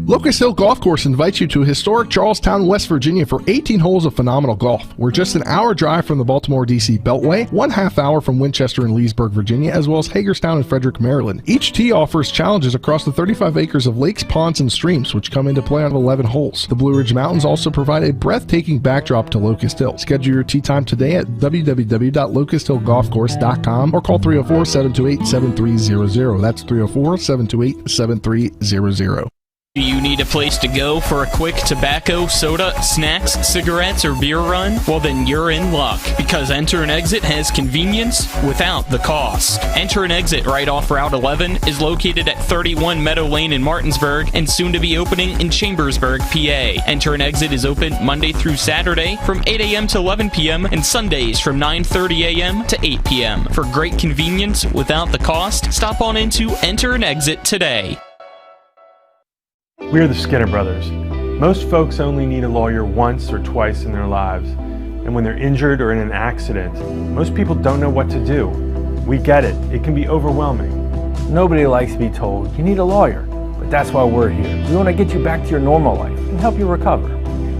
Locust Hill Golf Course invites you to historic Charlestown, West Virginia for 18 holes of phenomenal golf. We're just an hour drive from the Baltimore-D.C. Beltway, 1/2 hour from Winchester and Leesburg, Virginia, as well as Hagerstown and Frederick, Maryland. Each tee offers challenges across the 35 acres of lakes, ponds, and streams, which come into play on 11 holes. The Blue Ridge Mountains also provide a breathtaking backdrop to Locust Hill. Schedule your tee time today at www.locusthillgolfcourse.com or call 304-728-7300. That's 304-728-7300. Do you need a place to go for a quick tobacco, soda, snacks, cigarettes, or beer run? Well, then you're in luck, because Enter and Exit has convenience without the cost. Enter and Exit right off Route 11 is located at 31 Meadow Lane in Martinsburg and soon to be opening in Chambersburg, PA. Enter and Exit is open Monday through Saturday from 8 a.m. to 11 p.m. and Sundays from 9:30 a.m. to 8 p.m. For great convenience without the cost, stop on into Enter and Exit today. We're the Skinner Brothers. Most folks only need a lawyer once or twice in their lives. And when they're injured or in an accident, most people don't know what to do. We get it. It can be overwhelming. Nobody likes to be told, you need a lawyer. But that's why we're here. We want to get you back to your normal life and help you recover.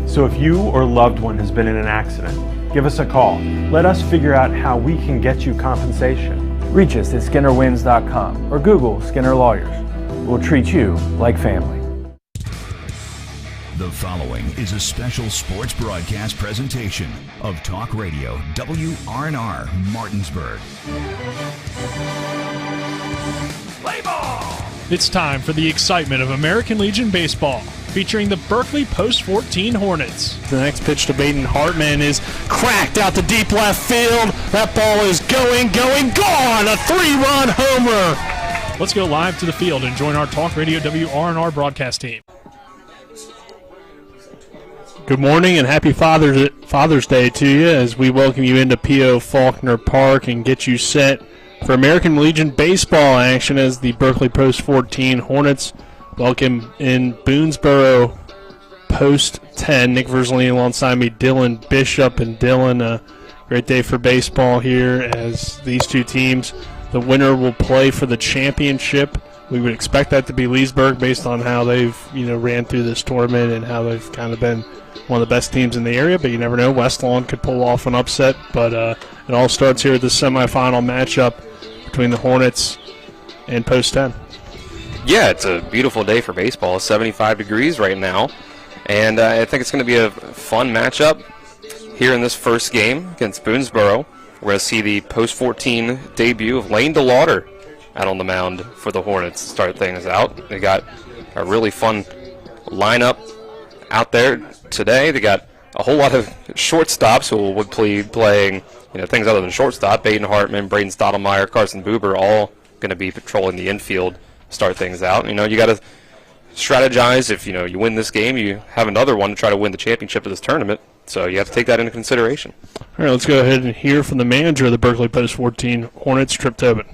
So if you or a loved one has been in an accident, give us a call. Let us figure out how we can get you compensation. Reach us at SkinnerWins.com or Google Skinner Lawyers. We'll treat you like family. The following is a special sports broadcast presentation of Talk Radio WRNR Martinsburg. Play ball! It's time for the excitement of American Legion Baseball, featuring the Berkeley Post-14 Hornets. The next pitch to Baden Hartman is cracked out to deep left field. That ball is going, gone! A 3-run homer! Let's go live to the field and join our Talk Radio WRNR broadcast team. Good morning and happy Father's Day to you as we welcome you into P.O. Faulkner Park and get you set for American Legion baseball action as the Berkeley Post-14 Hornets welcome in Boonsboro Post 10. Nick Verzolini alongside me, Dylan Bishop and Dylan. A great day for baseball here as these two teams, the winner will play for the championship. We would expect that to be Leesburg based on how they've ran through this tournament and how they've kind of been one of the best teams in the area, but you never know. West Lawn could pull off an upset, but it all starts here at the semifinal matchup between the Hornets and Post 10. Yeah, it's a beautiful day for baseball. It's 75 degrees right now, and I think it's going to be a fun matchup here in this first game against Boonsboro. We're going to see the Post-14 debut of Lane DeLauder out on the mound for the Hornets to start things out. They got a really fun lineup out there today. They got a whole lot of shortstops who will be playing things other than shortstop. Baden Hartman, Braden Stottlemyre, Carson Buber, all going to be patrolling the infield, start things out. You got to strategize. If you win this game, you have another one to try to win the championship of this tournament. So you have to take that into consideration. All right, let's go ahead and hear from the manager of the Berkeley Post-14 Hornets, Trip Tobin.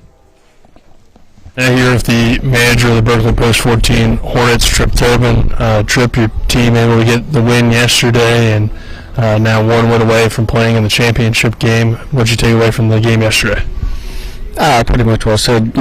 And here with the manager of the Berkeley Post-14 Hornets, Trip Tobin. Trip, your team able to get the win yesterday and now one win away from playing in the championship game. What did you take away from the game yesterday? Pretty much what I said,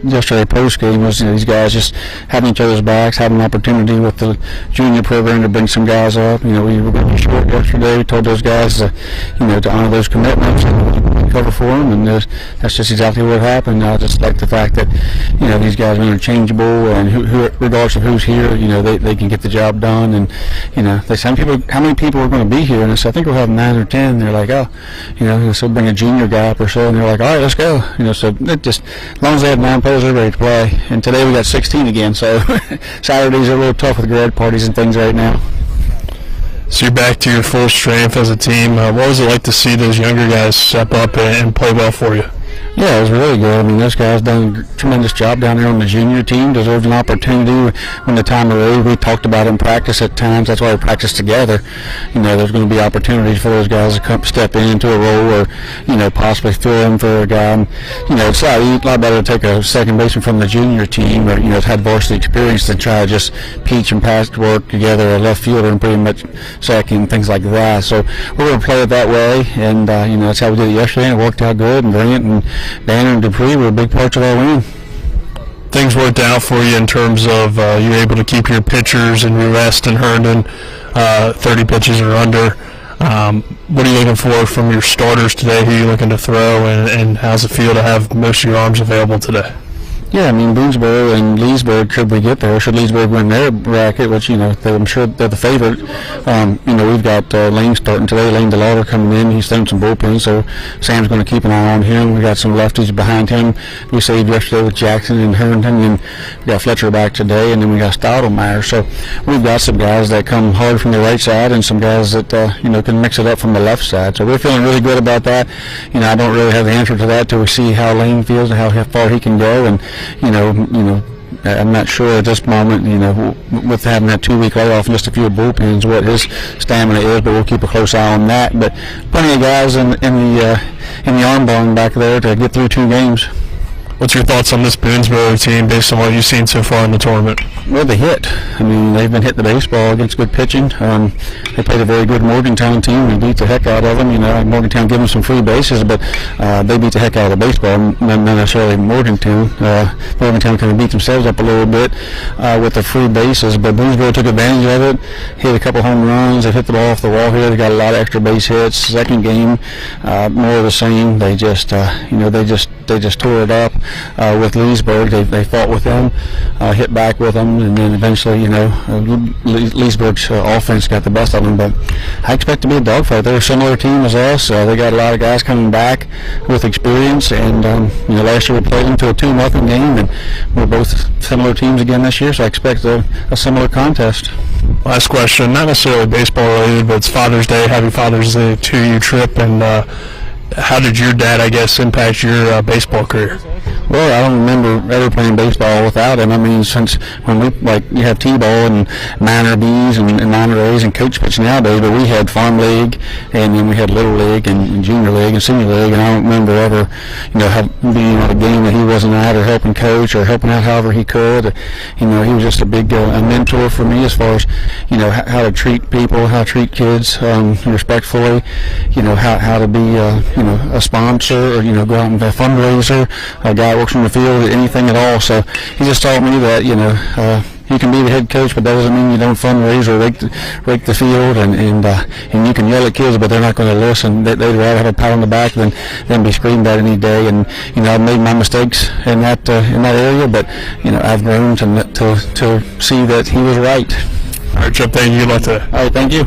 yesterday post-game was these guys just having each other's backs, having an opportunity with the junior program to bring some guys up. We were going short yesterday. We told those guys to honor those commitments and cover for them, and that's just exactly what happened. I just like the fact that, these guys are interchangeable, and regardless of who's here, they can get the job done. And, they said, how many people are going to be here? And I said, I think we'll have 9 or 10. They're like, so bring a junior guy up or so, and they're like, all right, let's go. So it just, as long as they have 9 players, they're ready to play. And today we got 16 again, so Saturdays are a little tough with grad parties and things right now. So you're back to your full strength as a team. What was it like to see those younger guys step up and play well for you? Yeah, it was really good. Those guys done a tremendous job down there on the junior team. Deserved an opportunity when the time arose. We talked about it in practice at times. That's why we practice together. There's going to be opportunities for those guys to step into a role or, possibly fill in for a guy. And, it's a lot better to take a second baseman from the junior team or, has had varsity experience than try to just peach and pass work together, a left fielder and pretty much second and things like that. So we're going to play it that way. And, that's how we did it yesterday. And it worked out good. And Grant and Banner and Dupree were big parts of our win. things worked out for you in terms of you were able to keep your pitchers and Ruest and Herndon 30 pitches or under. What are you looking for from your starters today? Who are you looking to throw, and how's it feel to have most of your arms available today? Yeah, I mean, Boonsboro and Leesburg, should we get there, should Leesburg win their bracket, which, I'm sure they're the favorite. We've got Lane starting today, Lane DeLauder coming in. He's throwing some bullpens, so Sam's going to keep an eye on him. We got some lefties behind him. We saved yesterday with Jackson and Herndon, and we got Fletcher back today, and then we got Stoudemire. So we've got some guys that come hard from the right side and some guys that, can mix it up from the left side. So we're feeling really good about that. I don't really have the answer to that till we see how Lane feels and how far he can go. And I'm not sure at this moment, with having that 2-week layoff and just a few bullpens, what his stamina is, but we'll keep a close eye on that. But plenty of guys in the arm barn back there to get through 2 games. What's your thoughts on this Boonsboro team based on what you've seen so far in the tournament? Well, they hit. I mean, they've been hitting the baseball against good pitching. They played a very good Morgantown team. We beat the heck out of them. Morgantown gave them some free bases, but they beat the heck out of the baseball, not necessarily Morgantown. Morgantown kind of beat themselves up a little bit with the free bases, but Boonsboro took advantage of it, hit a couple home runs. They hit the ball off the wall here. They got a lot of extra base hits. Second game, more of the same. They just tore it up. With Leesburg, they fought with them, hit back with them, and then eventually, Leesburg's offense got the best of them. But I expect to be a dogfight. They're a similar team as us. They got a lot of guys coming back with experience, and last year we played them to a 2-0 game, and we're both similar teams again this year. So I expect a similar contest. Last question, not necessarily baseball related, but it's Father's Day. Happy Father's Day to you, Tripp, and how did your dad, I guess, impact your baseball career? Well, I don't remember ever playing baseball without him. I mean, since when you have T-ball and minor Bs and minor A's and coach pitch nowadays, but we had farm league, and then we had little league and junior league and senior league, and I don't remember ever, being at a game that he wasn't at or helping coach or helping out however he could. He was just a big a mentor for me as far as, how to treat people, how to treat kids respectfully, how to be, a sponsor or, go out and be a fundraiser, a guy works in the field, anything at all. So he just taught me that, you can be the head coach, but that doesn't mean you don't fundraise or rake the field, and you can yell at kids, but they're not going to listen. They'd rather have a pat on the back than be screamed at any day. And I've made my mistakes in that area, but I've grown to see that he was right. All right, Tripp, thank you. All right, thank you.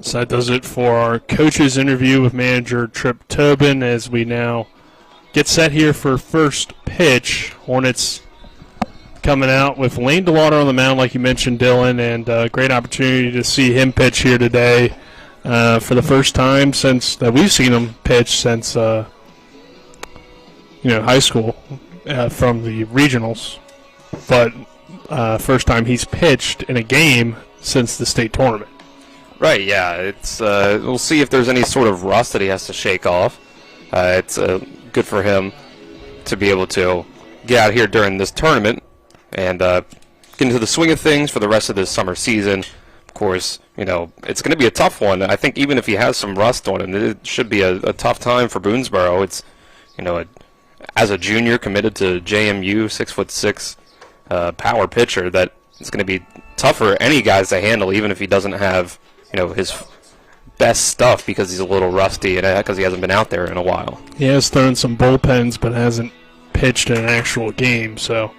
So that does it for our coaches interview with manager Tripp Tobin as we now get set here for first pitch. Hornets coming out with Lane DeLauder on the mound, like you mentioned, Dylan, and a great opportunity to see him pitch here today for the first time since that we've seen him pitch since high school from the regionals, but first time he's pitched in a game since the state tournament. Right, yeah. It's we'll see if there's any sort of rust that he has to shake off. It's good for him to be able to get out here during this tournament and get into the swing of things for the rest of this summer season. Of course, it's going to be a tough one. I think even if he has some rust on him, it should be a tough time for Boonsboro. It's, as a junior committed to JMU, 6'6" power pitcher, that it's going to be tough for any guys to handle, even if he doesn't have his best stuff because he's a little rusty and because he hasn't been out there in a while. He has thrown some bullpens but hasn't pitched in an actual game. So,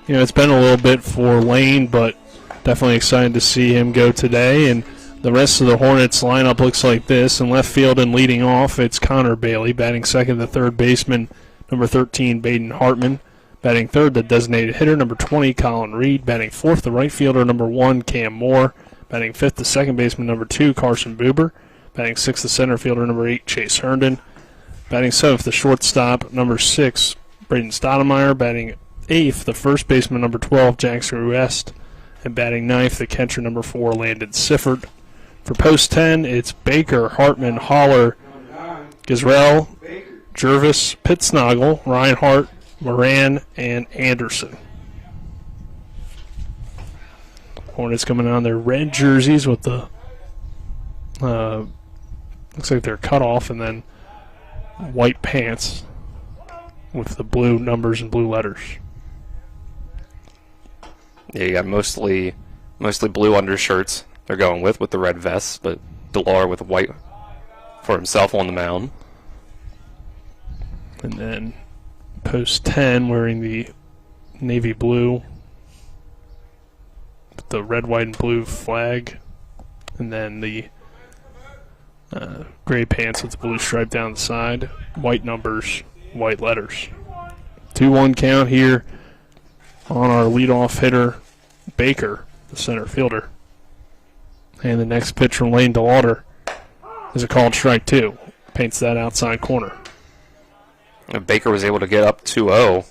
it's been a little bit for Lane, but definitely excited to see him go today. And the rest of the Hornets lineup looks like this. In left field and leading off, it's Connor Bailey. Batting second, the third baseman, number 13, Baden Hartman. Batting third, the designated hitter, number 20, Colin Reed. Batting fourth, the right fielder, number 1, Cam Moore. Batting fifth, the second baseman, number 2, Carson Buber. Batting sixth, the center fielder, number 8, Chase Herndon. Batting seventh, the shortstop, number 6, Braden Stoudemire. Batting eighth, the first baseman, number 12, Jackson Ruest. And batting ninth, the catcher, number 4, Landon Sifford. For post 10, it's Baker, Hartman, Holler, Gazrell, Jervis, Pittsnoggle, Reinhardt, Moran, and Anderson. Hornets coming on their red jerseys with the looks like they're cut off, and then white pants. with the blue numbers and blue letters. Yeah, you got mostly blue undershirts they're going with the red vests, but DeLaur with white for himself on the mound. And then post 10 wearing the navy blue with the red, white, and blue flag. And then the gray pants with the blue stripe down the side. White numbers, white letters. 2-1 count here on our leadoff hitter, Baker, the center fielder. And the next pitch from Lane DeLauder is a called strike 2. Paints that outside corner. Baker was able to get up 2-0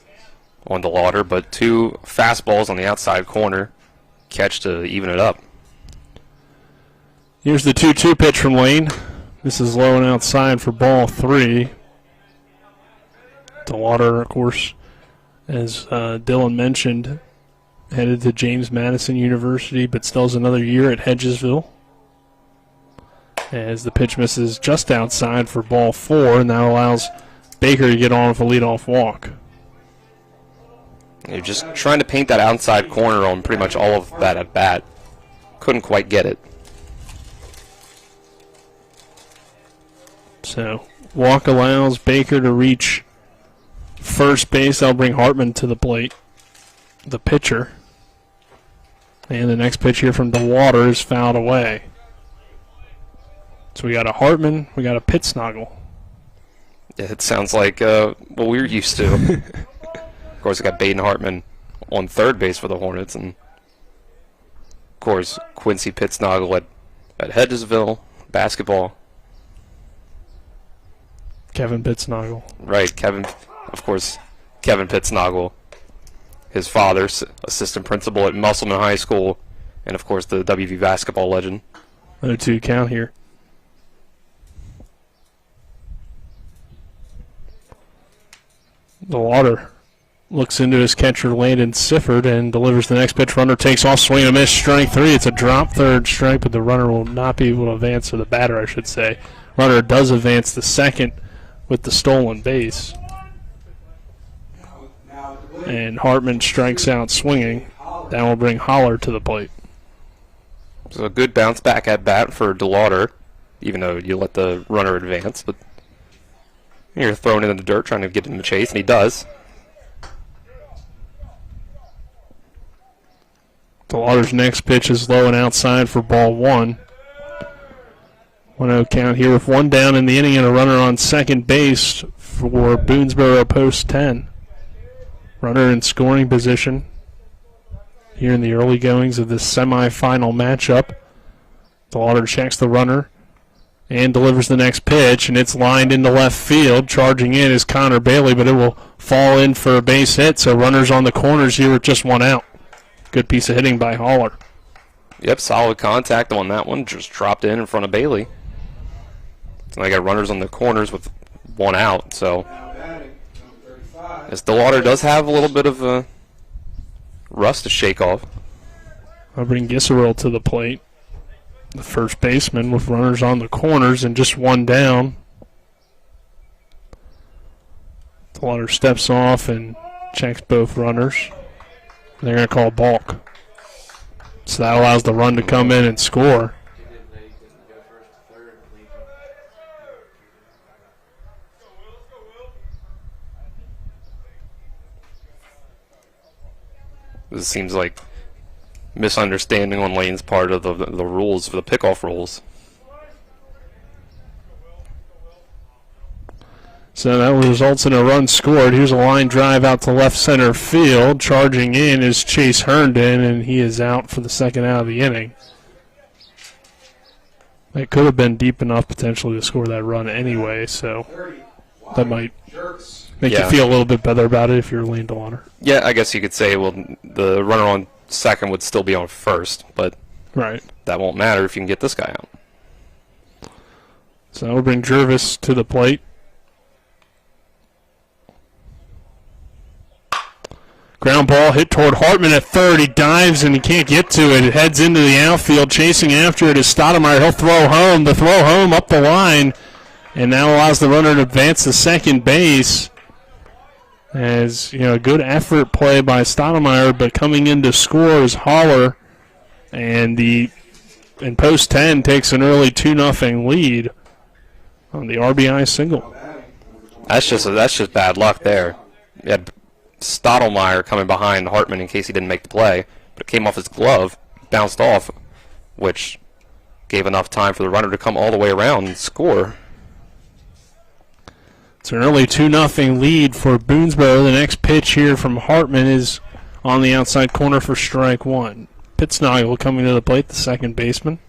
on DeLauder, but 2 fastballs on the outside corner catch to even it up. Here's the 2-2 pitch from Lane. This is low and outside for ball 3. DeLauder, of course, as Dylan mentioned, headed to James Madison University, but still has another year at Hedgesville. As the pitch misses just outside for ball 4, and that allows Baker to get on with a leadoff walk. You're just trying to paint that outside corner on pretty much all of that at bat. Couldn't quite get it. So, walk allows Baker to reach first base. That'll bring Hartman to the plate, the pitcher. And the next pitch here from DeLauder is fouled away. So we got a Hartman, we got a Pitsnoggle. Yeah, it sounds like what we're used to. Of course, we got Baden Hartman on third base for the Hornets, and of course Quincy Pitsnoggle at Hedgesville basketball. Kevin Pitsnoggle. Right, Kevin Pitsnoggle. His father, assistant principal at Musselman High School, and of course the WV basketball legend. 0-2 count here. DeLauder looks into his catcher, Landon Sifford, and delivers the next pitch. Runner takes off, swing and a miss, strike 3. It's a drop third strike, but the runner will not be able to advance, or the batter, I should say. Runner does advance to second with the stolen base. And Hartman strikes out swinging. That will bring Holler to the plate. So a good bounce back at bat for DeLauder, even though you let the runner advance, but you're thrown into the dirt trying to get him to chase, and he does. DeLauder's next pitch is low and outside for ball 1. 1-0 count here with 1 down in the inning and a runner on second base for Boonsboro post 10. Runner in scoring position here in the early goings of this semifinal matchup. DeLauder checks the runner and delivers the next pitch, and it's lined into left field. Charging in is Connor Bailey, but it will fall in for a base hit, so runners on the corners here with just 1 out. Good piece of hitting by Holler. Yep, solid contact on that one. Just dropped in front of Bailey. So they got runners on the corners with 1 out, so as DeLauder does have a little bit of rust to shake off. I'll bring Gisseril to the plate. The first baseman with runners on the corners and just 1 down. DeLauder steps off and checks both runners. They're going to call balk. So that allows the run to come in and score. This seems like misunderstanding on Lane's part of the rules for the pickoff rules. So that results in a run scored. Here's a line drive out to left center field. Charging in is Chase Herndon, and he is out for the second out of the inning. It could have been deep enough potentially to score that run anyway, so that might make you feel a little bit better about it if you're Lane DeLauder. Yeah, I guess you could say, well, the runner on second would still be on first, but that won't matter if you can get this guy out. So we'll bring Jervis to the plate. Ground ball hit toward Hartman at third. He dives and he can't get to it. It heads into the outfield. Chasing after it is Stoudemire. He'll throw home. The throw home up the line. And now allows the runner to advance to second base. As, a good effort play by Stottlemyre, but coming in to score is Haller. And in post 10 takes an early 2-0 lead on the RBI single. That's just bad luck there. You had Stottlemyre coming behind Hartman in case he didn't make the play, but it came off his glove, bounced off, which gave enough time for the runner to come all the way around and score. It's an early 2-0 lead for Boonsboro. The next pitch here from Hartman is on the outside corner for strike one. Pittsnagel coming to the plate, the second baseman.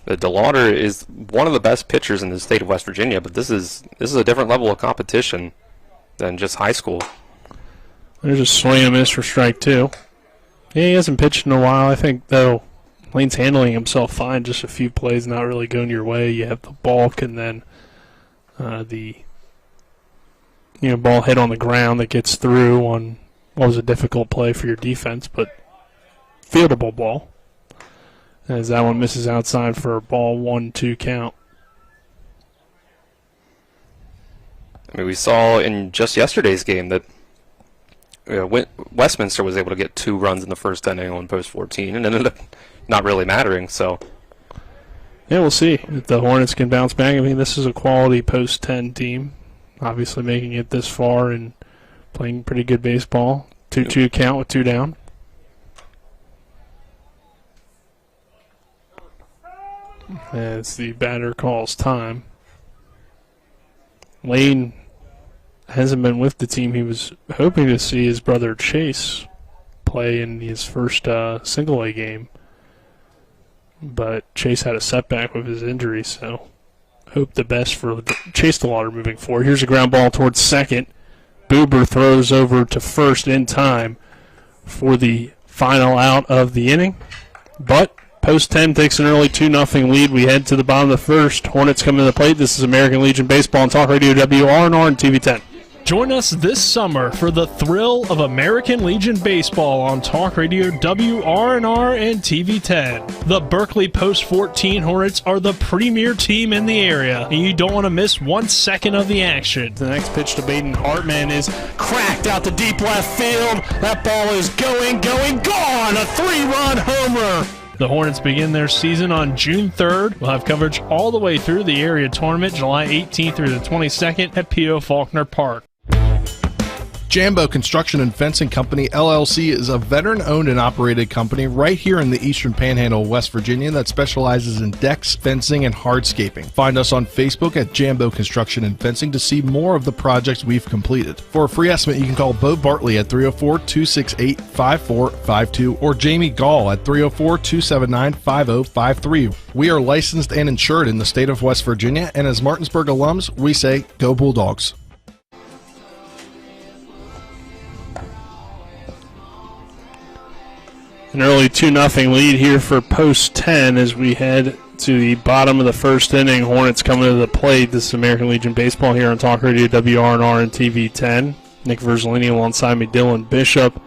DeLauder is one of the best pitchers in the state of West Virginia, but this is a different level of competition than just high school. There's a swing and a miss for strike two. Yeah, he hasn't pitched in a while. I think, though, Lane's handling himself fine. Just a few plays not really going your way. You have the balk and then the ball hit on the ground that gets through on what was a difficult play for your defense, but fieldable ball. As that one misses outside for a ball 1-2 count. I mean, we saw in just yesterday's game that Westminster was able to get 2 runs in the first inning on post 14 and ended up not really mattering. So, yeah, we'll see if the Hornets can bounce back. I mean, this is a quality post 10 team, obviously making it this far and playing pretty good baseball. 2-2 count with 2 down. As the batter calls time. Lane hasn't been with the team. He was hoping to see his brother Chase play in his first single-A game. But Chase had a setback with his injury, so hope the best for Chase DeLauder moving forward. Here's a ground ball towards second. Buber throws over to first in time for the final out of the inning. But post 10 takes an early 2-0 lead. We head to the bottom of the first. Hornets come to the plate. This is American Legion Baseball on Talk Radio WRNR and TV 10. Join us this summer for the thrill of American Legion Baseball on Talk Radio WRNR and TV 10. The Berkeley Post 14 Hornets are the premier team in the area, and you don't want to miss 1 second of the action. The next pitch to Baden Hartman is cracked out to deep left field. That ball is going, gone! A 3-run homer! The Hornets begin their season on June 3rd. We'll have coverage all the way through the area tournament, July 18th through the 22nd at P.O. Faulkner Park. Jambo Construction and Fencing Company, LLC, is a veteran-owned and operated company right here in the eastern panhandle of West Virginia that specializes in decks, fencing, and hardscaping. Find us on Facebook at Jambo Construction and Fencing to see more of the projects we've completed. For a free estimate, you can call Bo Bartley at 304-268-5452 or Jamie Gall at 304-279-5053. We are licensed and insured in the state of West Virginia, and as Martinsburg alums, we say, Go Bulldogs. An early 2-0 lead here for post 10 as we head to the bottom of the first inning. Hornets coming to the plate. This is American Legion Baseball here on Talk Radio WRNR and TV 10. Nick Verzolini alongside me, Dylan Bishop.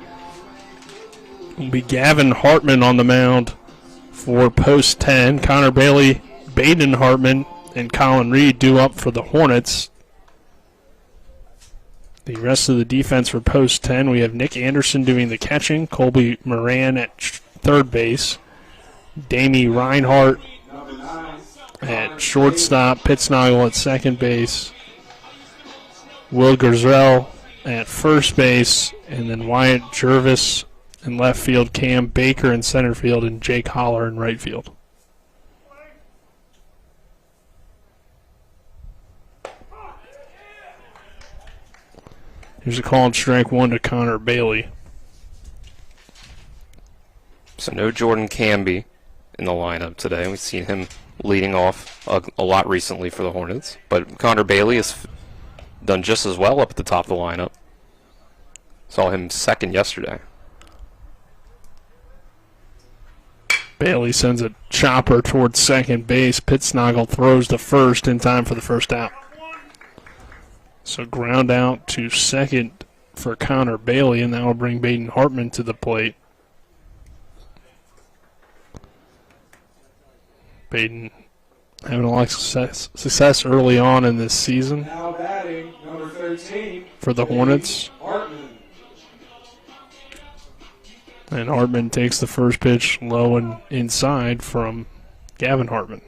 It'll be Gavin Hartman on the mound for post 10. Connor Bailey, Baden Hartman, and Colin Reed due up for the Hornets. The rest of the defense for post 10, we have Nick Anderson doing the catching, Colby Moran at third base, Damie Reinhardt at shortstop, Pittsnagel at second base, Will Gerzell at first base, and then Wyatt Jervis in left field, Cam Baker in center field, and Jake Holler in right field. Here's a call on strike one to Connor Bailey. So no Jordan Camby in the lineup today. We've seen him leading off a lot recently for the Hornets. But Connor Bailey has done just as well up at the top of the lineup. Saw him second yesterday. Bailey sends a chopper towards second base. Pittsnagel throws to first in time for the first out. So ground out to second for Connor Bailey, and that will bring Baden Hartman to the plate. Baden having a lot of success early on in this season. Now batting, number 13. For the Hornets. Hartman. And Hartman takes the first pitch low and inside from Gavin Hartman.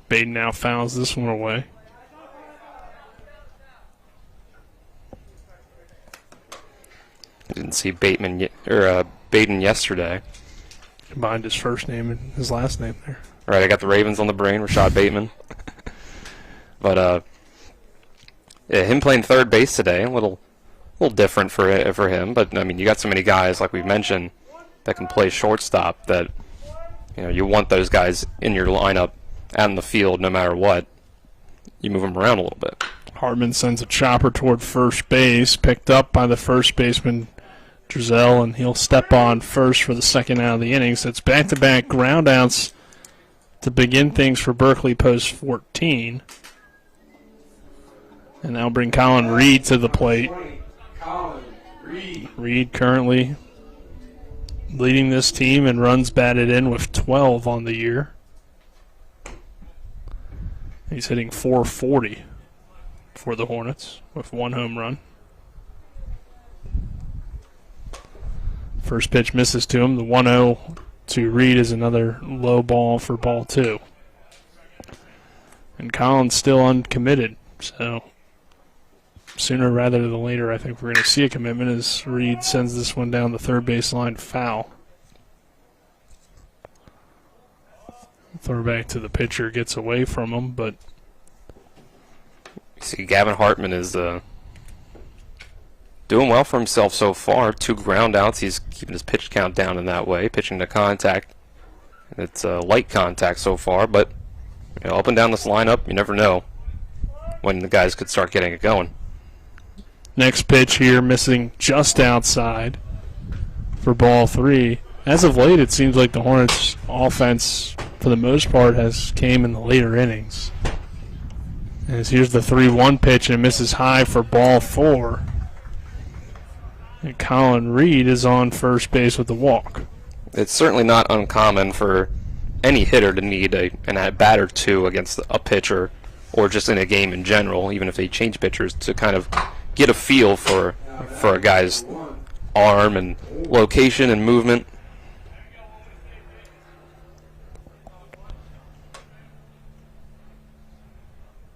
Baden now fouls this one away. Didn't see Baden yesterday. Combined his first name and his last name there. Right, I got the Ravens on the brain, Rashad Bateman. But yeah, him playing third base today, a little different for him. But I mean, you got so many guys like we've mentioned that can play shortstop that you want those guys in your lineup out in the field no matter what. You move them around a little bit. Hartman sends a chopper toward first base, picked up by the first baseman Drizel, and he'll step on first for the second out of the inning. So it's back-to-back ground outs to begin things for Berkeley post 14. And now bring Colin Reed to the plate. Reed currently leading this team and runs batted in with 12 on the year. He's hitting .440 for the Hornets with 1 home run. First pitch misses to him. The 1-0 to Reed is another low ball for ball 2. And Colin's still uncommitted, so sooner rather than later I think we're going to see a commitment as Reed sends this one down the third baseline foul. Throwback to the pitcher gets away from him, but you see Gavin Hartman is doing well for himself so far. 2 ground outs. He's keeping his pitch count down in that way, pitching to contact. It's light contact so far, but up and down this lineup, you never know when the guys could start getting it going. Next pitch here, missing just outside for ball 3. As of late, it seems like the Hornets' offense, for the most part, has came in the later innings. As here's the 3-1 pitch, and it misses high for ball 4. And Colin Reed is on first base with the walk. It's certainly not uncommon for any hitter to need a at-bat or two against a pitcher or just in a game in general, even if they change pitchers, to kind of get a feel for a guy's arm and location and movement.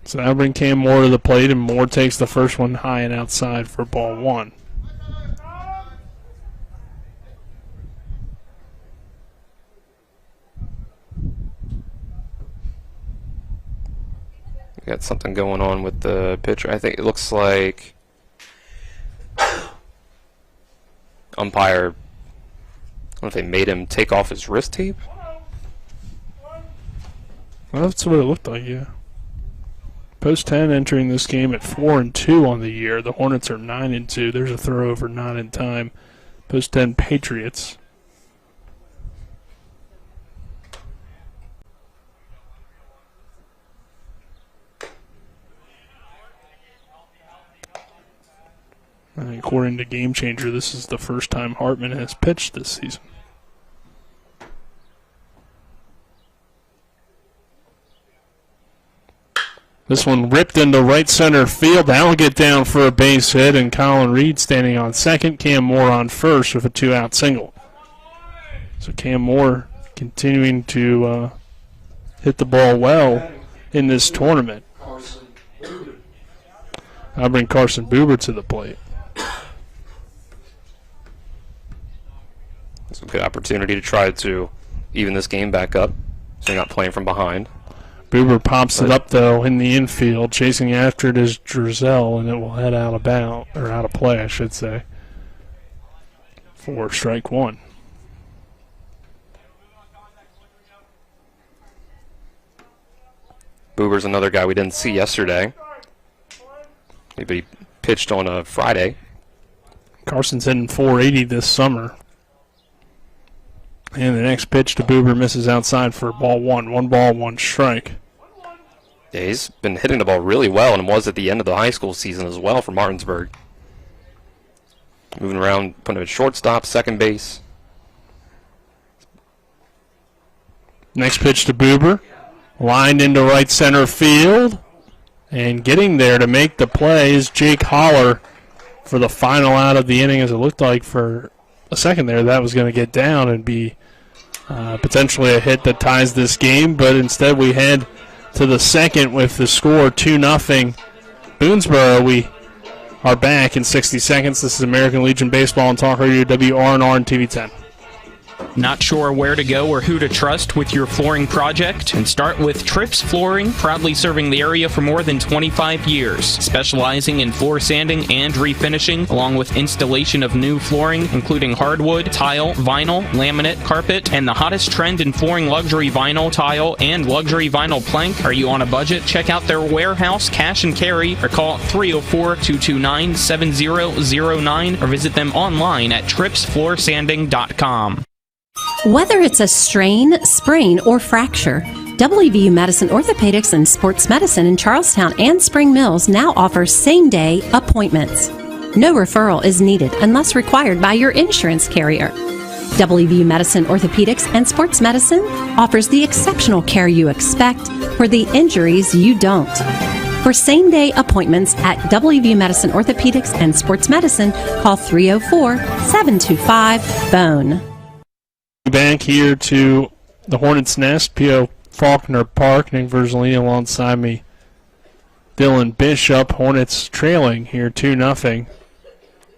So now bring Cam Moore to the plate, and Moore takes the first one high and outside for ball 1. We got something going on with the pitcher. I think it looks like umpire, I don't know if they made him take off his wrist tape. Well, that's what it looked like, yeah. Post 10 entering this game at 4-2 on the year. The Hornets are 9-2. There's a throw over, not in time. Post 10 Patriots. According to Game Changer, this is the first time Hartman has pitched this season. This one ripped into right center field. That'll get down for a base hit, and Colin Reed standing on second. Cam Moore on first with a 2-out single. So Cam Moore continuing to hit the ball well in this tournament. I'll bring Carson Buber to the plate. It's a good opportunity to try to even this game back up, so you're not playing from behind. Buber pops it up, though, in the infield. Chasing after it is Drizel, and it will head out of play, I should say, for strike 1. Buber's another guy we didn't see yesterday. Maybe he pitched on a Friday. Carson's hitting .480 this summer. And the next pitch to Buber misses outside for ball 1. 1 ball, 1 strike. Yeah, he's been hitting the ball really well, and was at the end of the high school season as well for Martinsburg. Moving around, putting him at shortstop, second base. Next pitch to Buber. Lined into right center field. And getting there to make the play is Jake Holler for the final out of the inning, as it looked like for a second there that was going to get down and be potentially a hit that ties this game. But instead we head to the second with the score 2-0. Boonsboro, we are back in 60 seconds. This is American Legion Baseball on Talk Radio WRNR and TV 10. Not sure where to go or who to trust with your flooring project? And start with Trips Flooring, proudly serving the area for more than 25 years, specializing in floor sanding and refinishing, along with installation of new flooring, including hardwood, tile, vinyl, laminate, carpet, and the hottest trend in flooring, luxury vinyl, tile, and luxury vinyl plank. Are you on a budget? Check out their warehouse, cash and carry, or call 304-229-7009, or visit them online at tripsfloorsanding.com. Whether it's a strain, sprain, or fracture, WVU Medicine Orthopedics and Sports Medicine in Charlestown and Spring Mills now offers same-day appointments. No referral is needed unless required by your insurance carrier. WVU Medicine Orthopedics and Sports Medicine offers the exceptional care you expect for the injuries you don't. For same-day appointments at WVU Medicine Orthopedics and Sports Medicine, call 304-725-BONE. Back here to the Hornets' nest, P.O. Faulkner Park. Nick Verzolini alongside me. Dylan Bishop. Hornets trailing here 2-0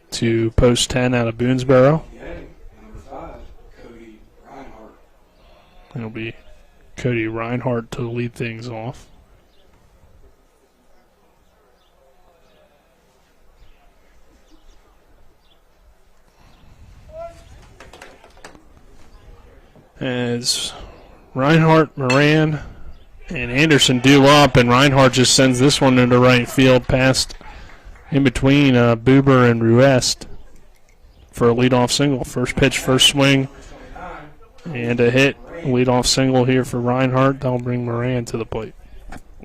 to post 10 out of Boonsboro. It'll be Cody Reinhardt to lead things off. As Reinhardt, Moran, and Anderson due up, and Reinhardt just sends this one into right field past in between Buber and Ruest for a leadoff single. First pitch, first swing, and a hit. Leadoff single here for Reinhardt. That'll bring Moran to the plate.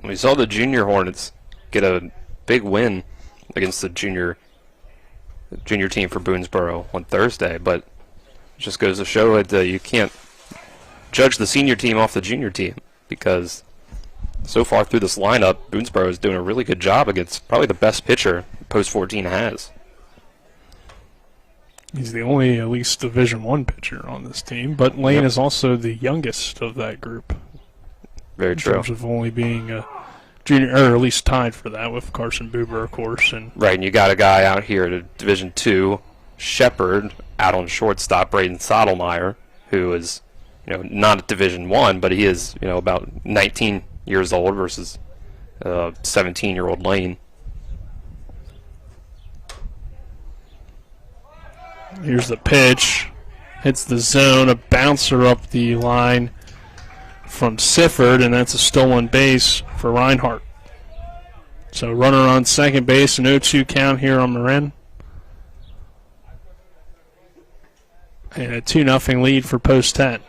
We saw the junior Hornets get a big win against the junior team for Boonsboro on Thursday, but it just goes to show that you can't judge the senior team off the junior team, because so far through this lineup, Boonsboro is doing a really good job against probably the best pitcher Post 14 has. He's the only at least Division I pitcher on this team, but Lane is also the youngest of that group. Very true. In terms of only being a junior, or at least tied for that with Carson Buber, of course. And right, and you got a guy out here at Division II, Shepard, out on shortstop, Braden Sodelmeyer, who is not at Division I, but he is, about 19 years old versus 17-year-old Lane. Here's the pitch. Hits the zone, a bouncer up the line from Sifford, and that's a stolen base for Reinhardt. So runner on second base, an 0-2 count here on Moran. And a 2-0 lead for Post 10.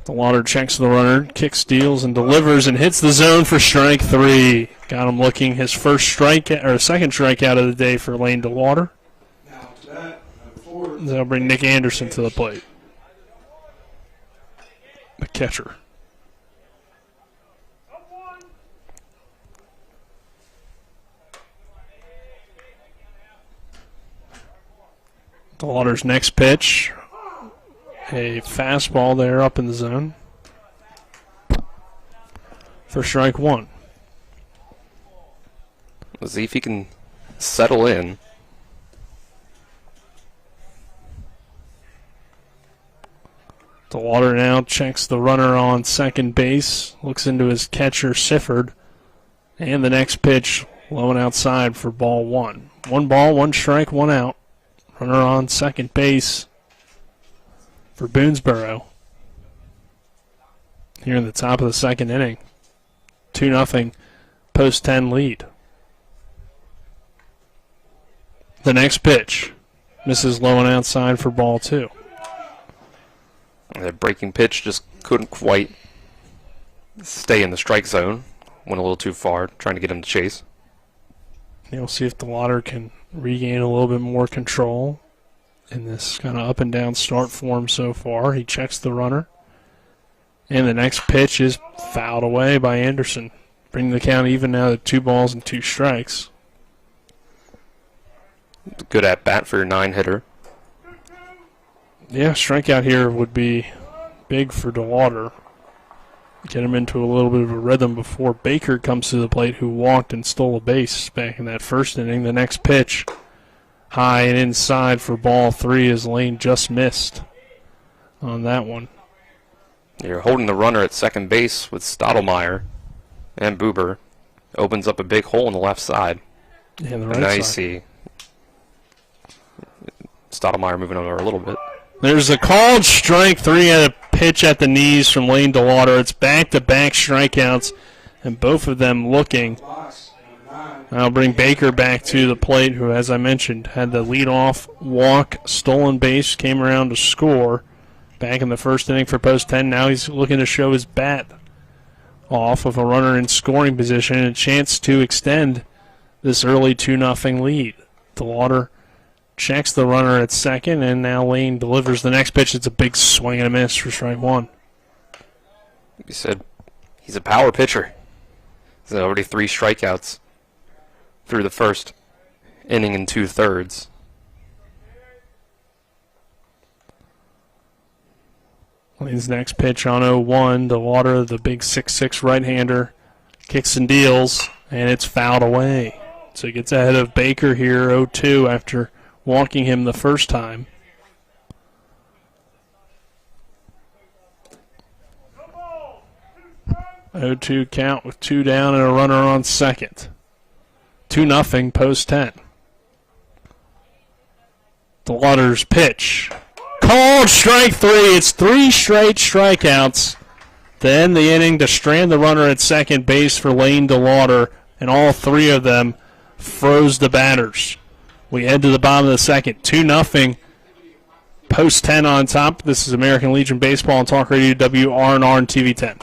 The Lauder checks the runner, kicks, deals, and delivers, and hits the zone for strike 3. Got him looking his first strikeout, or second strikeout of the day for Lane DeWater. That'll bring Nick Anderson to the plate, the catcher. DeWater's next pitch. A fastball there up in the zone for strike 1. Let's see if he can settle in. DeWater now checks the runner on second base, looks into his catcher Sifford, and the next pitch low and outside for ball 1. 1 ball, 1 strike, 1 out. Runner on second base for Boonsboro here in the top of the second inning. 2-0 Post 10 lead. The next pitch misses low and outside for ball 2. That breaking pitch just couldn't quite stay in the strike zone. Went a little too far, trying to get him to chase. You'll see if DeWater can regain a little bit more control in this kind of up and down start for him so far. He checks the runner. And the next pitch is fouled away by Anderson, bringing the count even now to 2 balls and 2 strikes. Good at bat for your 9-hitter. Yeah, strikeout here would be big for DeWater. Get him into a little bit of a rhythm before Baker comes to the plate, who walked and stole a base back in that first inning. The next pitch, high and inside for ball 3, as Lane just missed on that one. You're holding the runner at second base with Stottlemyre and Buber. Opens up a big hole on the left side. Yeah, the and right now side. you see Stottlemyre moving over a little bit. There's a called strike 3 at a pitch at the knees from Lane DeWater. It's back-to-back strikeouts, and both of them looking. I'll bring Baker back to the plate, who, as I mentioned, had the leadoff walk, stolen base, came around to score back in the first inning for post 10. Now he's looking to show his bat off of a runner in scoring position and a chance to extend this early 2-0 lead. DeWater checks the runner at second, and now Lane delivers the next pitch. It's a big swing and a miss for strike 1. You said he's a power pitcher. He's already 3 strikeouts through the first inning and 2/3. Lane's next pitch on 0-1. DeWater, the big 6'6" right-hander, kicks and deals, and it's fouled away. So he gets ahead of Baker here, 0-2, after walking him the first time. Oh, 2 count with 2 down and a runner on second. 2-0 post 10. DeWater's pitch. Called strike 3. It's 3 straight strikeouts to end the inning to strand the runner at second base for Lane DeWater, and all 3 of them froze the batters. We head to the bottom of the second. 2-0. Post 10 on top. This is American Legion Baseball on Talk Radio WRNR and TV 10.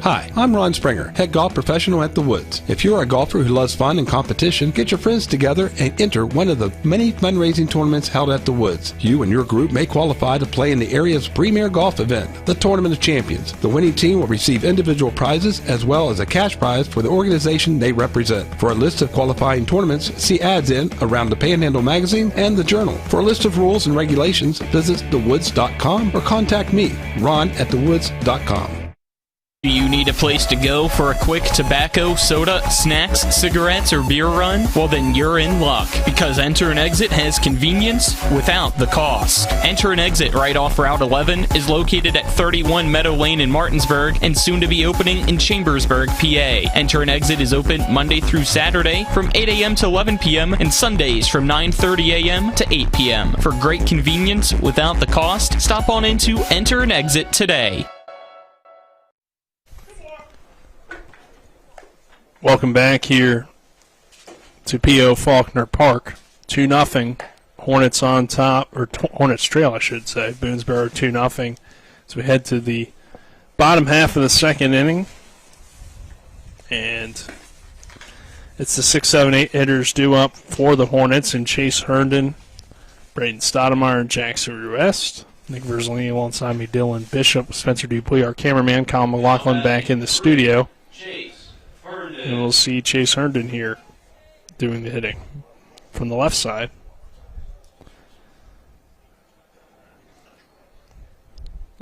Hi, I'm Ron Springer, head golf professional at The Woods. If you're a golfer who loves fun and competition, get your friends together and enter one of the many fundraising tournaments held at The Woods. You and your group may qualify to play in the area's premier golf event, the Tournament of Champions. The winning team will receive individual prizes as well as a cash prize for the organization they represent. For a list of qualifying tournaments, see ads in around the Panhandle magazine and the Journal. For a list of rules and regulations, visit thewoods.com or contact me, Ron, at thewoods.com. Do you need a place to go for a quick tobacco, soda, snacks, cigarettes, or beer run? Well, then you're in luck, because Enter and Exit has convenience without the cost. Enter and Exit right off Route 11 is located at 31 Meadow Lane in Martinsburg and soon to be opening in Chambersburg, PA. Enter and Exit is open Monday through Saturday from 8 a.m. to 11 p.m. and Sundays from 9:30 a.m. to 8 p.m. For great convenience without the cost, stop on into Enter and Exit today. Welcome back here to P.O. Faulkner Park. 2-0. Hornets on top, or Hornets trail, I should say. Boonsboro 2-0. So we head to the bottom half of the second inning. And it's the 6, 7, 8 hitters due up for the Hornets, and Chase Herndon, Braden Stottlemyre, and Jackson Ruest. Nick Verzolini alongside me, Dylan Bishop, Spencer Dupuis, our cameraman, Colin McLaughlin back in the studio. And we'll see Chase Herndon here doing the hitting from the left side.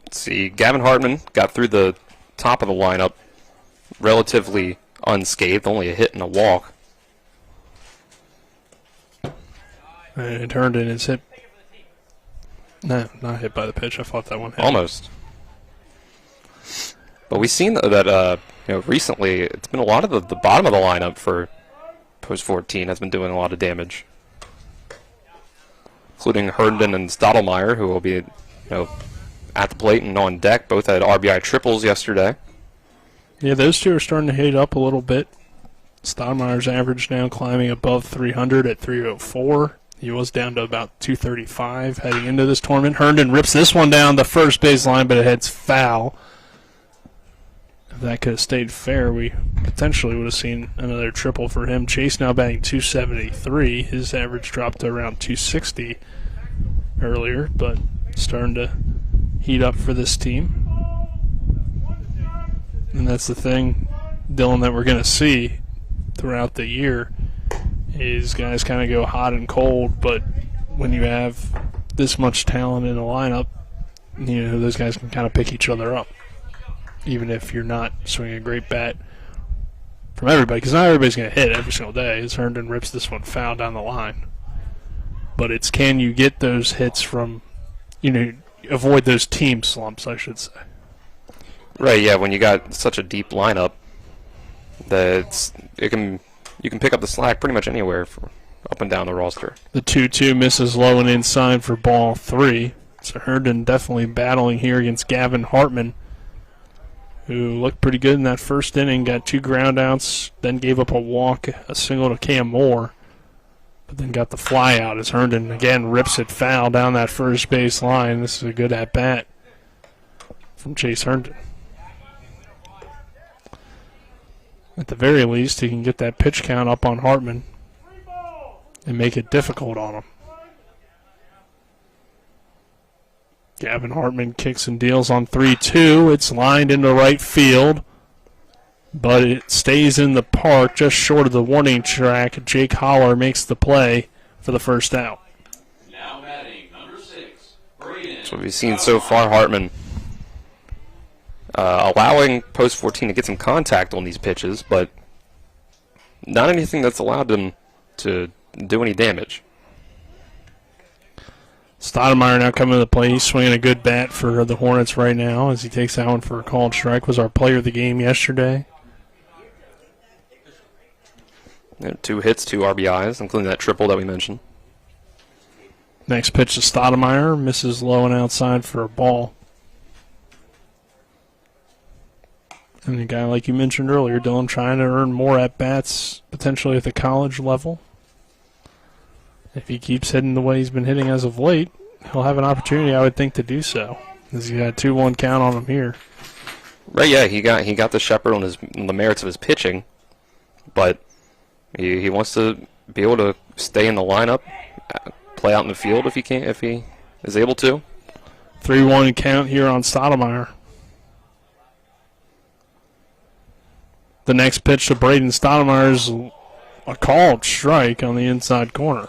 Let's see, Gavin Hartman got through the top of the lineup relatively unscathed, only a hit and a walk. And Herndon is hit. No, not hit by the pitch. I thought that one hit. Almost. But we've seen that recently it's been a lot of the bottom of the lineup for post 14 has been doing a lot of damage, including Herndon and Stottlemyre, who will be at the plate and on deck. Both had RBI triples yesterday. Yeah, those two are starting to hit up a little bit. Stottlemyre's average now climbing above 300 at 304. He was down to about 235 heading into this tournament. Herndon rips this one down the first baseline, but it heads foul. If that could have stayed fair, we potentially would have seen another triple for him. Chase now batting 273. His average dropped to around 260 earlier, but starting to heat up for this team. And that's the thing, Dylan, that we're going to see throughout the year is guys kind of go hot and cold, but when you have this much talent in the lineup, those guys can kind of pick each other up, even if you're not swinging a great bat from everybody, because not everybody's going to hit every single day. As Herndon rips this one foul down the line. But it's can you get those hits from, avoid those team slumps, I should say. Right, yeah, when you got such a deep lineup, you can pick up the slack pretty much anywhere up and down the roster. The 2-2 misses low and inside for ball 3. So Herndon definitely battling here against Gavin Hartman, who looked pretty good in that first inning, got 2 ground outs, then gave up a walk, a single to Cam Moore, but then got the fly out as Herndon again rips it foul down that first base line. This is a good at-bat from Chase Herndon. At the very least, he can get that pitch count up on Hartman and make it difficult on him. Gavin Hartman kicks and deals on 3-2. It's lined into right field, but it stays in the park just short of the warning track. Jake Holler makes the play for the first out. Now batting number 6, Braden. That's what we've seen so far, Hartman. Allowing post 14 to get some contact on these pitches, but not anything that's allowed them to do any damage. Stoudemire now coming to the plate. He's swinging a good bat for the Hornets right now as he takes that one for a called strike. Was our player of the game yesterday. 2 hits, 2 RBIs, including that triple that we mentioned. Next pitch to Stoudemire. Misses low and outside for a ball. And the guy, like you mentioned earlier, Dylan, trying to earn more at-bats, potentially at the college level. If he keeps hitting the way he's been hitting as of late, he'll have an opportunity, I would think, to do so. As he got a 2-1 count on him here. Right, yeah, he got the shepherd on the merits of his pitching, but he wants to be able to stay in the lineup, play out in the field if he is able to. 3-1 count here on Stoudemire. The next pitch to Braden Stoudemire is a called strike on the inside corner.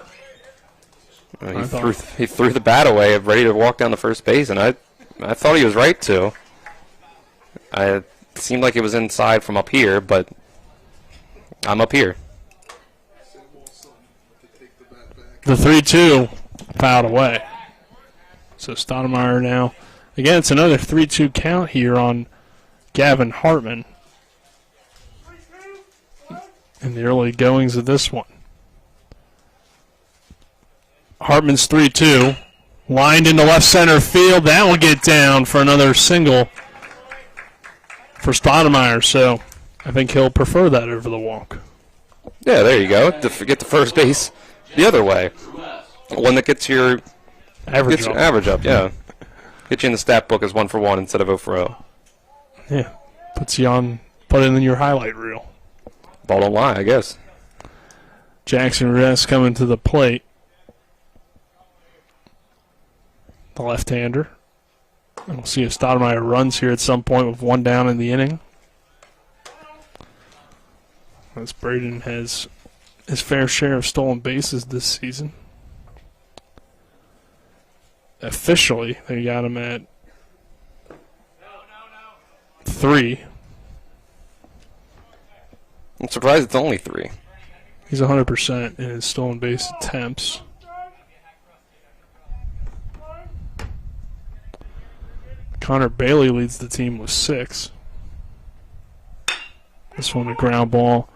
He threw the bat away, ready to walk down the first base, and I thought he was right to. It seemed like it was inside from up here, but I'm up here. The 3-2 fouled away. So Stoudemire now, again, it's another 3-2 count here on Gavin Hartman in the early goings of this one. Hartman's 3-2, lined into left center field. That will get down for another single for Stoudemire, so I think he'll prefer that over the walk. Yeah, there you go. To get the first base the other way. One that gets your average up, yeah. Get you in the stat book as 1 for 1 instead of 0 for 0. Yeah, put it in your highlight reel. Ball don't lie, I guess. Jackson Ress coming to the plate. The left-hander. We'll see if Stoudemire runs here at some point with 1 down in the inning. As Braden has his fair share of stolen bases this season. Officially, they got him at 3. I'm surprised it's only 3. He's 100% in his stolen base attempts. Connor Bailey leads the team with 6. This one, a ground ball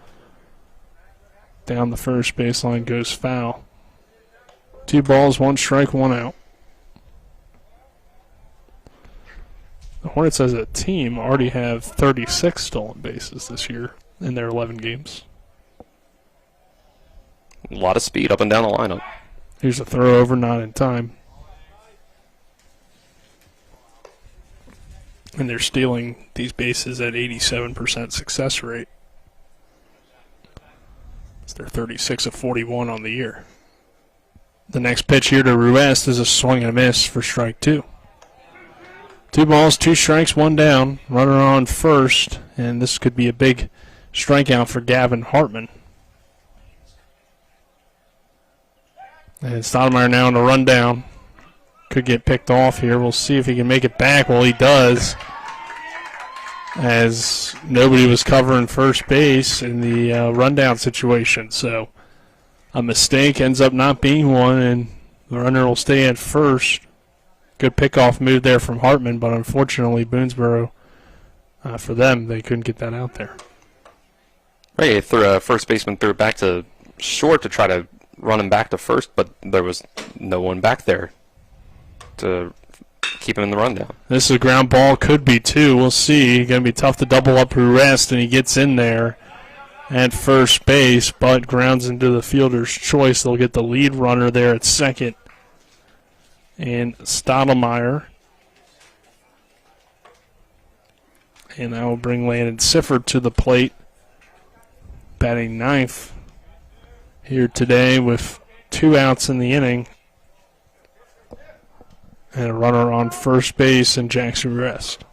down the first baseline, goes foul. 2 balls, 1 strike, 1 out. The Hornets as a team already have 36 stolen bases this year in their 11 games. A lot of speed up and down the lineup. Here's a throw over, not in time. And they're stealing these bases at 87% success rate. They're 36 of 41 on the year. the next pitch here to Ruest is a swing and a miss for strike 2. 2 balls, 2 strikes, 1 down. Runner on first, and this could be a big strikeout for Gavin Hartman. And Stoudemire now on the run down. Could get picked off here. We'll see if he can make it back. Well, he does, as nobody was covering first base in the rundown situation. So a mistake ends up not being one, and the runner will stay at first. Good pickoff move there from Hartman, but unfortunately Boonsboro, for them, they couldn't get that out there. Right, first baseman threw it back to short to try to run him back to first, but there was no one back there to keep him in the rundown. This is a ground ball, could be 2. We'll see. Going to be tough to double up Ruest, and he gets in there at first base, but grounds into the fielder's choice. They'll get the lead runner there at second, and Stoudemire. And that will bring Landon Sifford to the plate, batting 9th here today with 2 outs in the inning. And a runner on first base and Jackson Ruest.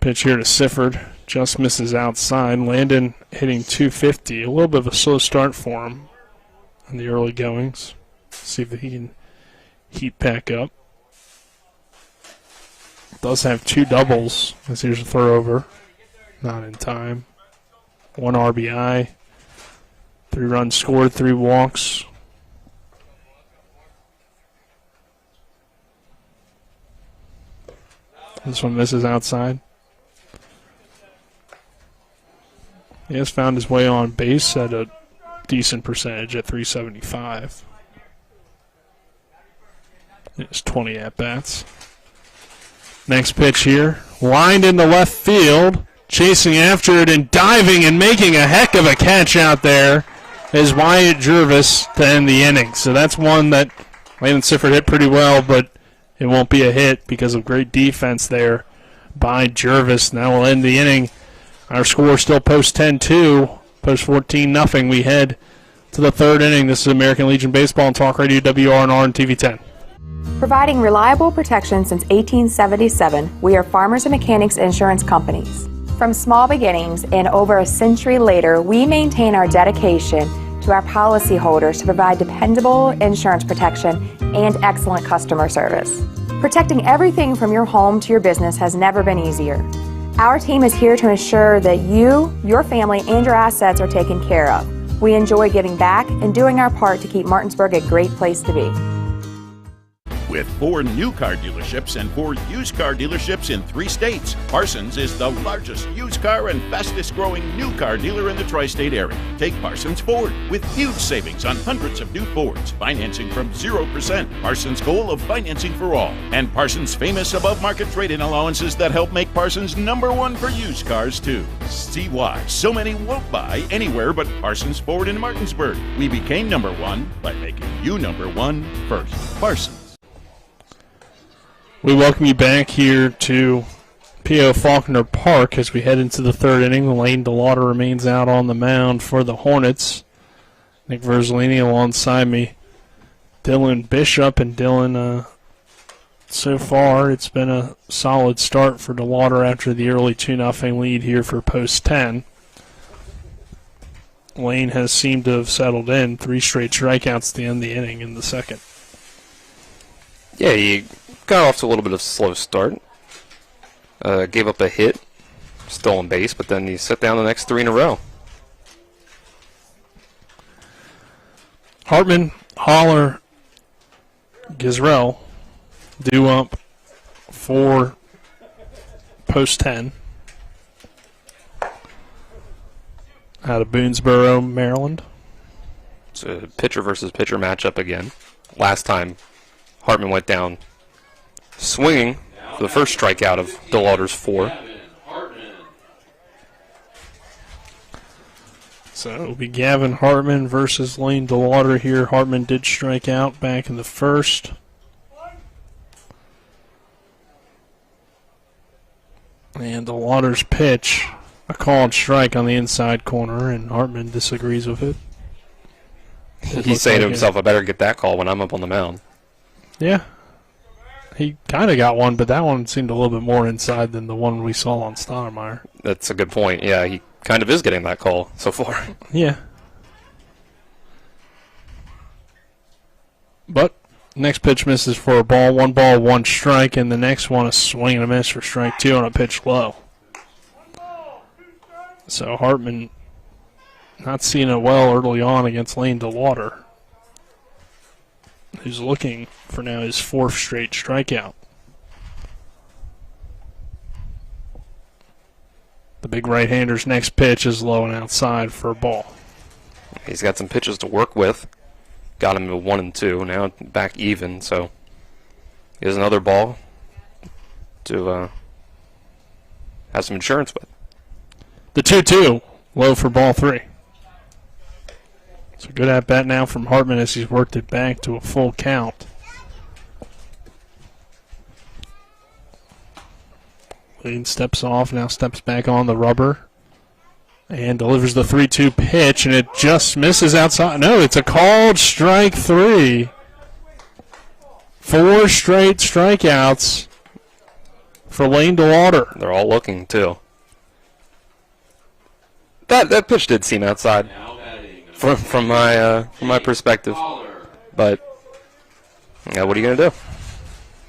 Pitch here to Sifford. Just misses outside. Landon hitting 250. A little bit of a slow start for him in the early goings. See if he can heat back up. Does have 2 doubles. As here's a throw over. Not in time. 1 RBI. 3 runs scored, 3 walks. This one misses outside. He has found his way on base at a decent percentage at .375. It's 20 at-bats. Next pitch here. Lined into left field. Chasing after it and diving and making a heck of a catch out there is Wyatt Jervis to end the inning. So that's one that Landon Sifford hit pretty well, but it won't be a hit because of great defense there by Jervis. Now we'll end the inning. Our score still post 10-2, post 14-0. We head to the 3rd inning. This is American Legion Baseball on Talk Radio WRNR and TV 10. Providing reliable protection since 1877, we are Farmers and Mechanics Insurance Companies. From small beginnings and over a century later, we maintain our dedication to our policyholders to provide dependable insurance protection and excellent customer service. Protecting everything from your home to your business has never been easier. Our team is here to ensure that you, your family, and your assets are taken care of. We enjoy giving back and doing our part to keep Martinsburg a great place to be. With 4 new car dealerships and 4 used car dealerships in 3 states, Parsons is the largest used car and fastest growing new car dealer in the tri-state area. Take Parsons Ford with huge savings on hundreds of new Fords, financing from 0%, Parsons' goal of financing for all, and Parsons' famous above-market trade-in allowances that help make Parsons #1 for used cars too. See why so many won't buy anywhere but Parsons Ford in Martinsburg. We became #1 by making you #1 first. Parsons. We welcome you back here to P.O. Faulkner Park as we head into the 3rd inning. Lane DeLauder remains out on the mound for the Hornets. Nick Verzolini alongside me. Dylan Bishop, and Dylan, so far it's been a solid start for DeLauder after the early 2-0 lead here for post 10. Lane has seemed to have settled in. 3 straight strikeouts at the end of the inning in the 2nd. Yeah, he got off to a little bit of a slow start. Gave up a hit, stolen base, but then he set down the next 3 in a row. Hartman, Holler, Gizrell due up for post 10 out of Boonsboro, Maryland. It's a pitcher versus pitcher matchup again. Last time Hartman went down swinging for the first strikeout of DeLauder's 4. So it'll be Gavin Hartman versus Lane DeLauder here. Hartman did strike out back in the 1st. And the Waters pitch, a called strike on the inside corner, and Hartman disagrees with it. He's saying to himself, I better get that call when I'm up on the mound. Yeah. He kind of got one, but that one seemed a little bit more inside than the one we saw on Stoudemire. That's a good point. Yeah, he kind of is getting that call so far. Yeah. But next pitch misses for a ball. 1 ball, 1 strike, and the next one a swing and a miss for strike 2 on a pitch low. So Hartman not seeing it well early on against Lane DeLauder, who's looking for now his 4th straight strikeout. The big right-hander's next pitch is low and outside for a ball. He's got some pitches to work with. Got him to 1 and 2. Now back even. So here's another ball to have some insurance with. The 2-2, low for ball 3. So good at bat now from Hartman as he's worked it back to a full count. Lane steps off, now steps back on the rubber. And delivers the 3-2 pitch, and it just misses outside. No, it's a called strike 3. 4 straight strikeouts for Lane DeLauder. They're all looking, too. That pitch did seem outside from my perspective. But, yeah, what are you going to do?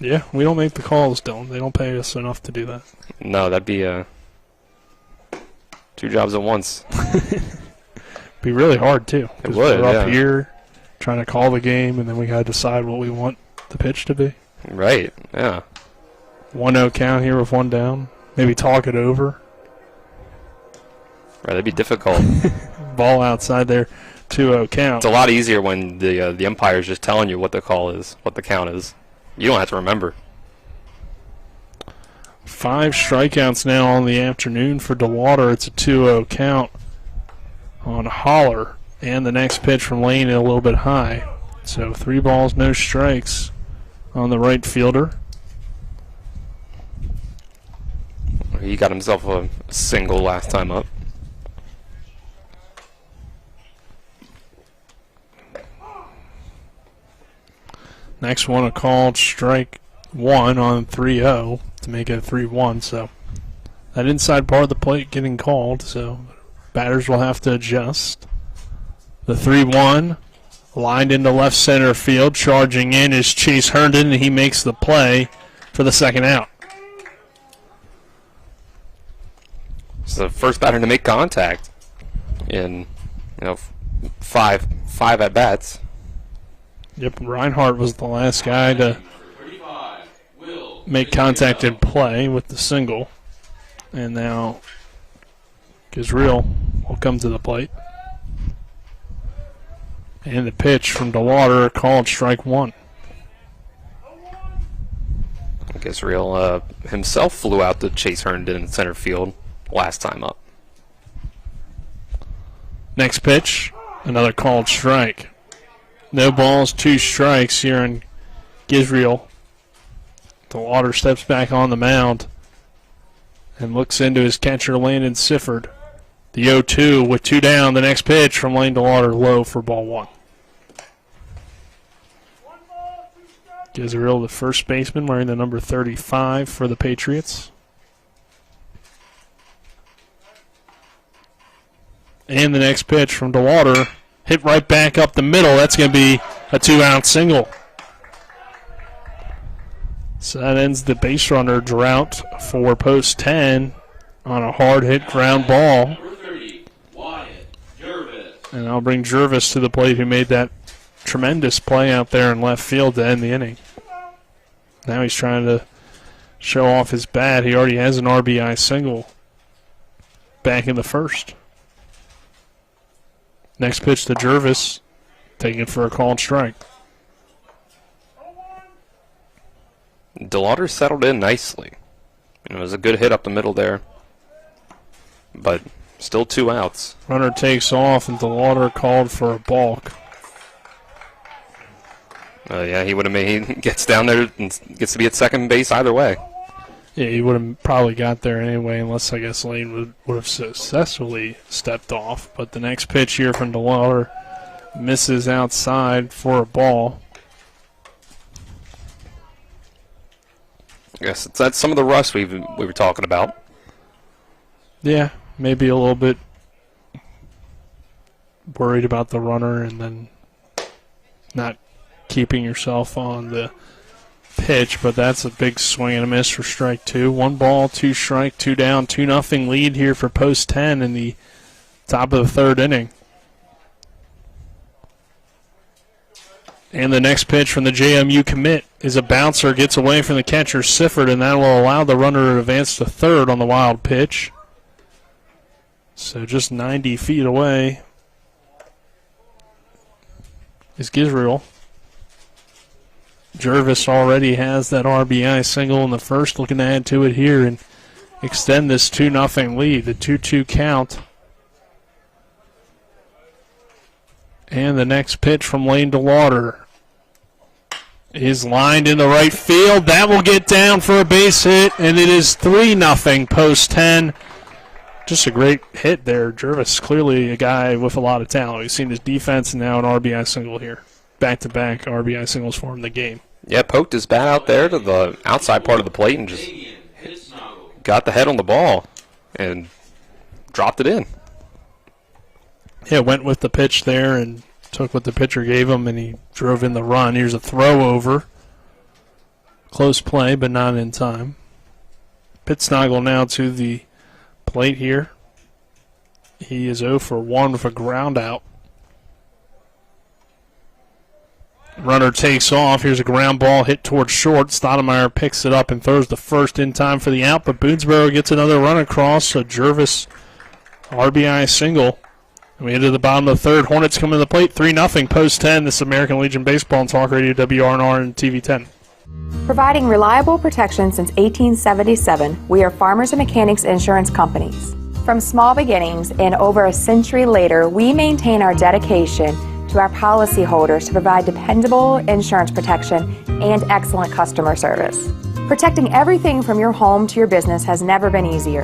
Yeah, we don't make the calls, Dylan. They don't pay us enough to do that. No, that'd be 2 jobs at once. Be really hard, too. It would, we're up yeah. here trying to call the game, and then we got to decide what we want the pitch to be. Right, yeah. 1-0 count here with 1 down. Maybe talk it over. Right, that'd be difficult. Ball outside there, 2-0 count. It's a lot easier when the umpire's just telling you what the call is, what the count is. You don't have to remember. 5 strikeouts now on the afternoon for DeLauder. It's a 2-0 count on Holler. And the next pitch from Lane a little bit high. So 3 balls, no strikes on the right fielder. He got himself a single last time up. Next one, a called strike 1 on 3-0 to make it a 3-1. So that inside part of the plate getting called. So batters will have to adjust. The 3-1 lined into left center field. Charging in is Chase Herndon, and he makes the play for the second out. It's the first batter to make contact in 5 at bats. Yep, Reinhardt was the last guy to make contact in play with the single. And now Gizriel will come to the plate. And the pitch from DeLauder, called strike 1. Gizriel himself flew out to Chase Herndon in center field last time up. Next pitch, another called strike. No balls, 2 strikes here in Gizriel. DeLauder steps back on the mound and looks into his catcher, Landon Sifford. The 0-2 with 2 down. The next pitch from Lane DeLauder, low for ball 1. Gizriel, the first baseman, wearing the number 35 for the Patriots. And the next pitch from DeLauder, hit right back up the middle. That's going to be a 2-out single. So that ends the base runner drought for post 10 on a hard hit ground ball. And I'll bring Jervis to the plate, who made that tremendous play out there in left field to end the inning. Now he's trying to show off his bat. He already has an RBI single back in the first. Next pitch to Jervis, taking it for a called strike. DeLauder settled in nicely. It was a good hit up the middle there, but still 2 outs. Runner takes off, and DeLauder called for a balk. Yeah, he would have made. He gets down there and gets to be at second base either way. Yeah, he would have probably got there anyway, unless I guess Lane would have successfully stepped off. But the next pitch here from DeLauder misses outside for a ball. Yes, that's some of the rust we were talking about. Yeah, maybe a little bit worried about the runner and then not keeping yourself on the pitch, but that's a big swing and a miss for strike two. 1 ball, 2 strike, 2 down, 2-0 lead here for post 10 in the top of the 3rd inning. And the next pitch from the JMU commit is a bouncer, gets away from the catcher, Sifford, and that will allow the runner to advance to 3rd on the wild pitch. So just 90 feet away is Gisriel. Jervis already has that RBI single in the first, looking to add to it here and extend this 2-0 lead, the 2-2 count. And the next pitch from Lane DeLauder is lined into right field. That will get down for a base hit, and it is 3-0 post 10. Just a great hit there. Jervis, clearly a guy with a lot of talent. We've seen his defense and now an RBI single here. Back-to-back RBI singles for him in the game. Yeah, poked his bat out there to the outside part of the plate and just got the head on the ball and dropped it in. Yeah, went with the pitch there and took what the pitcher gave him, and he drove in the run. Here's a throw over. Close play, but not in time. Pittsnoggle now to the plate here. He is 0 for 1 with a ground out. Runner takes off. Here's a ground ball hit towards short. Stoudemire picks it up and throws the first in time for the out, but Boonsboro gets another run across. A Jervis RBI single. And we head to the bottom of the 3rd. Hornets come to the plate. 3-0 post 10. This is American Legion Baseball on Talk Radio WRNR and TV 10. Providing reliable protection since 1877, we are Farmers and Mechanics Insurance Companies. From small beginnings and over a century later, we maintain our dedication to our policyholders to provide dependable insurance protection and excellent customer service. Protecting everything from your home to your business has never been easier.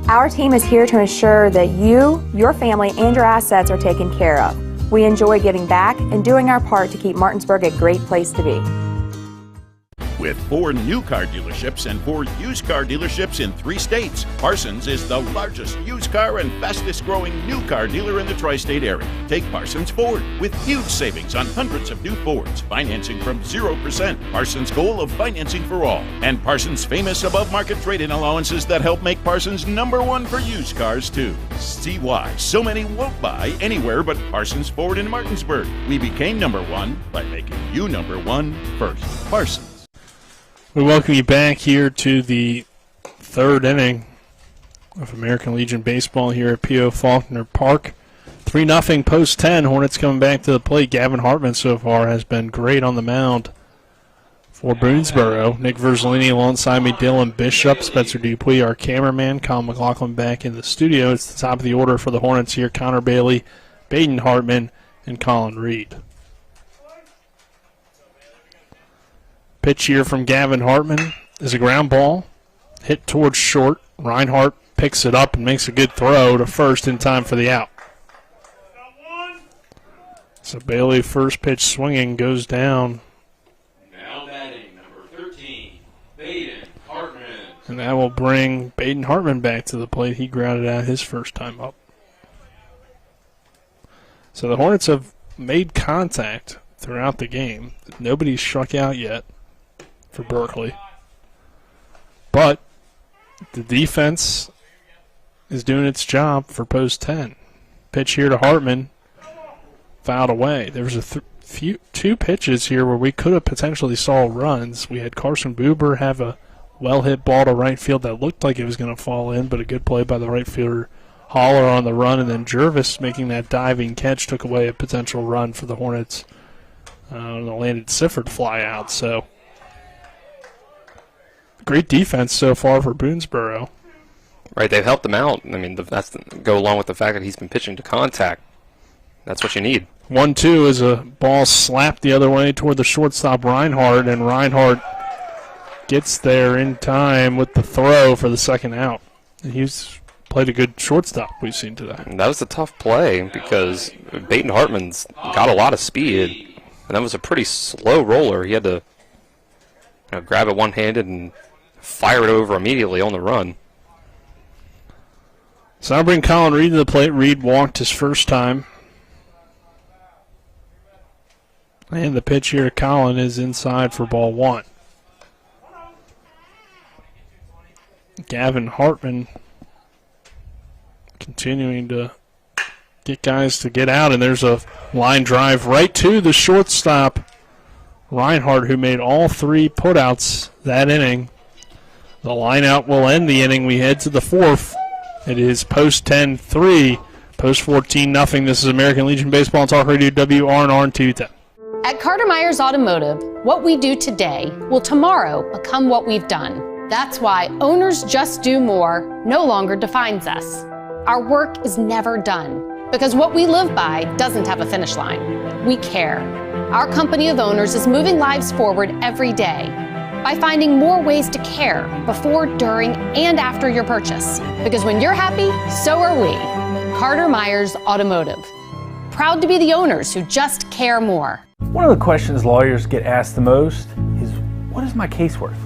Our team is here to ensure that you, your family, and your assets are taken care of. We enjoy giving back and doing our part to keep Martinsburg a great place to be. With 4 new car dealerships and 4 used car dealerships in 3 states, Parsons is the largest used car and fastest growing new car dealer in the tri-state area. Take Parsons Ford with huge savings on hundreds of new Fords, financing from 0%, Parsons' goal of financing for all, and Parsons' famous above-market trade-in allowances that help make Parsons #1 for used cars too. See why so many won't buy anywhere but Parsons Ford in Martinsburg. We became #1 by making you #1 first. Parsons. We welcome you back here to the 3rd inning of American Legion Baseball here at P.O. Faulkner Park. 3-0 post 10. Hornets coming back to the plate. Gavin Hartman so far has been great on the mound for Boonsboro. Nick Verzolini alongside me, Dylan Bishop, Spencer Dupuis, our cameraman, Colin McLaughlin back in the studio. It's the top of the order for the Hornets here. Connor Bailey, Baden Hartman, and Colin Reed. Pitch here from Gavin Hartman is a ground ball hit towards short. Reinhardt picks it up and makes a good throw to first in time for the out. So Bailey, first pitch swinging, goes down. Now batting number 13, Baden Hartman. And that will bring Baden Hartman back to the plate. He grounded out his first time up. So the Hornets have made contact throughout the game. Nobody's struck out yet for Berkeley. But the defense is doing its job for post 10. Pitch here to Hartman. Fouled away. There was a two pitches here where we could have potentially saw runs. We had Carson Buber have a well-hit ball to right field that looked like it was going to fall in, but a good play by the right fielder Holler on the run, and then Jervis making that diving catch took away a potential run for the Hornets. And the landed Sifford fly out. So great defense so far for Boonsboro. Right, they've helped him out. I mean, that's go along with the fact that he's been pitching to contact. That's what you need. 1-2 is a ball slapped the other way toward the shortstop Reinhardt, and Reinhardt gets there in time with the throw for the second out. He's played a good shortstop we've seen today. And that was a tough play because Baton Hartman's got a lot of speed, and that was a pretty slow roller. He had to grab it one-handed and fire it over immediately on the run. So I'll bring Colin Reed to the plate. Reed walked his first time. And the pitch here, Colin, is inside for ball one. Gavin Hartman continuing to get guys to get out, and there's a line drive right to the shortstop, Reinhardt, who made all three putouts that inning. The line out will end the inning. We head to the fourth. It is post 10-3, post 14-0. This is American Legion Baseball on Talk Radio WRNR and TV 10. At Carter Myers Automotive, what we do today will tomorrow become what we've done. That's why Owners Just Do More no longer defines us. Our work is never done because what we live by doesn't have a finish line. We care. Our company of owners is moving lives forward every day by finding more ways to care before, during, and after your purchase. Because when you're happy, so are we. Carter Myers Automotive. Proud to be the owners who just care more. One of the questions lawyers get asked the most is, what is my case worth?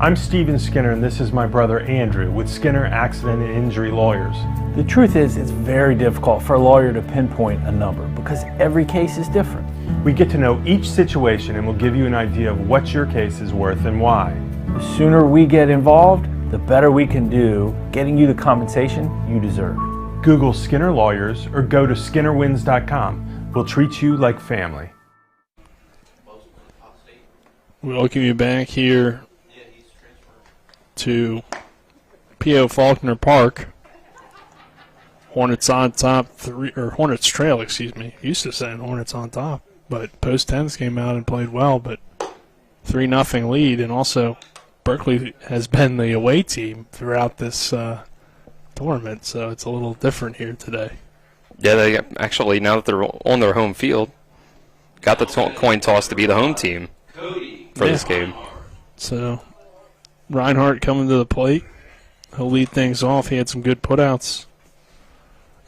I'm Steven Skinner, and this is my brother Andrew with Skinner Accident and Injury Lawyers. The truth is, it's very difficult for a lawyer to pinpoint a number because every case is different. We get to know each situation and we'll give you an idea of what your case is worth and why. The sooner we get involved, the better we can do getting you the compensation you deserve. Google Skinner Lawyers or go to skinnerwins.com. We'll treat you like family. We'll welcome you back here to P.O. Faulkner Park. Hornets on top, Hornets trail, excuse me. Used to saying Hornets on top, but post 10s came out and played well, but 3-0 lead, and also Berkeley has been the away team throughout this tournament, so it's a little different here today. Yeah, they actually, now that they're on their home field, got the coin toss to be the home team for this game. So Reinhardt coming to the plate. He'll lead things off. He had some good putouts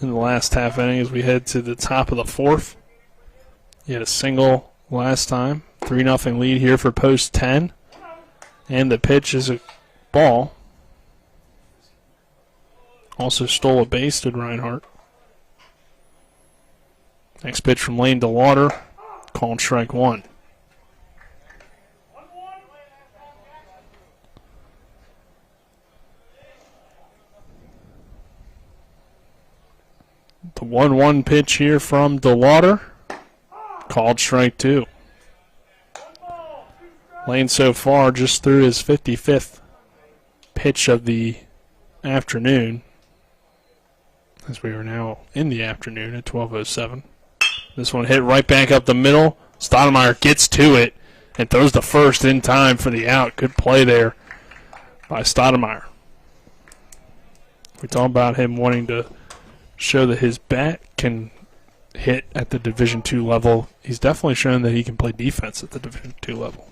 in the last half inning as we head to the top of the fourth. He had a single last time. 3-0 lead here for post 10. And the pitch is a ball. Also stole a base, did Reinhardt. Next pitch from Lane DeLauder. Called strike one. The 1-1 pitch here from DeLauder. Called strike two. Lane so far just threw his 55th pitch of the afternoon, as we are now in the afternoon at 12:07. This one hit right back up the middle. Stoudemire gets to it and throws the first in time for the out. Good play there by Stoudemire. We talk about him wanting to show that his bat can hit at the Division II level. He's definitely shown that he can play defense at the Division II level.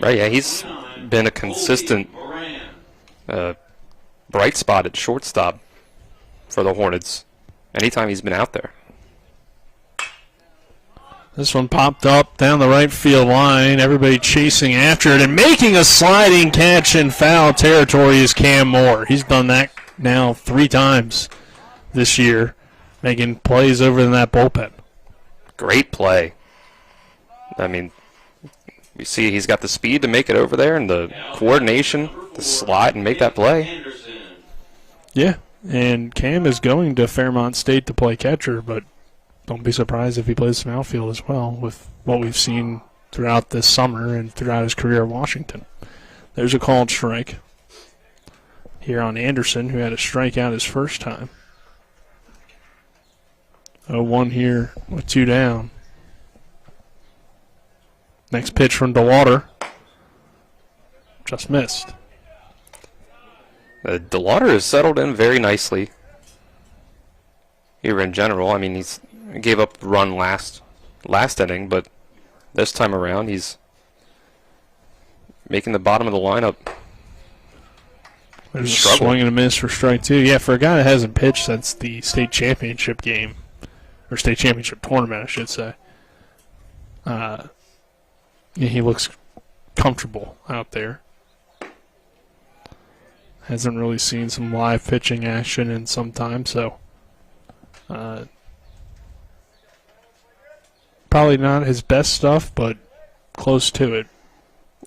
Right, yeah, he's been a consistent bright spot at shortstop for the Hornets anytime he's been out there. This one popped up down the right field line. Everybody chasing after it and making a sliding catch in foul territory is Cam Moore. He's done that now 3 times this year, making plays over in that bullpen. Great play. I mean, we see he's got the speed to make it over there and the coordination to slide and make that play. Yeah, and Cam is going to Fairmont State to play catcher, but don't be surprised if he plays some outfield as well with what we've seen throughout this summer and throughout his career at Washington. There's a called strike here on Anderson, who had a strikeout his first time. 0-1 here with 2 down. Next pitch from DeLauder. Just missed. DeLauder has settled in very nicely here in general. I mean, he's gave up the run last inning, but this time around he's making the bottom of the lineup struggle. Swing and a miss for strike two. Yeah, for a guy that hasn't pitched since the state championship game, or state championship tournament, I should say. Yeah, he looks comfortable out there. Hasn't really seen some live pitching action in some time, so probably not his best stuff, but close to it.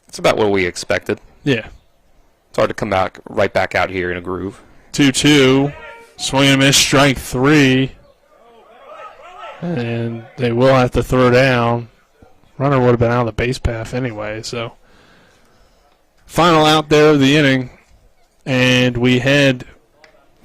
It's about what we expected. Yeah. It's hard to come back right back out here in a groove. 2-2. Swing and a miss, strike three. And they will have to throw down. Runner would have been out of the base path anyway, so. Final out there of the inning. And we head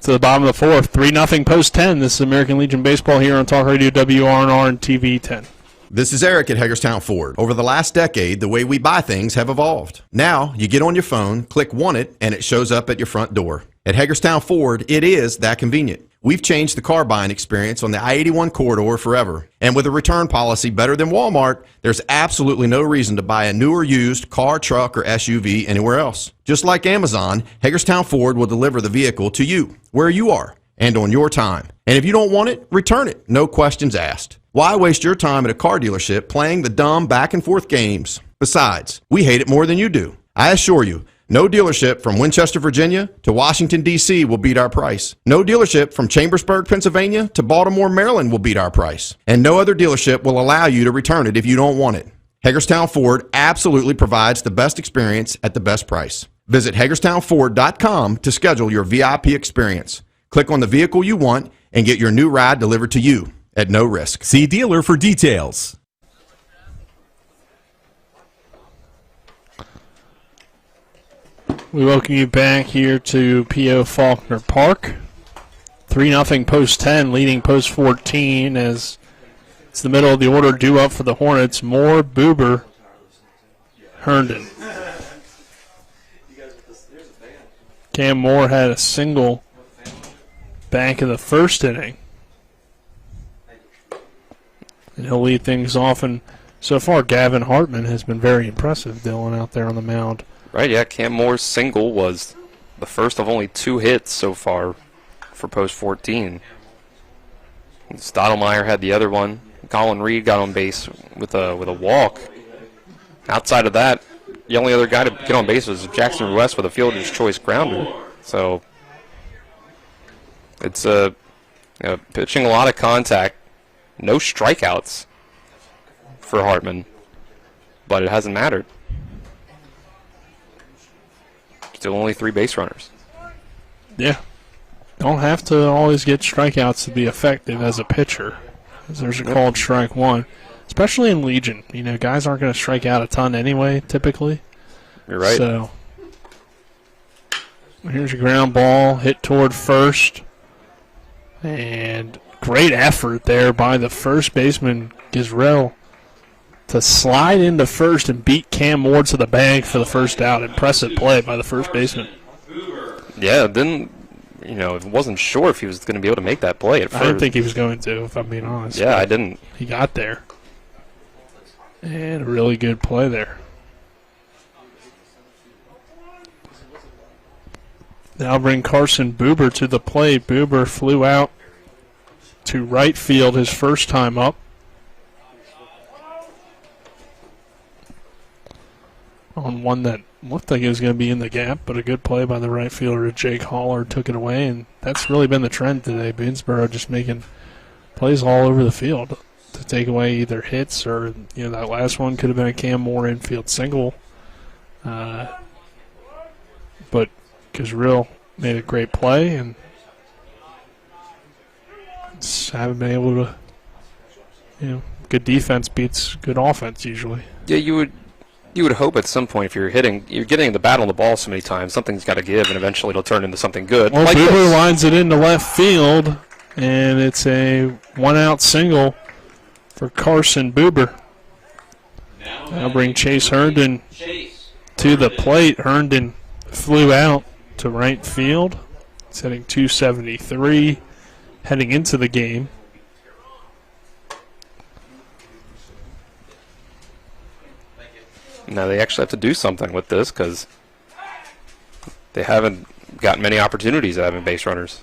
to the bottom of the fourth. 3-0 post 10. This is American Legion Baseball here on Talk Radio WRNR and TV 10. This is Eric at Hagerstown Ford. Over the last decade, the way we buy things have evolved. Now, you get on your phone, click Want It, and it shows up at your front door. At Hagerstown Ford, it is that convenient. We've changed the car buying experience on the I-81 corridor forever. And with a return policy better than Walmart, there's absolutely no reason to buy a new or used car, truck, or SUV anywhere else. Just like Amazon, Hagerstown Ford will deliver the vehicle to you, where you are, and on your time. And if you don't want it, return it. No questions asked. Why waste your time at a car dealership playing the dumb back-and-forth games? Besides, we hate it more than you do. I assure you, no dealership from Winchester, Virginia to Washington, D.C. will beat our price. No dealership from Chambersburg, Pennsylvania to Baltimore, Maryland will beat our price. And no other dealership will allow you to return it if you don't want it. Hagerstown Ford absolutely provides the best experience at the best price. Visit HagerstownFord.com to schedule your VIP experience. Click on the vehicle you want and get your new ride delivered to you at no risk. See dealer for details. We welcome you back here to P.O. Faulkner Park. 3-0 post 10, leading post 14 as it's the middle of the order due up for the Hornets. Moore, Buber, Herndon. Cam Moore had a single back in the first inning. And he'll lead things off. And so far, Gavin Hartman has been very impressive, Dylan, out there on the mound. Right, yeah, Cam Moore's single was the first of only 2 hits so far for post 14. Stottlemyre had the other one. Colin Reed got on base with a walk. Outside of that, the only other guy to get on base was Jackson West with a fielder's choice grounder. So it's pitching a lot of contact. No strikeouts for Hartman, but it hasn't mattered. Still only 3 base runners. Yeah. Don't have to always get strikeouts to be effective as a pitcher. There's a called strike one, especially in Legion. You know, guys aren't going to strike out a ton anyway, typically. You're right. So here's a ground ball hit toward first. And great effort there by the first baseman, Gizrell, to slide into first and beat Cam Moore to the bag for the first out. Impressive play by the first baseman. Yeah, wasn't sure if he was going to be able to make that play at first. I didn't think he was going to, if I'm being honest. Yeah, I didn't. He got there. And a really good play there. Now bring Carson Buber to the plate. Buber flew out to right field his first time up. On one that looked like it was going to be in the gap, but a good play by the right fielder, Jake Haller, took it away, and that's really been the trend today. Boonsboro just making plays all over the field to take away either hits or, that last one could have been a Cam Moore infield single. But Gizrell made a great play, and just haven't been able to, good defense beats good offense usually. Yeah, you would hope at some point if you're getting the bat on the ball so many times, something's got to give, and eventually it'll turn into something good. Well, Buber lines it into left field, and it's a one-out single for Carson Buber. Now bring Chase Herndon to the plate. Herndon flew out to right field. He's hitting .273 heading into the game. Now they actually have to do something with this because they haven't got many opportunities at having base runners.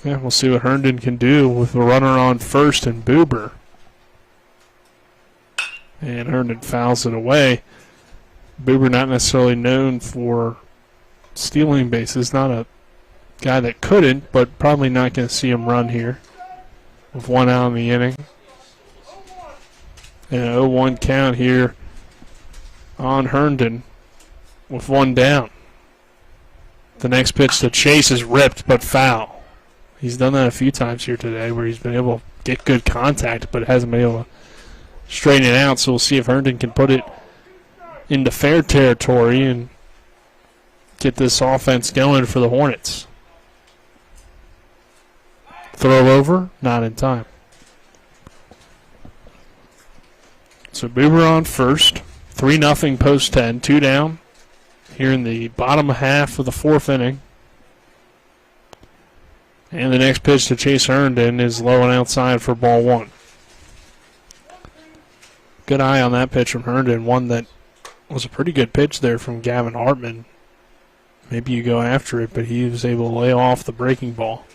Yeah, we'll see what Herndon can do with the runner on first and Buber. And Herndon fouls it away. Buber not necessarily known for stealing bases. Not a guy that couldn't, but probably not going to see him run here with 1 out in the inning. And an 0-1 count here on Herndon with 1 down. The next pitch to Chase is ripped but foul. He's done that a few times here today where he's been able to get good contact but hasn't been able to straighten it out. So we'll see if Herndon can put it into fair territory and get this offense going for the Hornets. Throw over, not in time. So Buber on first. 3-0 post 10, 2 down here in the bottom half of the 4th inning. And the next pitch to Chase Herndon is low and outside for ball 1. Good eye on that pitch from Herndon. One that was a pretty good pitch there from Gavin Hartman. Maybe you go after it, but he was able to lay off the breaking ball.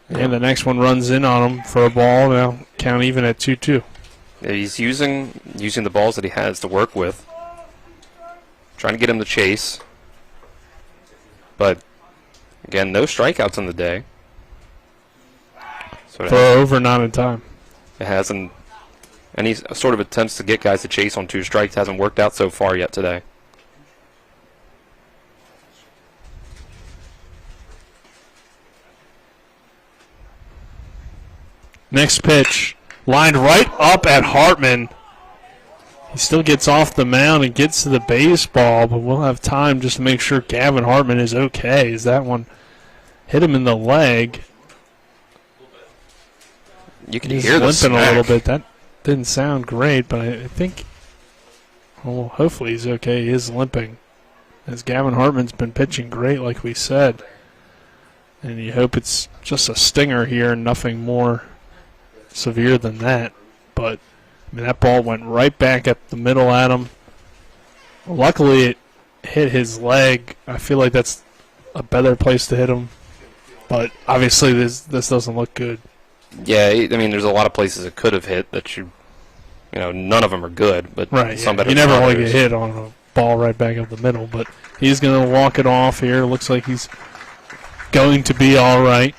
And the next one runs in on him for a ball. Now count even at 2-2. Yeah, he's using the balls that he has to work with. Trying to get him to chase. But again, no strikeouts on the day. So throw over, not in time. It hasn't. Any sort of attempts to get guys to chase on 2 strikes hasn't worked out so far yet today. Next pitch, lined right up at Hartman. He still gets off the mound and gets to the baseball, but we'll have time just to make sure Gavin Hartman is okay, as that one hit him in the leg. You can hear the limping smack a little bit. That didn't sound great, but I think, well, hopefully he's okay. He is limping, as Gavin Hartman's been pitching great, like we said. And you hope it's just a stinger here and nothing more severe than that. But I mean, that ball went right back up the middle at him. Luckily, it hit his leg. I feel like that's a better place to hit him. But obviously, this doesn't look good. Yeah, I mean, there's a lot of places it could have hit that none of them are good. But right, some better. You never than want to others. get hit on a ball right back up the middle. But he's going to walk it off here. Looks like he's going to be all right.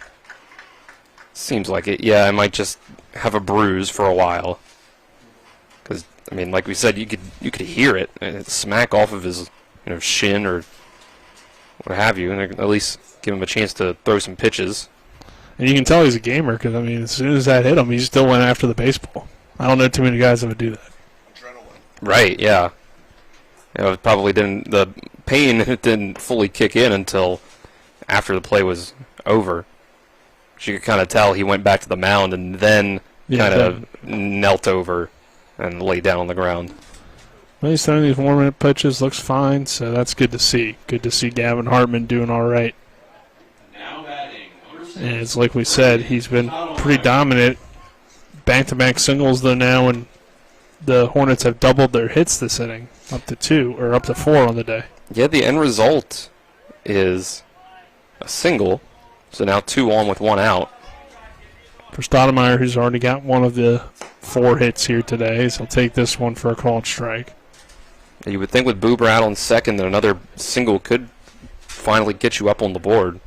Seems like it. Yeah, I might just have a bruise for a while. Because I mean, like we said, you could hear it smack off of his shin or what have you, and at least give him a chance to throw some pitches. And you can tell he's a gamer because, I mean, as soon as that hit him, he still went after the baseball. I don't know too many guys that would do that. Right, yeah. It probably didn't. The pain didn't fully kick in until after the play was over. You could kind of tell he went back to the mound and then kind of knelt over and laid down on the ground. Well, he's throwing these warm-up pitches, looks fine, so that's good to see. Good to see Gavin Hartman doing all right. And it's like we said, he's been pretty dominant. Back-to-back singles, though, now, and the Hornets have doubled their hits this inning, up to 4 on the day. Yeah, the end result is a single, so now 2 on with 1 out. For Stoudemire, who's already got one of the 4 hits here today, so he'll take this one for a called strike. You would think with Buber out on second that another single could finally get you up on the board.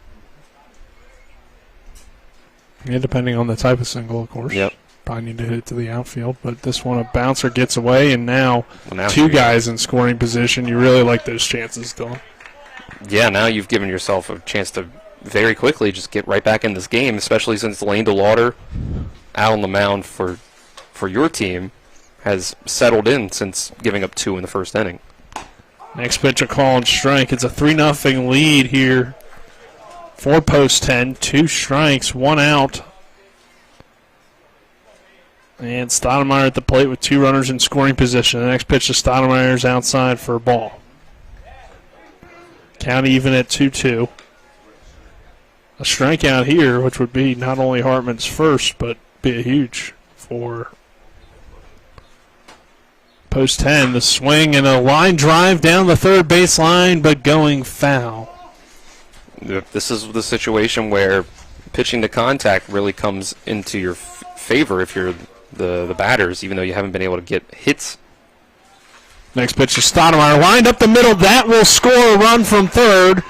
Yeah, depending on the type of single, of course. Yep. Probably need to hit it to the outfield, but this one, a bouncer gets away, and now 2 2 guys in scoring position. You really like those chances, Dylan. Yeah, now you've given yourself a chance to very quickly just get right back in this game, especially since Lane DeLauder out on the mound for your team has settled in since giving up 2 in the first inning. Next pitch, a called strike. It's a 3-0 lead here for post 10. 2 strikes, 1 out. And Stoudemire at the plate with 2 runners in scoring position. The next pitch to Stoudemire's outside for a ball. Count even at 2-2. A strikeout here, which would be not only Hartman's first, but be a huge for Post 10, the swing and a line drive down the third baseline, but going foul. This is the situation where pitching to contact really comes into your favor if you're the batters, even though you haven't been able to get hits. Next pitch to Stoudemire, lined up the middle. That will score a run from third.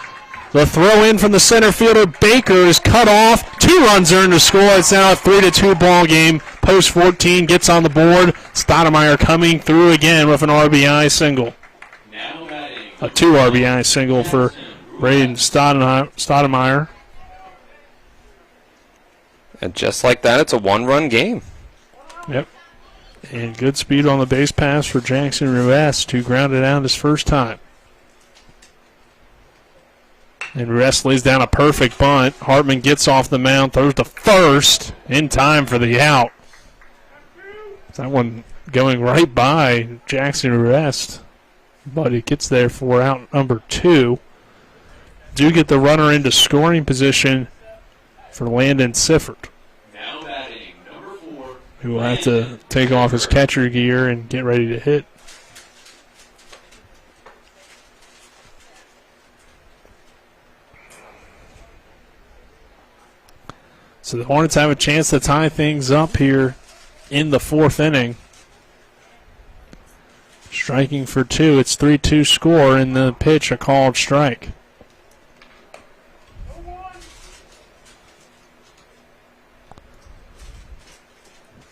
The throw in from the center fielder, Baker, is cut off. 2 runs earned to score. It's now a 3-2 ball game. Post 14 gets on the board. Stoudemire coming through again with an RBI single. A 2 RBI single for Braden Stoudemire. And just like that, it's a 1-run game. Yep. And good speed on the base pass for Jackson Ruest, who grounded out his first time. And Ruest lays down a perfect bunt. Hartman gets off the mound, throws to first in time for the out. That one going right by Jackson Ruest, but it gets there for out number 2. Do get the runner into scoring position for Landon Sifford, who will have to take off his catcher gear and get ready to hit. So the Hornets have a chance to tie things up here in the 4th inning. Striking for 2. It's 3-2 score, and the pitch a called strike.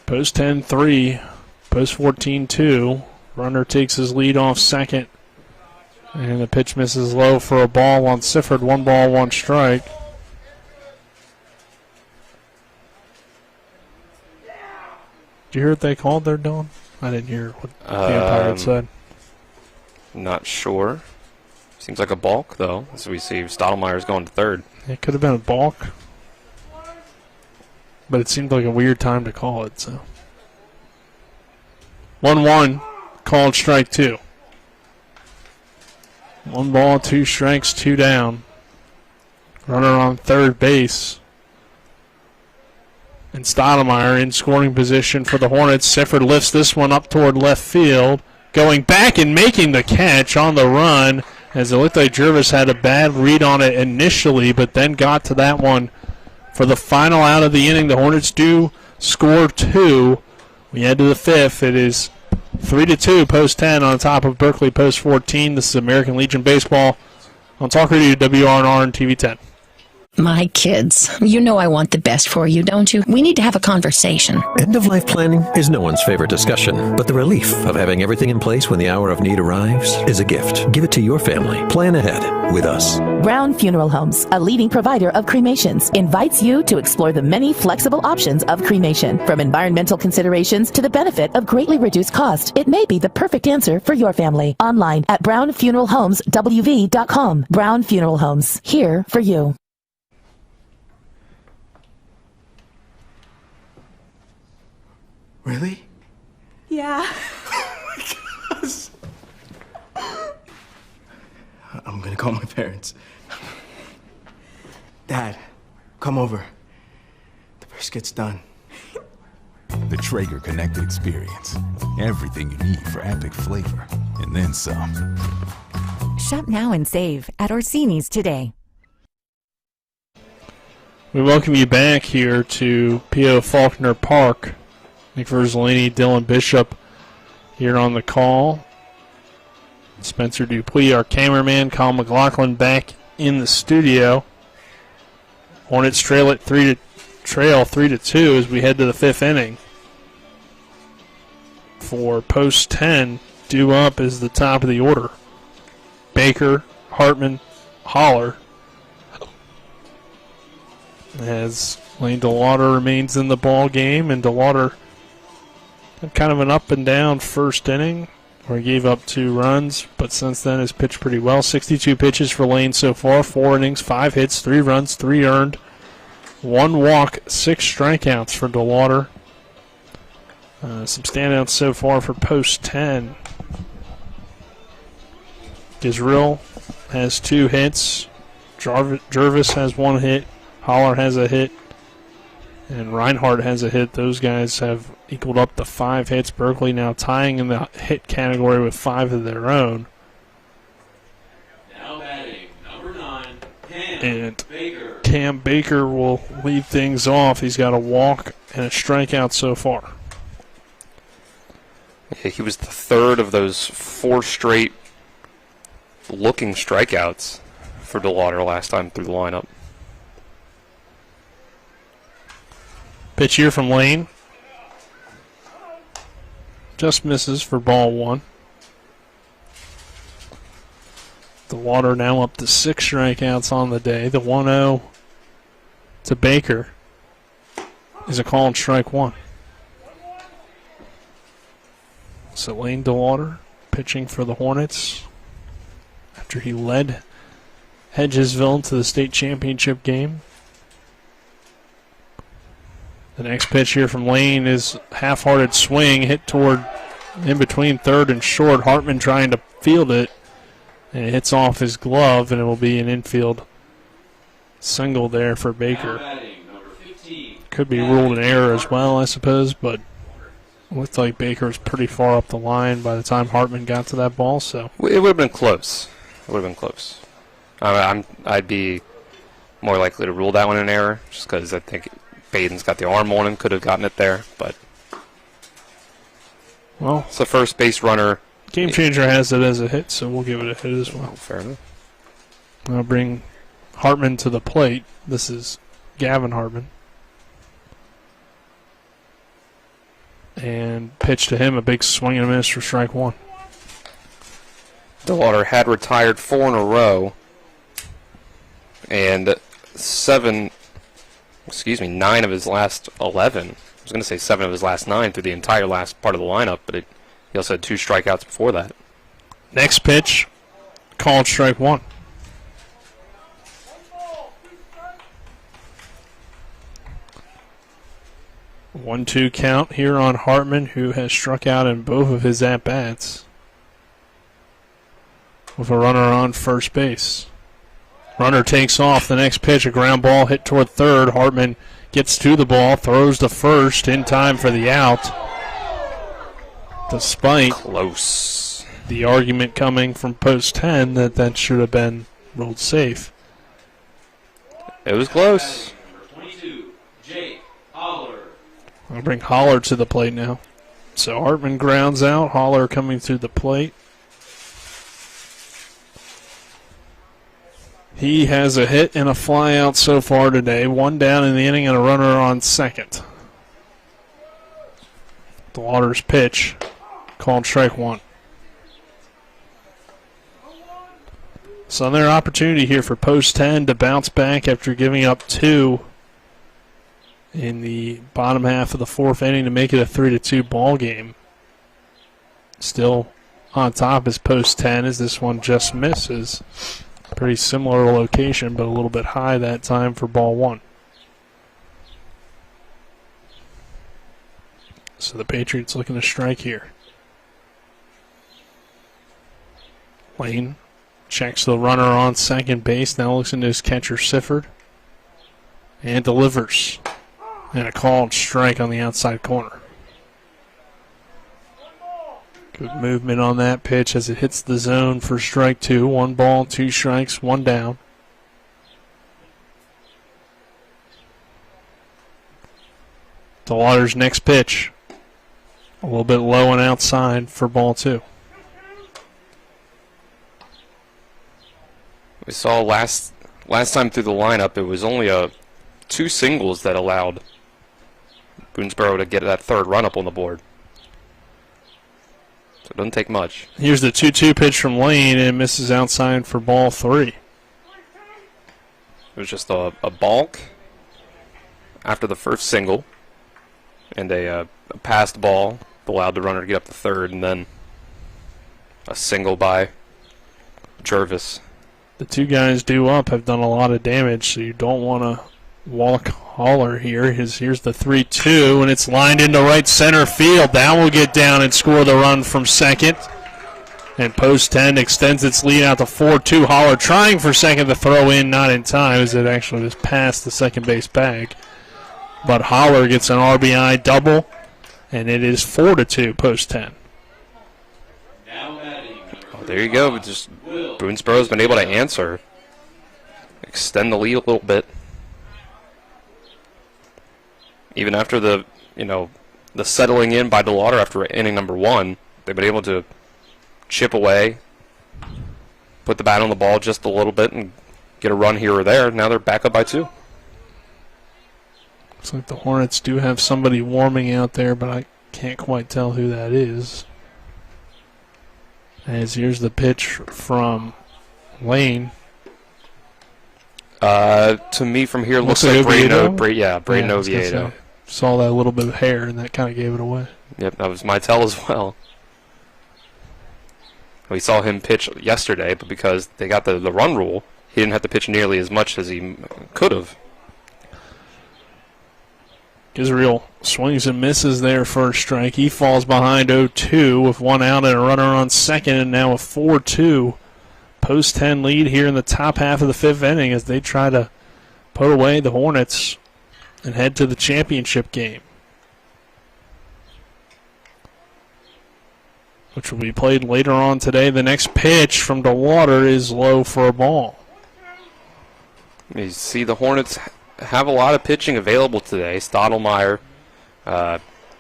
Post 10-3, post 14-2. Runner takes his lead off second. And the pitch misses low for a ball on Sifford. 1 ball, 1 strike. Did you hear what they called there, Don? I didn't hear what the umpire had said. Not sure. Seems like a balk, though. So we see Stoudemire's going to third. It could have been a balk. But it seemed like a weird time to call it, so. 1-1, called strike 2. 1 ball, 2 strikes, 2 down. Runner on third base. And Stoudemire in scoring position for the Hornets. Sifford lifts this one up toward left field. Going back and making the catch on the run, as it looked like Jervis had a bad read on it initially, but then got to that one for the final out of the inning. The Hornets do score 2. We head to the 5th. It is 3-2, post 10 on top of Berkeley, post 14. This is American Legion Baseball on Talk Radio WRNR and TV 10. My kids, you know I want the best for you, don't you? We need to have a conversation. End-of-life planning is no one's favorite discussion, but the relief of having everything in place when the hour of need arrives is a gift. Give it to your family. Plan ahead with us. Brown Funeral Homes, a leading provider of cremations, invites you to explore the many flexible options of cremation. From environmental considerations to the benefit of greatly reduced cost, it may be the perfect answer for your family. Online at brownfuneralhomeswv.com. Brown Funeral Homes, here for you. Really? Yeah. Oh my gosh. I'm gonna call my parents. Dad, come over. The brisket's done. The Traeger Connected Experience. Everything you need for epic flavor, and then some. Shop now and save at Orsini's today. We welcome you back here to P.O. Faulkner Park. Nick Verzolini, Dylan Bishop here on the call. Spencer Dupuis, our cameraman. Kyle McLaughlin back in the studio. Hornets trail 3-2 as we head to the 5th inning. For post 10, due up is the top of the order. Baker, Hartman, Holler. As Lane DeLauder remains in the ball game, and DeLauder had kind of an up and down first inning where he gave up 2 runs, but since then has pitched pretty well. 62 pitches for Lane so far, 4 innings, 5 hits, 3 runs, 3 earned, 1 walk, 6 strikeouts for DeLauder. Some standouts so far for post 10. Israel has 2 hits. Jervis has 1 hit. Holler has a hit. And Reinhardt has a hit. Those guys have equaled up to 5 hits. Berkeley now tying in the hit category with 5 of their own. Now batting, number 9, And Cam Baker will lead things off. He's got a walk and a strikeout so far. Yeah, he was the third of those 4 straight looking strikeouts for DeLauder last time through the lineup. Pitch here from Lane. Just misses for ball 1. DeLauder now up to 6 strikeouts on the day. The 1-0 to Baker is a called strike 1. So Lane DeLauder pitching for the Hornets after he led Hedgesville to the state championship game. The next pitch here from Lane is half-hearted swing, hit toward in between third and short. Hartman trying to field it, and it hits off his glove, and it will be an infield single there for Baker. Could be ruled an error as well, I suppose, but it looked like Baker was pretty far up the line by the time Hartman got to that ball. So it would have been close. I'd be more likely to rule that one an error, just because I think Baden's got the arm on him, could have gotten it there, but well, it's a first base runner. Game Changer has it as a hit, so we'll give it a hit as well. Fair enough. I'll bring Hartman to the plate. This is Gavin Hartman. And pitch to him, a big swing and a miss for strike 1. DeLauder had retired 4 in a row, and 9 of his last 11. I was going to say 7 of his last 9 through the entire last part of the lineup, but he also had 2 strikeouts before that. Next pitch, called strike 1. One-two count here on Hartman, who has struck out in both of his at-bats, with a runner on first base. Runner takes off. The next pitch, a ground ball hit toward third. Hartman gets to the ball, throws to first in time for the out. Despite close, the argument coming from post 10 that should have been ruled safe. It was close. Number 22, Jake Holler. I'll bring Holler to the plate now. So Hartman grounds out. Holler coming through the plate. He has a hit and a fly out so far today. 1 down in the inning and a runner on second. DeLauder's pitch, called strike 1. So another opportunity here for post 10 to bounce back after giving up 2 in the bottom half of the 4th inning to make it a 3-2 ball game. Still on top is post 10 as this one just misses. Pretty similar location, but a little bit high that time for ball 1. So the Patriots looking to strike here. Lane checks the runner on second base. Now looks into his catcher, Sifford. And delivers. And a called strike on the outside corner. Good movement on that pitch as it hits the zone for strike 2. 1 ball, 2 strikes, 1 down. DeLauder's next pitch. A little bit low and outside for ball 2. We saw last time through the lineup, it was only 2 singles that allowed Boonsboro to get that third run up on the board. So it doesn't take much. Here's the 2-2 pitch from Lane, and misses outside for ball 3. It was just a balk after the first single, and a passed ball allowed the runner to get up to third, and then a single by Jervis. The 2 guys due up have done a lot of damage, so you don't want to walk Holler here. Here's the 3-2, and it's lined into right center field. That will get down and score the run from second. And post 10 extends its lead out to 4-2. Holler trying for second to throw in, not in time, as it actually was past the second base bag. but Holler gets an RBI double, and it is 4-2 post 10. There you go. Just Boonsboro's been able to answer, extend the lead a little bit. Even after the settling in by DeLauder after inning number 1, they've been able to chip away, put the bat on the ball just a little bit, and get a run here or there. Now they're back up by 2. Looks like the Hornets do have somebody warming out there, but I can't quite tell who that is. As here's the pitch from Lane. To me from here, looks like Braden Oviedo. Saw that little bit of hair, and that kind of gave it away. Yep, that was my tell as well. We saw him pitch yesterday, but because they got the run rule, he didn't have to pitch nearly as much as he could have. Israel swings and misses there for a strike. He falls behind 0-2 with 1 out and a runner on second, and now a 4-2 post 10 lead here in the top half of the 5th inning as they try to put away the Hornets and head to the championship game, which will be played later on today. The next pitch from DeWater is low for a ball. You see the Hornets have a lot of pitching available today. Stottlemyre,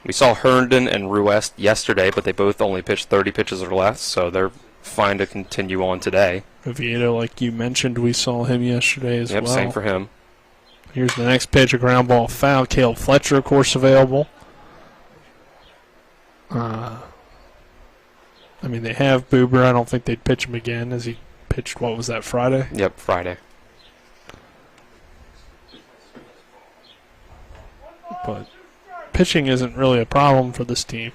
we saw Herndon and Ruest yesterday, but they both only pitched 30 pitches or less, so they're fine to continue on today. Oviedo, like you mentioned, we saw him yesterday as well. Yep, same for him. Here's the next pitch, a ground ball foul. Caleb Fletcher, of course, available. They have Boober. I don't think they'd pitch him again as he pitched, what was that, Friday? Yep, Friday. But pitching isn't really a problem for this team.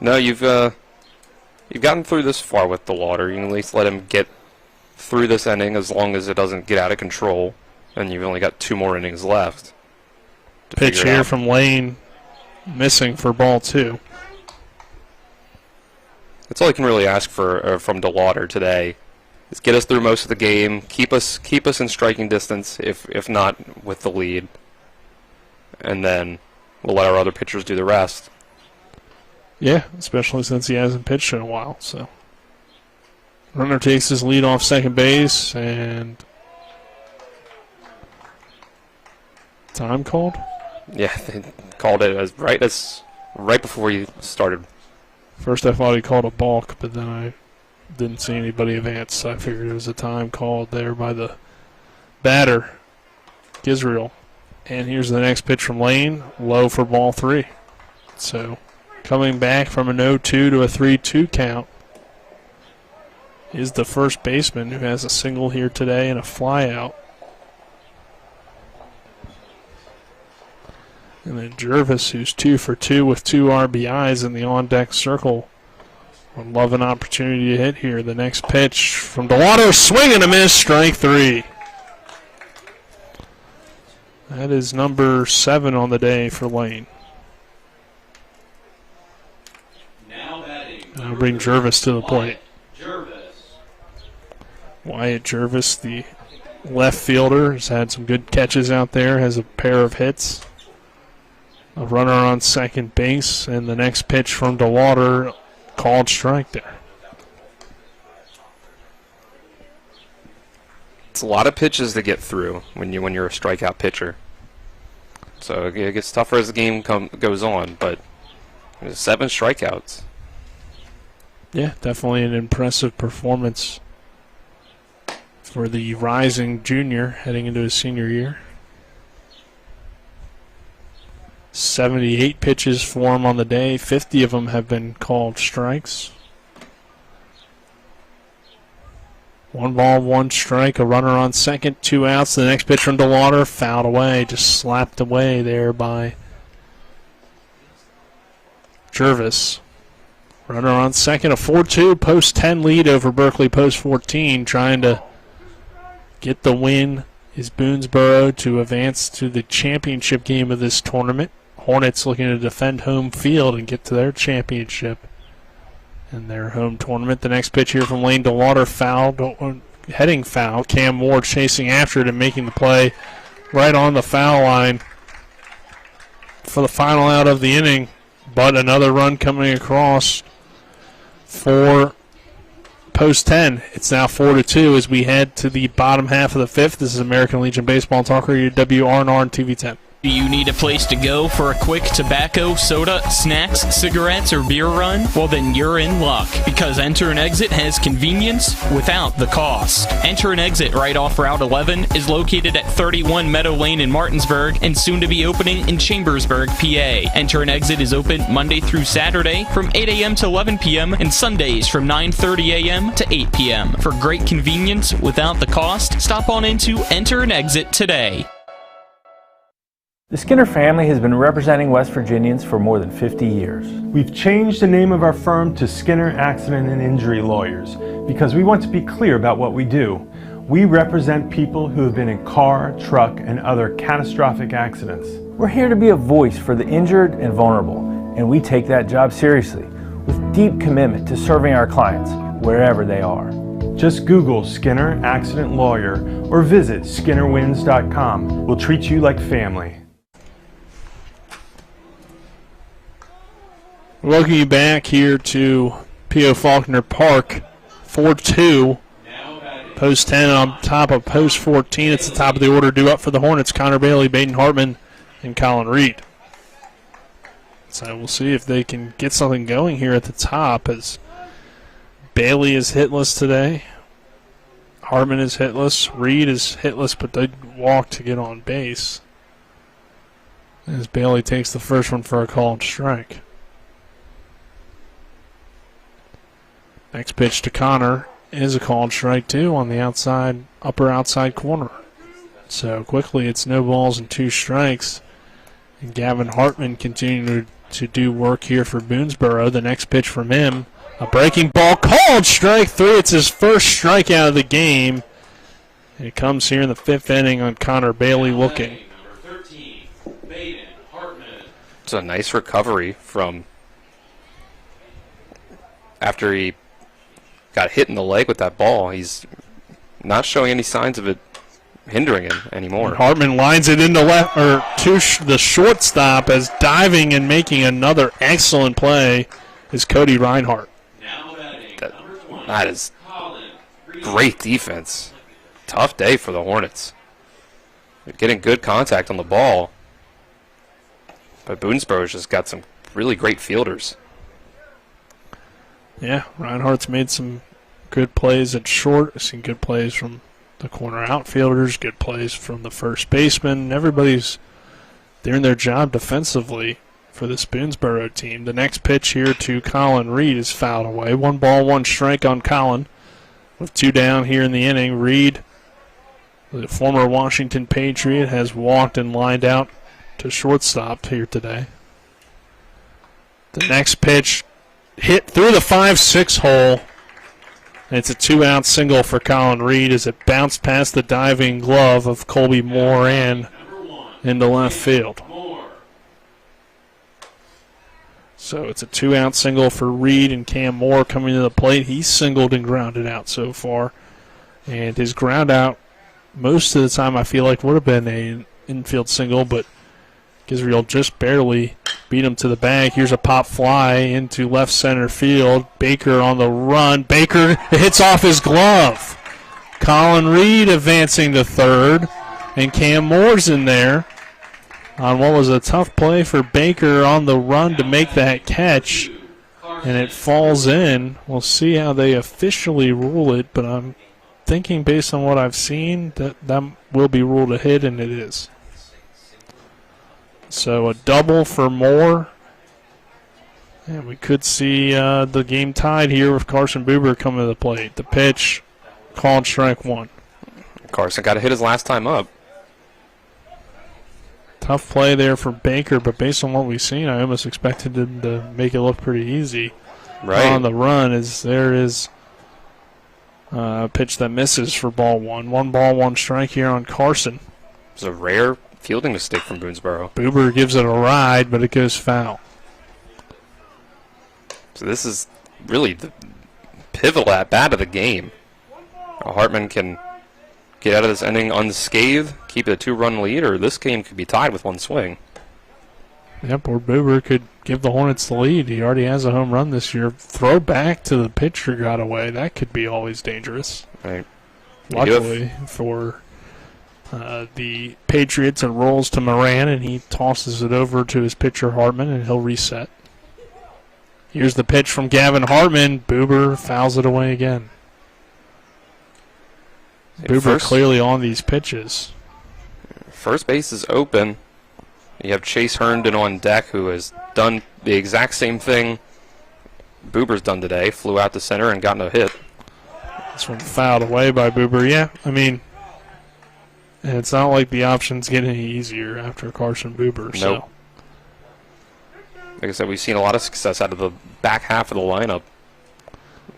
No, you've gotten through this far with DeLauder. You can at least let him get through this inning as long as it doesn't get out of control. And you've only got 2 more innings left. Pitch here from Lane, missing for ball 2. That's all I can really ask for from DeLauder today. Is get us through most of the game, keep us in striking distance, if not with the lead, and then we'll let our other pitchers do the rest. Yeah, especially since he hasn't pitched in a while. So, runner takes his lead off second base, and time called? Yeah, they called it right before you started. First I thought he called a balk, but then I didn't see anybody advance, so I figured it was a time called there by the batter, Israel. And here's the next pitch from Lane, low for ball 3. So coming back from an 0-2 to a 3-2 count is the first baseman, who has a single here today and a fly out. And then Jervis, who's 2 for 2 with 2 RBIs in the on-deck circle, would love an opportunity to hit here. The next pitch from DeWater, swing and a miss, strike 3. That is number 7 on the day for Lane. Now bring Jervis to the plate. Wyatt Jervis, the left fielder, has had some good catches out there, has a pair of hits. A runner on second base, and the next pitch from DeWater, called strike there. It's a lot of pitches to get through when you're a strikeout pitcher. So it gets tougher as the game goes on, but 7 strikeouts. Yeah, definitely an impressive performance for the rising junior heading into his senior year. 78 pitches for him on the day. 50 of them have been called strikes. 1 ball, 1 strike, a runner on second, 2 outs. The next pitch from DeWater, fouled away, just slapped away there by Jervis. Runner on second, a 4-2 post 10 lead over Berkeley post 14, trying to get the win is Boonsboro to advance to the championship game of this tournament. Hornets looking to defend home field and get to their championship in their home tournament. The next pitch here from Lane DeWater, fouled, heading foul. Cam Moore chasing after it and making the play right on the foul line. for the final out of the inning, but another run coming across for Post 10. It's now 4-2 as we head to the bottom half of the fifth. This is American Legion Baseball Talk Radio, WRNR and TV 10. Do you need a place to go for a quick tobacco, soda, snacks, cigarettes, or beer run? Well, then you're in luck, because Enter and Exit has convenience without the cost. Enter and Exit right off Route 11 is located at 31 Meadow Lane in Martinsburg and soon to be opening in Chambersburg, PA. Enter and Exit is open Monday through Saturday from 8 a.m. to 11 p.m. and Sundays from 9:30 a.m. to 8 p.m. For great convenience without the cost, stop on into Enter and Exit today. The Skinner family has been representing West Virginians for more than 50 years. We've changed the name of our firm to Skinner Accident and Injury Lawyers because we want to be clear about what we do. We represent people who have been in car, truck, and other catastrophic accidents. We're here to be a voice for the injured and vulnerable, and we take that job seriously with deep commitment to serving our clients wherever they are. Just Google Skinner Accident Lawyer or visit SkinnerWins.com. We'll treat you like family. Welcome you back here to P.O. Faulkner Park, 4-2. Post 10 on top of Post 14. It's the top of the order due up for the Hornets. Connor Bailey, Baden Hartman, and Colin Reed. So we'll see if they can get something going here at the top as Bailey is hitless today. Hartman is hitless. Reed is hitless, but they walk to get on base. As Bailey takes the first one for a called strike. Next pitch to Connor is a called strike too on the outside, upper outside corner. So quickly it's no balls and 2 strikes. And Gavin Hartman continuing to do work here for Boonsboro. The next pitch from him, a breaking ball, called strike 3. It's his first strikeout of the game. And it comes here in the 5th inning on Connor Bailey looking. It's a nice recovery from after he got hit in the leg with that ball. He's not showing any signs of it hindering him anymore. And Hartman lines it into left or to the shortstop as diving and making another excellent play is Cody Reinhardt. That is great defense. Tough day for the Hornets. They're getting good contact on the ball, but Boonsboro's just got some really great fielders. Yeah, Reinhardt's made some good plays at short. I've seen good plays from the corner outfielders, good plays from the first baseman. Everybody's doing their job defensively for this Boonsboro team. The next pitch here to Colin Reed is fouled away. 1 ball, 1 strike on Colin. With 2 down here in the inning, Reed, the former Washington Patriot, has walked and lined out to shortstop here today. The next pitch hit through the 5-6 hole. And it's a 2-out single for Colin Reed as it bounced past the diving glove of Colby Moran into left field. So it's a 2-out single for Reed, and Cam Moore coming to the plate. He's singled and grounded out so far. And his ground out most of the time I feel like would have been an infield single, but Israel just barely beat him to the bag. Here's a pop fly into left center field. Baker on the run. Baker hits off his glove. Colin Reed advancing to third, and Cam Moore's in there on what was a tough play for Baker on the run to make that catch, and it falls in. We'll see how they officially rule it, but I'm thinking based on what I've seen that will be ruled a hit, and it is. So a double for Moore. And we could see the game tied here with Carson Buber coming to the plate. The pitch, called strike 1. Carson got a hit his last time up. Tough play there for Baker, but based on what we've seen, I almost expected him to make it look pretty easy. Right. On the run, there is a pitch that misses for ball 1. 1 ball, 1 strike here on Carson. It's a rare fielding mistake from Boonsboro. Buber gives it a ride, but it goes foul. So this is really the pivotal at bat of the game. Hartman can get out of this inning unscathed, keep it a 2-run lead, or this game could be tied with 1 swing. Yep, or Boober could give the Hornets the lead. He already has a home run this year. Throw back to the pitcher got away. That could be always dangerous. Right. Luckily for the Patriots, it rolls to Moran, and he tosses it over to his pitcher Hartman, and he'll reset. Here's the pitch from Gavin Hartman. Boober fouls it away again. Boober clearly on these pitches. First base is open. You have Chase Herndon on deck, who has done the exact same thing Boober's done today. Flew out to center and got no hit. This one fouled away by Boober. Yeah, I mean, and it's not like the options get any easier after Carson Boober. Nope. So. Like I said, we've seen a lot of success out of the back half of the lineup.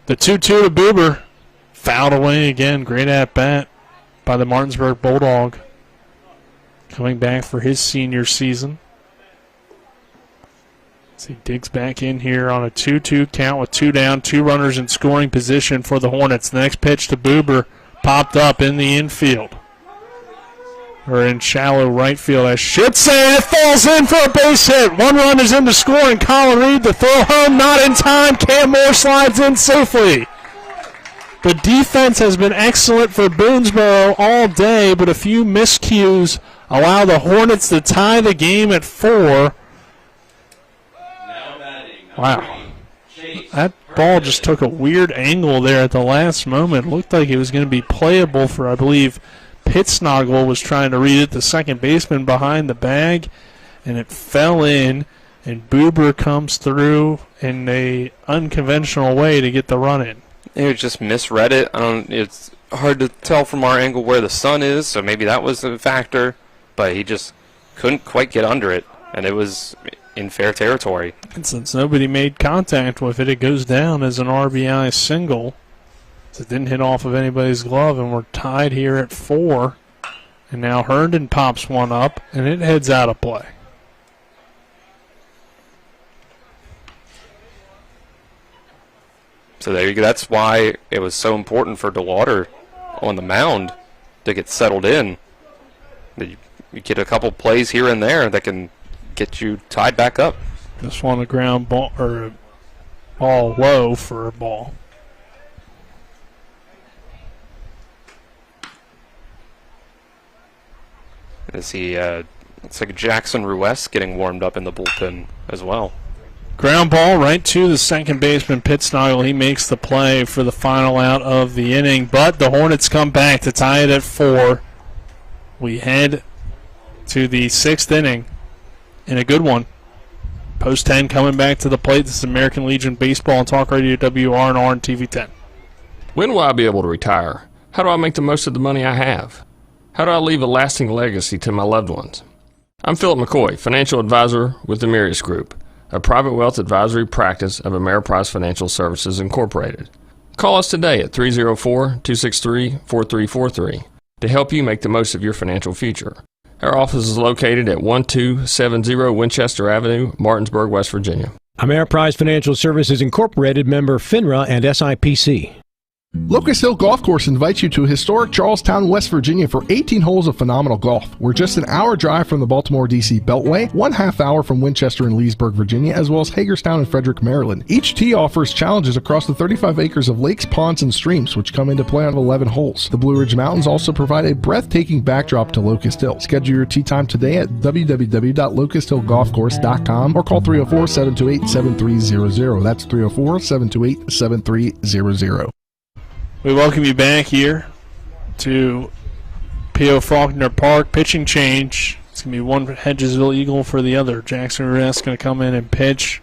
The 2-2 to Boober. Fouled away again. Great at-bat by the Martinsburg Bulldog. Coming back for his senior season. As he digs back in here on a 2-2 count with 2 down, 2 runners in scoring position for the Hornets. The next pitch to Boober popped up in the infield. Or in shallow right field, I should say. It falls in for a base hit. 1 run is in to score, and Colin Reed, the throw home, not in time. Cam Moore slides in safely. The defense has been excellent for Boonsboro all day, but a few miscues allow the Hornets to tie the game at 4. Wow. That ball just took a weird angle there at the last moment. Looked like it was going to be playable for, I believe, Pitsnoggle was trying to read it, the second baseman behind the bag, and it fell in, and Boober comes through in a unconventional way to get the run in. He just misread it. It's hard to tell from our angle where the sun is, so maybe that was a factor, but he just couldn't quite get under it, and it was in fair territory. And since nobody made contact with it, it goes down as an RBI single. It didn't hit off of anybody's glove, and we're tied here at 4. And now Herndon pops one up, and it heads out of play. So there you go. That's why it was so important for DeWater on the mound to get settled in. You get a couple plays here and there that can get you tied back up. Just want a ground ball, or a ball low for a ball. As he, it's like Jackson Ruiz getting warmed up in the bullpen as well. Ground ball right to the second baseman, Pitsnoggle. He makes the play for the final out of the inning, but the Hornets come back to tie it at 4. We head to the 6th inning in a good one. Post 10 coming back to the plate. This is American Legion Baseball and Talk Radio WRNR and TV 10. When will I be able to retire? How do I make the most of the money I have? How do I leave a lasting legacy to my loved ones? I'm Philip McCoy, financial advisor with the Mirius Group, a private wealth advisory practice of Ameriprise Financial Services Incorporated. Call us today at 304-263-4343 to help you make the most of your financial future. Our office is located at 1270 Winchester Avenue, Martinsburg, West Virginia. Ameriprise Financial Services Incorporated, member FINRA and SIPC. Locust Hill Golf Course invites you to historic Charlestown, West Virginia for 18 holes of phenomenal golf. We're just an hour drive from the Baltimore, D.C. Beltway, 1/2 hour from Winchester and Leesburg, Virginia, as well as Hagerstown and Frederick, Maryland. Each tee offers challenges across the 35 acres of lakes, ponds, and streams, which come into play on 11 holes. The Blue Ridge Mountains also provide a breathtaking backdrop to Locust Hill. Schedule your tee time today at www.locusthillgolfcourse.com or call 304-728-7300. That's 304-728-7300. We welcome you back here to P.O. Faulkner Park. Pitching change. It's going to be one Hedgesville Eagle for the other. Jackson Ruiz going to come in and pitch.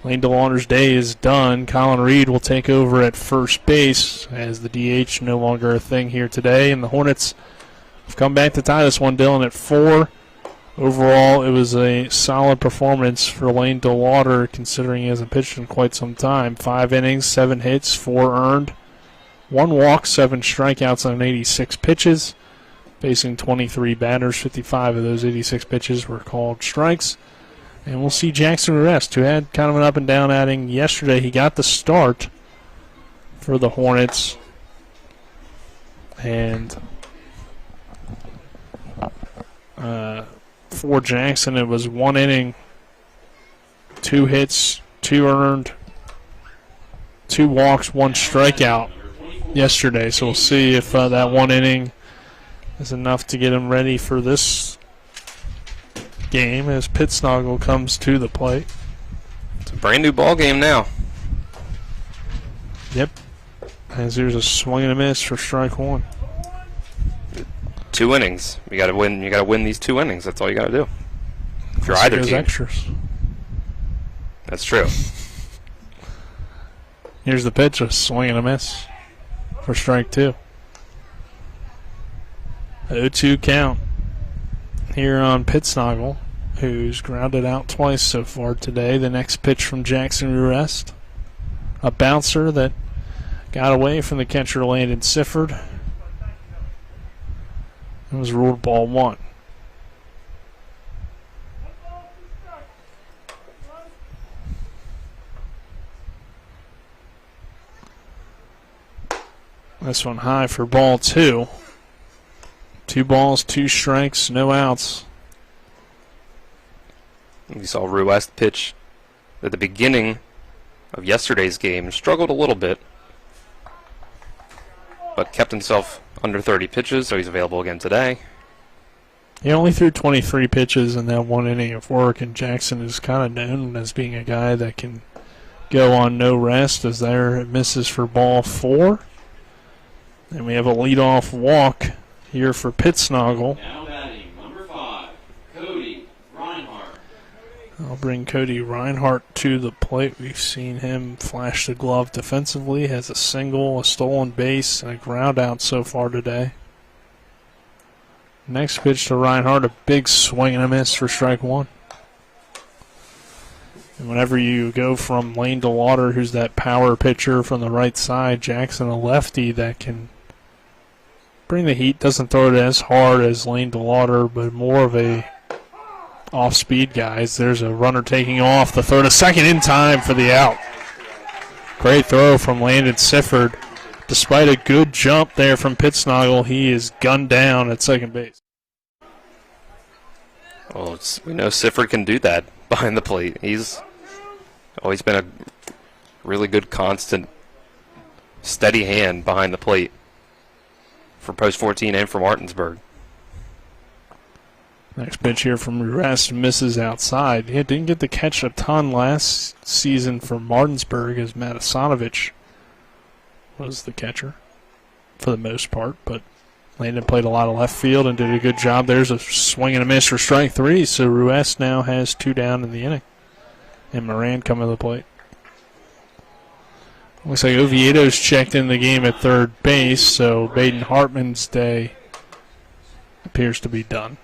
Lane DeLauner's day is done. Colin Reed will take over at first base as the DH no longer a thing here today. And the Hornets have come back to tie this one, Dylan, at 4. Overall, it was a solid performance for Lane DeLauner, considering he hasn't pitched in quite some time. 5 innings, 7 hits, 4 earned. 1 walk, 7 strikeouts on 86 pitches, facing 23 batters. 55 of those 86 pitches were called strikes. And we'll see Jackson Ruiz, who had kind of an up-and-down outing yesterday. He got the start for the Hornets. And for Jackson, it was 1 inning 2 hits, 2 earned, 2 walks, 1 strikeout yesterday. So we'll see if that 1 inning is enough to get him ready for this game as Pitsnoggle comes to the plate. It's a brand new ball game now. Yep. As there's a swing and a miss for strike 1. 2 innings. You got to win. You got to win these 2 innings. That's all you got to do. If you're either team. Extras. That's true. Here's the pitch, a swing and a miss for strike 2. 0-2 count here on Pitsnoggle, who's grounded out twice so far today. The next pitch from Jackson Ruest, a bouncer that got away from the catcher Landon Sifford. It was ruled ball 1. This one high for ball 2. 2 balls, 2 strikes, no outs. We saw Ruest pitch at the beginning of yesterday's game. Struggled a little bit, but kept himself under 30 pitches, so he's available again today. He only threw 23 pitches in that 1 inning of work, and Jackson is kind of known as being a guy that can go on no rest, as there it misses for ball 4. And we have a leadoff walk here for Pitsnoggle. Now batting, number 5, Cody Reinhardt. I'll bring Cody Reinhardt to the plate. We've seen him flash the glove defensively. Has a single, a stolen base, and a ground out so far today. Next pitch to Reinhardt, a big swing and a miss for strike 1. And whenever you go from Lane DeLauder, who's that power pitcher from the right side, Jackson a lefty that can bring the heat, doesn't throw it as hard as Lane DeLauder, but more of a off-speed guy. There's a runner taking off. The throw to second in time for the out. Great throw from Landon Sifford. Despite a good jump there from Pitsnoggle, he is gunned down at second base. Well, we know Sifford can do that behind the plate. He's always been a really good, constant, steady hand behind the plate for Post 14 and for Martinsburg. Next pitch here from Ruest misses outside. He didn't get to catch a ton last season for Martinsburg, as Matisanovich was the catcher for the most part, but Landon played a lot of left field and did a good job. There's a swing and a miss for strike 3, so Ruest now has 2 down in the inning. And Moran coming to the plate. Looks like Oviedo's checked in the game at third base, so Baden Hartman's day appears to be done.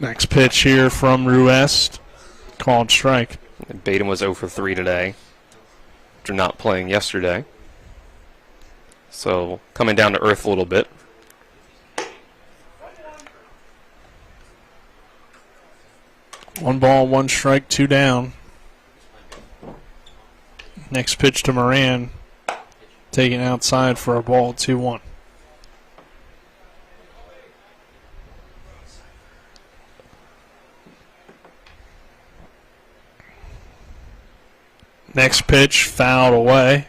Next pitch here from Ruest, called strike. Baden was 0 for 3 today after not playing yesterday. So coming down to earth a little bit. One ball, 1 strike, 2 down. Next pitch to Moran, taken outside for a ball, 2-1. Next pitch, fouled away.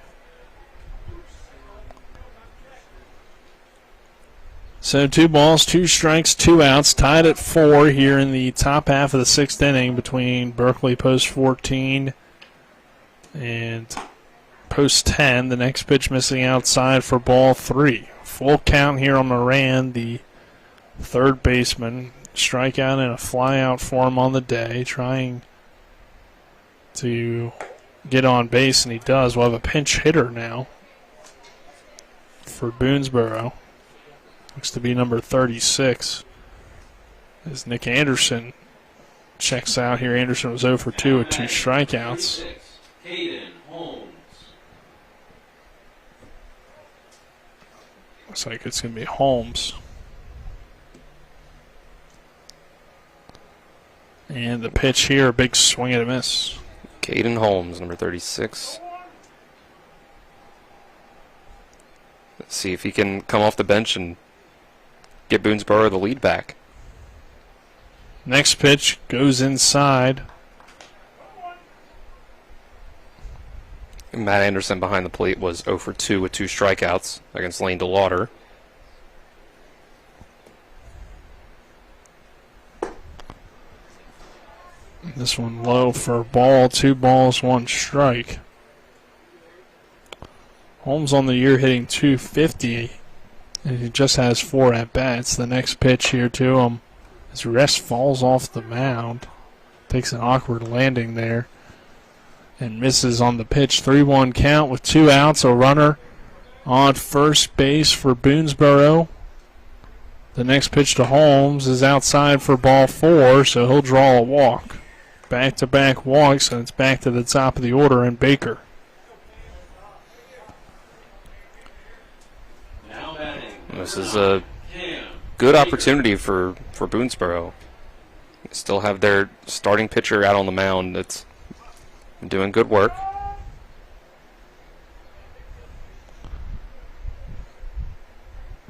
So 2 balls, 2 strikes, 2 outs, tied at 4 here in the top half of the 6th inning between Berkeley Post 14 and Post 10. The next pitch missing outside for ball 3. Full count here on Moran, the third baseman. Strikeout and a flyout for him on the day, trying to get on base, and he does. We'll have a pinch hitter now for Boonsboro. Looks to be number 36. As Nick Anderson checks out here. Anderson was 0 for 2 with 2 strikeouts. Looks like it's going to be Holmes. And the pitch here, a big swing and a miss. Caden Holmes, number 36. Let's see if he can come off the bench and get Boonsboro the lead back. Next pitch goes inside. Matt Anderson behind the plate was 0 for 2 with 2 strikeouts against Lane DeLauder. This one low for a ball, 2 balls, 1 strike. Holmes on the year hitting .250, and he just has 4 at-bats. The next pitch here to him, as Rest falls off the mound, takes an awkward landing there, and misses on the pitch. 3-1 count with 2 outs, a runner on first base for Boonsboro. The next pitch to Holmes is outside for ball 4, so he'll draw a walk. Back-to-back walks, and it's back to the top of the order in Baker. This is a good opportunity for Boonsboro. They still have their starting pitcher out on the mound that's doing good work.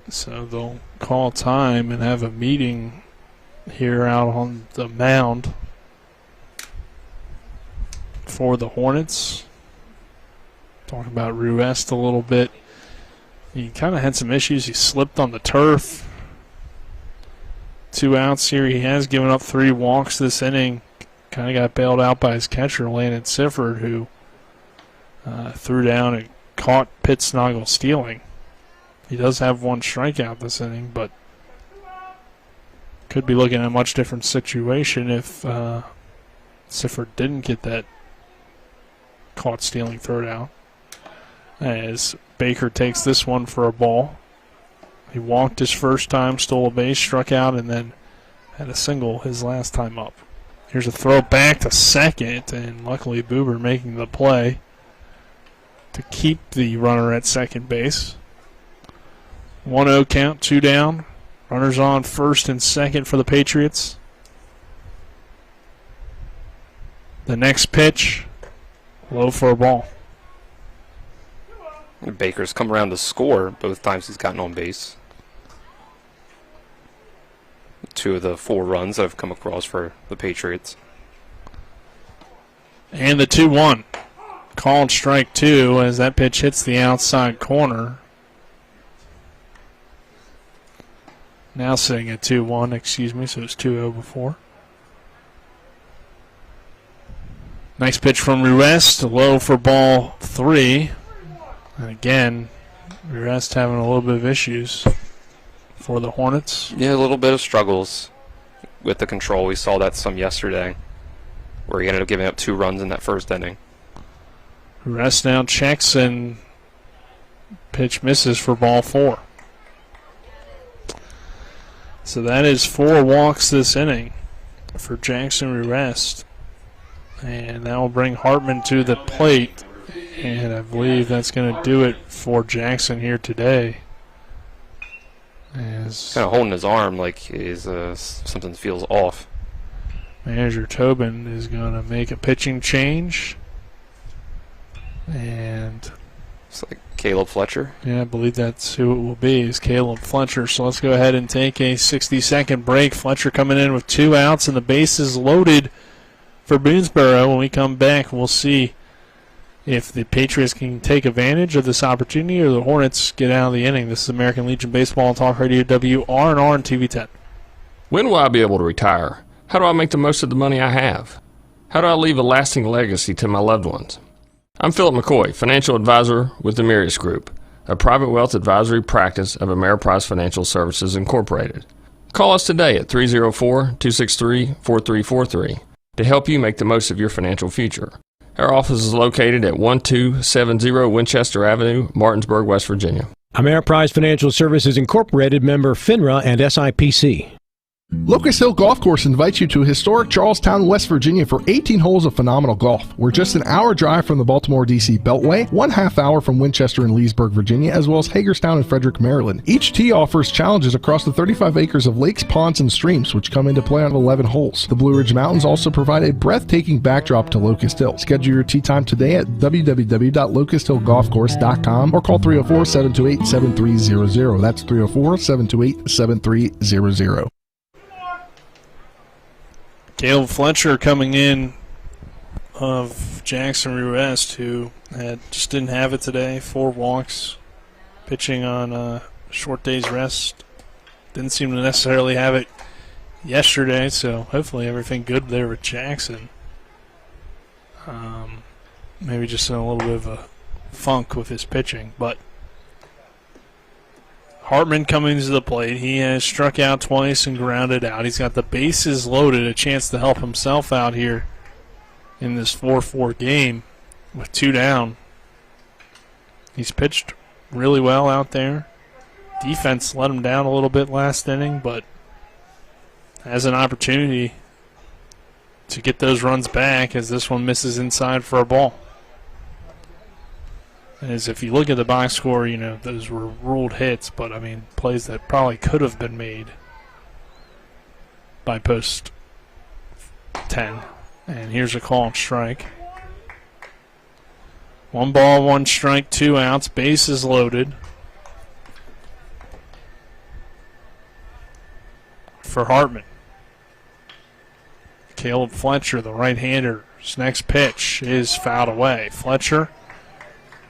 So they'll call time and have a meeting here out on the mound for the Hornets. Talk about Ruest a little bit. He kind of had some issues. He slipped on the turf. 2 outs here. He has given up 3 walks this inning. Kind of got bailed out by his catcher, Landon Sifford, who threw down and caught Pittsnoggle stealing. He does have 1 strikeout this inning, but could be looking at a much different situation if Sifford didn't get that caught stealing third out. As Baker takes this one for a ball. He walked his first time, stole a base, struck out, and then had a single his last time up. Here's a throw back to second, and luckily Buber making the play to keep the runner at second base. 1-0 count, 2 down. Runners on first and second for the Patriots. The next pitch, low for a ball. Baker's come around to score both times he's gotten on base. 2 of the 4 runs that have come across for the Patriots. And the 2-1. Called strike 2 as that pitch hits the outside corner. Now sitting at 2-1, excuse me, so it's 2-0 before. Nice pitch from Ruest, low for ball 3. And again, Ruest having a little bit of issues for the Hornets. Yeah, a little bit of struggles with the control. We saw that some yesterday, where he ended up giving up 2 runs in that first inning. Ruest now checks and pitch misses for ball 4. So that is 4 walks this inning for Jackson Ruest. And that will bring Hartman to the plate. And I believe that's going to do it for Jackson here today. He's kind of holding his arm like something feels off. Manager Tobin is going to make a pitching change. And it's like Caleb Fletcher. Yeah, I believe that's who it will be, is Caleb Fletcher. So let's go ahead and take a 60-second break. Fletcher coming in with 2 outs and the bases loaded for Boonsboro. When we come back, we'll see if the Patriots can take advantage of this opportunity or the Hornets get out of the inning. This is American Legion Baseball and Talk Radio WRNR and TV 10. When will I be able to retire? How do I make the most of the money I have? How do I leave a lasting legacy to my loved ones? I'm Philip McCoy, financial advisor with the Mirius Group, a private wealth advisory practice of Ameriprise Financial Services Incorporated. Call us today at 304-263-4343 to help you make the most of your financial future. Our office is located at 1270 Winchester Avenue, Martinsburg, West Virginia. Ameriprise Financial Services Incorporated, member FINRA and SIPC. Locust Hill Golf Course invites you to historic Charlestown, West Virginia for 18 holes of phenomenal golf. We're just an hour drive from the Baltimore, D.C. Beltway, 1/2 hour from Winchester and Leesburg, Virginia, as well as Hagerstown and Frederick, Maryland. Each tee offers challenges across the 35 acres of lakes, ponds, and streams, which come into play on 11 holes. The Blue Ridge Mountains also provide a breathtaking backdrop to Locust Hill. Schedule your tee time today at www.locusthillgolfcourse.com or call 304-728-7300. That's 304-728-7300. Caleb Fletcher coming in of Jackson Ruest, who just didn't have it today. 4 walks, pitching on a short day's rest. Didn't seem to necessarily have it yesterday, so hopefully everything good there with Jackson. Maybe just in a little bit of a funk with his pitching, but Hartman coming to the plate. He has struck out twice and grounded out. He's got the bases loaded, a chance to help himself out here in this 4-4 game with 2 down. He's pitched really well out there. Defense let him down a little bit last inning, but has an opportunity to get those runs back as this one misses inside for a ball. As if you look at the box score, you know, those were ruled hits, but I mean, plays that probably could have been made by post 10. And here's a called strike. 1 ball, 1 strike, 2 outs, bases loaded for Hartman. Caleb Fletcher, the right-hander's next pitch is fouled away. Fletcher,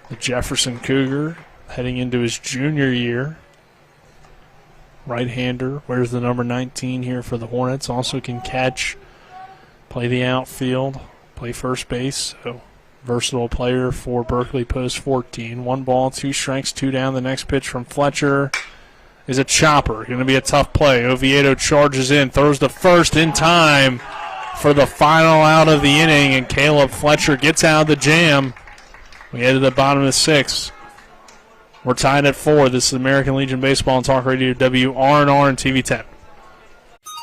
the Jefferson Cougar, heading into his junior year. Right-hander, wears the number 19 here for the Hornets. Also can catch, play the outfield, play first base. So versatile player for Berkeley post 14. 1 ball, 2 strikes, 2 down. The next pitch from Fletcher is a chopper. Going to be a tough play. Oviedo charges in, throws to first in time for the final out of the inning, and Caleb Fletcher gets out of the jam. We head to the bottom of the 6th. We're tied at 4. This is American Legion Baseball and Talk Radio WRNR and TV 10.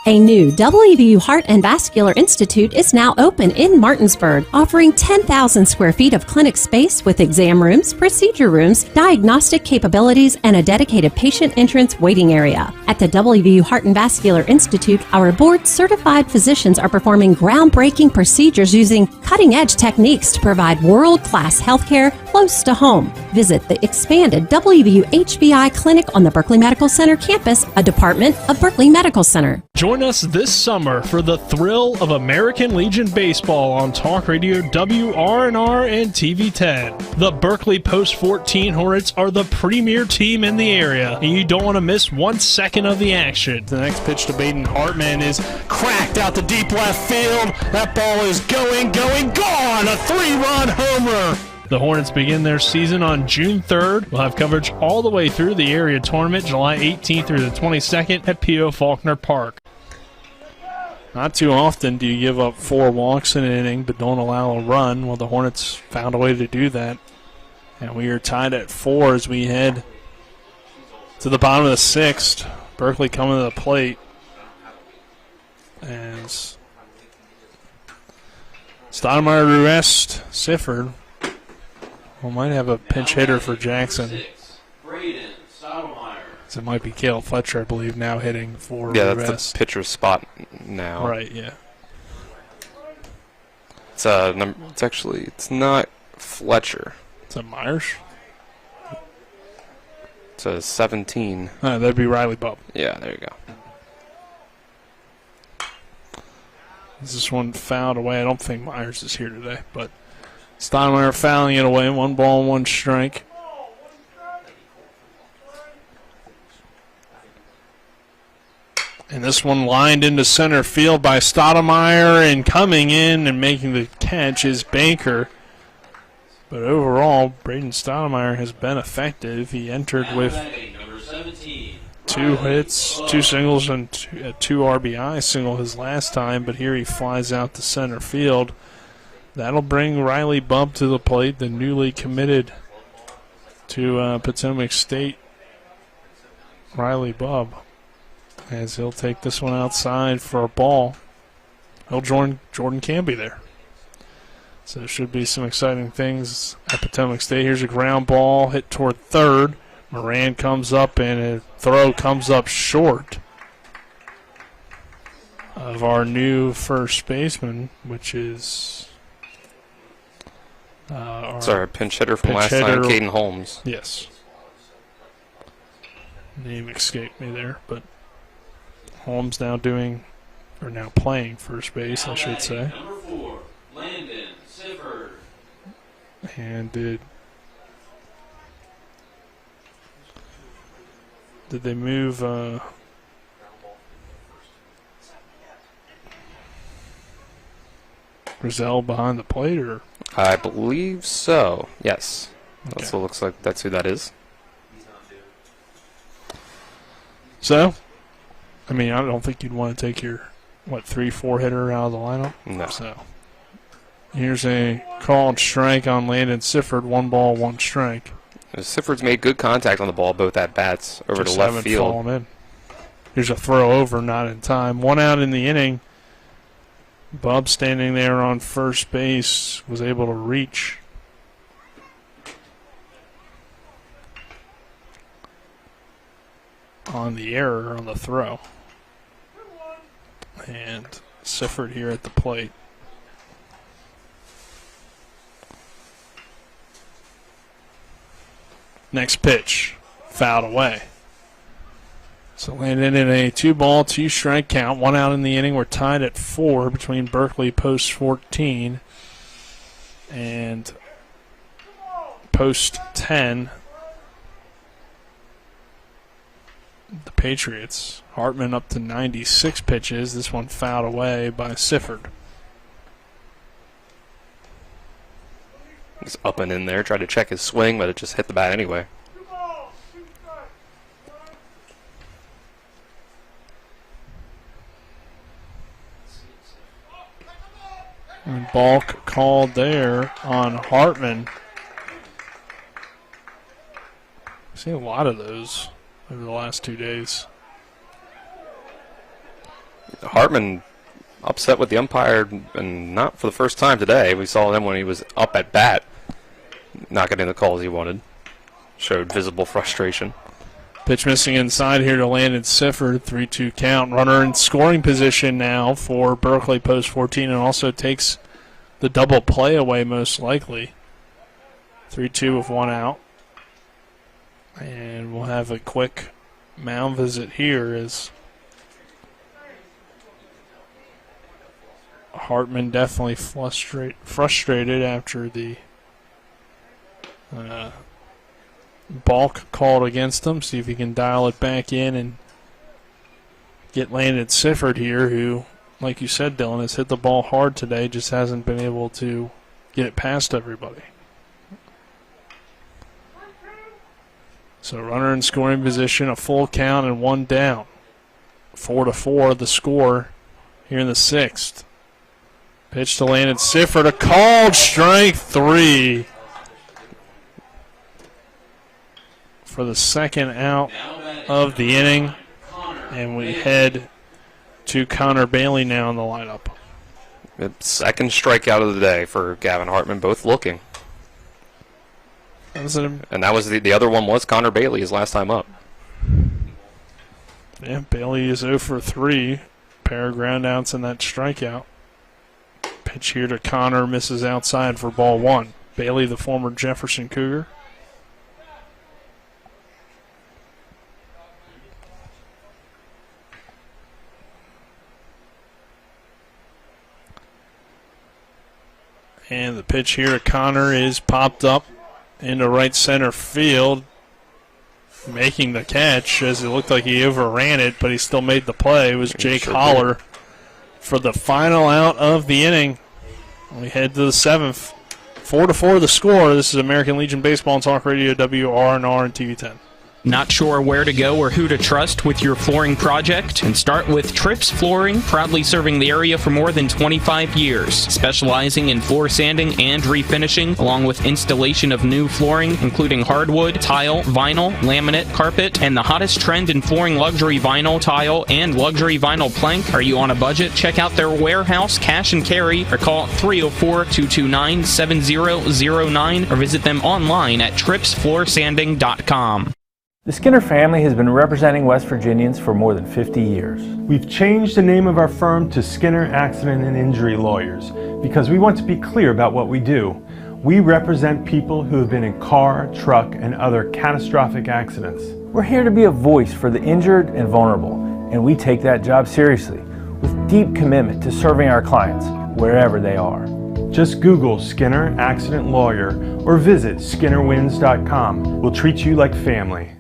A new WVU Heart and Vascular Institute is now open in Martinsburg, offering 10,000 square feet of clinic space with exam rooms, procedure rooms, diagnostic capabilities, and a dedicated patient entrance waiting area. At the WVU Heart and Vascular Institute, our board-certified physicians are performing groundbreaking procedures using cutting-edge techniques to provide world-class healthcare close to home. Visit the expanded WVU HVI Clinic on the Berkeley Medical Center campus, a department of Berkeley Medical Center. Join us this summer for the thrill of American Legion Baseball on Talk Radio WRNR and TV 10. The Berkeley Post 14 Hornets are the premier team in the area, and you don't want to miss 1 second of the action. The next pitch to Baden Hartman is cracked out to deep left field. That ball is going, gone! A 3-run homer! The Hornets begin their season on June 3rd. We'll have coverage all the way through the area tournament, July 18th through the 22nd at P.O. Faulkner Park. Not too often do you give up 4 walks in an inning but don't allow a run. Well, the Hornets found a way to do that. And we are tied at 4 as we head to the bottom of the 6th. Berkeley coming to the plate. And Stoudemire, Ruest, Sifford. We might have a pinch hitter for Jackson. So it might be Caleb Fletcher, I believe, now hitting for Yeah, Ruest. that's the pitcher's spot now. Right, yeah. It's it's not Fletcher. Is that Myers? It's a 17. That'd be Riley Bubb. Yeah, there you go. Is this one fouled away? I don't think Myers is here today, but Stoudemire fouling it away. 1 ball, 1 strike. And this one lined into center field by Stoudemire, and coming in and making the catch is Baker. But overall, Braden Stoudemire has been effective. He entered with 2 hits, 2 singles, and 2 RBI single his last time, but here he flies out to center field. That'll bring Riley Bubb to the plate, the newly committed to Potomac State Riley Bubb. as he'll take this one outside for a ball. He'll join Jordan Canby there. So there should be some exciting things at Potomac State. Here's a ground ball hit toward third. Moran comes up and a throw comes up short of our new first baseman, which is our pinch hitter from last time, Caden Holmes. Yes. Name escaped me there, but Holmes now playing first base, I should say. Number 4, Landon Sifford. And did they move Grizel behind the plate, or? I believe so. Yes. Okay. That's what looks like. That's who that is. So, I mean, I don't think you'd want to take your 3-4 hitter out of the lineup. No. So here's a called strike on Landon Sifford. 1 ball, 1 strike. Sifford's made good contact on the ball, both at bats over Just to left field. Fallen in. Here's a throw over, not in time. 1 out in the inning. Bub standing there on first base was able to reach. On the error on the throw. And Sifford here at the plate. Next pitch, fouled away. So Landon in a 2-ball, 2-strike count. 1 out in the inning. We're tied at 4 between Berkeley post 14 and post 10. The Patriots. Hartman up to 96 pitches. This one fouled away by Sifford. He's up and in there, tried to check his swing, but it just hit the bat anyway. And balk called there on Hartman. I've seen a lot of those over the last 2 days. Hartman upset with the umpire, and not for the first time today. We saw him when he was up at bat, not getting the calls he wanted. Showed visible frustration. Pitch missing inside here to Landon Sifford. 3-2 count. Runner in scoring position now for Berkeley post 14, and also takes the double play away most likely. 3-2 with 1 out. And we'll have a quick mound visit here as Hartman definitely frustrated after the balk called against him. See if he can dial it back in and get Landon Sifford here, who, like you said, Dylan, has hit the ball hard today, just hasn't been able to get it past everybody. So runner in scoring position, a full count and 1 down. 4-4 the score here in the 6th. Pitch to Landon Sifford, a called strike 3 for the 2nd out of the inning. And we head to Connor Bailey now in the lineup. 2nd strikeout of the day for Gavin Hartman, both looking. And that was the other one was Connor Bailey, his last time up. Yeah, Bailey is 0 for 3. Pair of ground outs and that strikeout. Pitch here to Connor, misses outside for ball 1. Bailey, the former Jefferson Cougar. And the pitch here to Connor is popped up into right center field, making the catch as it looked like he overran it, but he still made the play. It was Jake Holler for the final out of the inning. We head to the 7th. 4-4 the score. This is American Legion Baseball and Talk Radio, WRNR and TV 10. Not sure where to go or who to trust with your flooring project? And start with Trips Flooring, proudly serving the area for more than 25 years, specializing in floor sanding and refinishing, along with installation of new flooring, including hardwood, tile, vinyl, laminate, carpet, and the hottest trend in flooring, luxury vinyl, tile, and luxury vinyl plank. Are you on a budget? Check out their warehouse, cash and carry, or call 304-229-7009, or visit them online at tripsfloorsanding.com. The Skinner family has been representing West Virginians for more than 50 years. We've changed the name of our firm to Skinner Accident and Injury Lawyers because we want to be clear about what we do. We represent people who have been in car, truck, and other catastrophic accidents. We're here to be a voice for the injured and vulnerable, and we take that job seriously with deep commitment to serving our clients wherever they are. Just Google Skinner Accident Lawyer or visit skinnerwins.com. We'll treat you like family.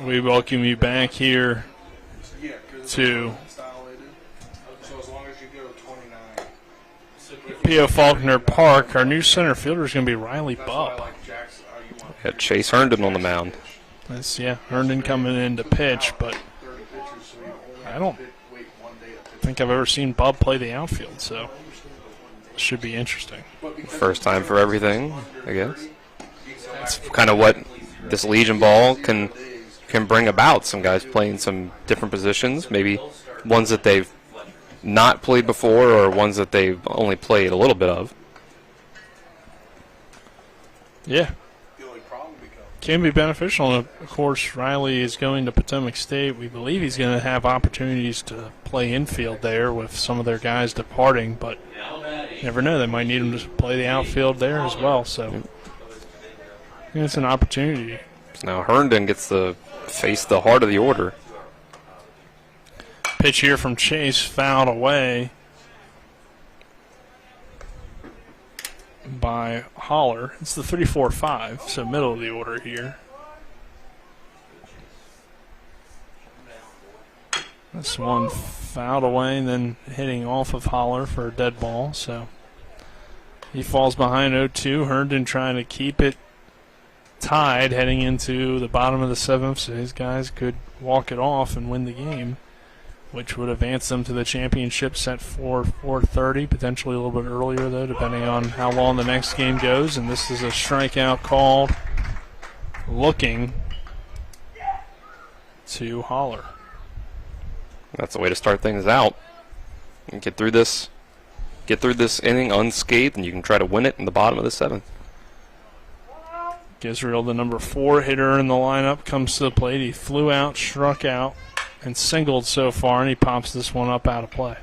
We welcome you back here to P.O. Faulkner Park. Our new center fielder is going to be Riley Bubb. Got Chase Herndon on the mound. Herndon coming in to pitch, but I don't think I've ever seen Bubb play the outfield, so it should be interesting. First time for everything, I guess. That's kind of what this Legion ball can bring about. Some guys playing some different positions, maybe ones that they've not played before or ones that they've only played a little bit of. Yeah. Can be beneficial. And of course, Riley is going to Potomac State. We believe he's going to have opportunities to play infield there with some of their guys departing, but you never know. They might need him to play the outfield there as well. So I think it's an opportunity. So now Herndon gets to face the heart of the order. Pitch here from Chase, fouled away by Holler. It's the 3-4-5, so middle of the order here. This one fouled away and then hitting off of Holler for a dead ball, so he falls behind 0-2. Herndon trying to keep it tied heading into the bottom of the seventh, so his guys could walk it off and win the game, which would advance them to the championship set for 4:30, potentially a little bit earlier though, depending on how long the next game goes. And this is a strikeout called looking to Holler. That's the way to start things out. And get through this inning unscathed, and you can try to win it in the bottom of the seventh. Gisriel, the number 4 hitter in the lineup, comes to the plate. He flew out, struck out, and singled so far, and he pops this one up out of play.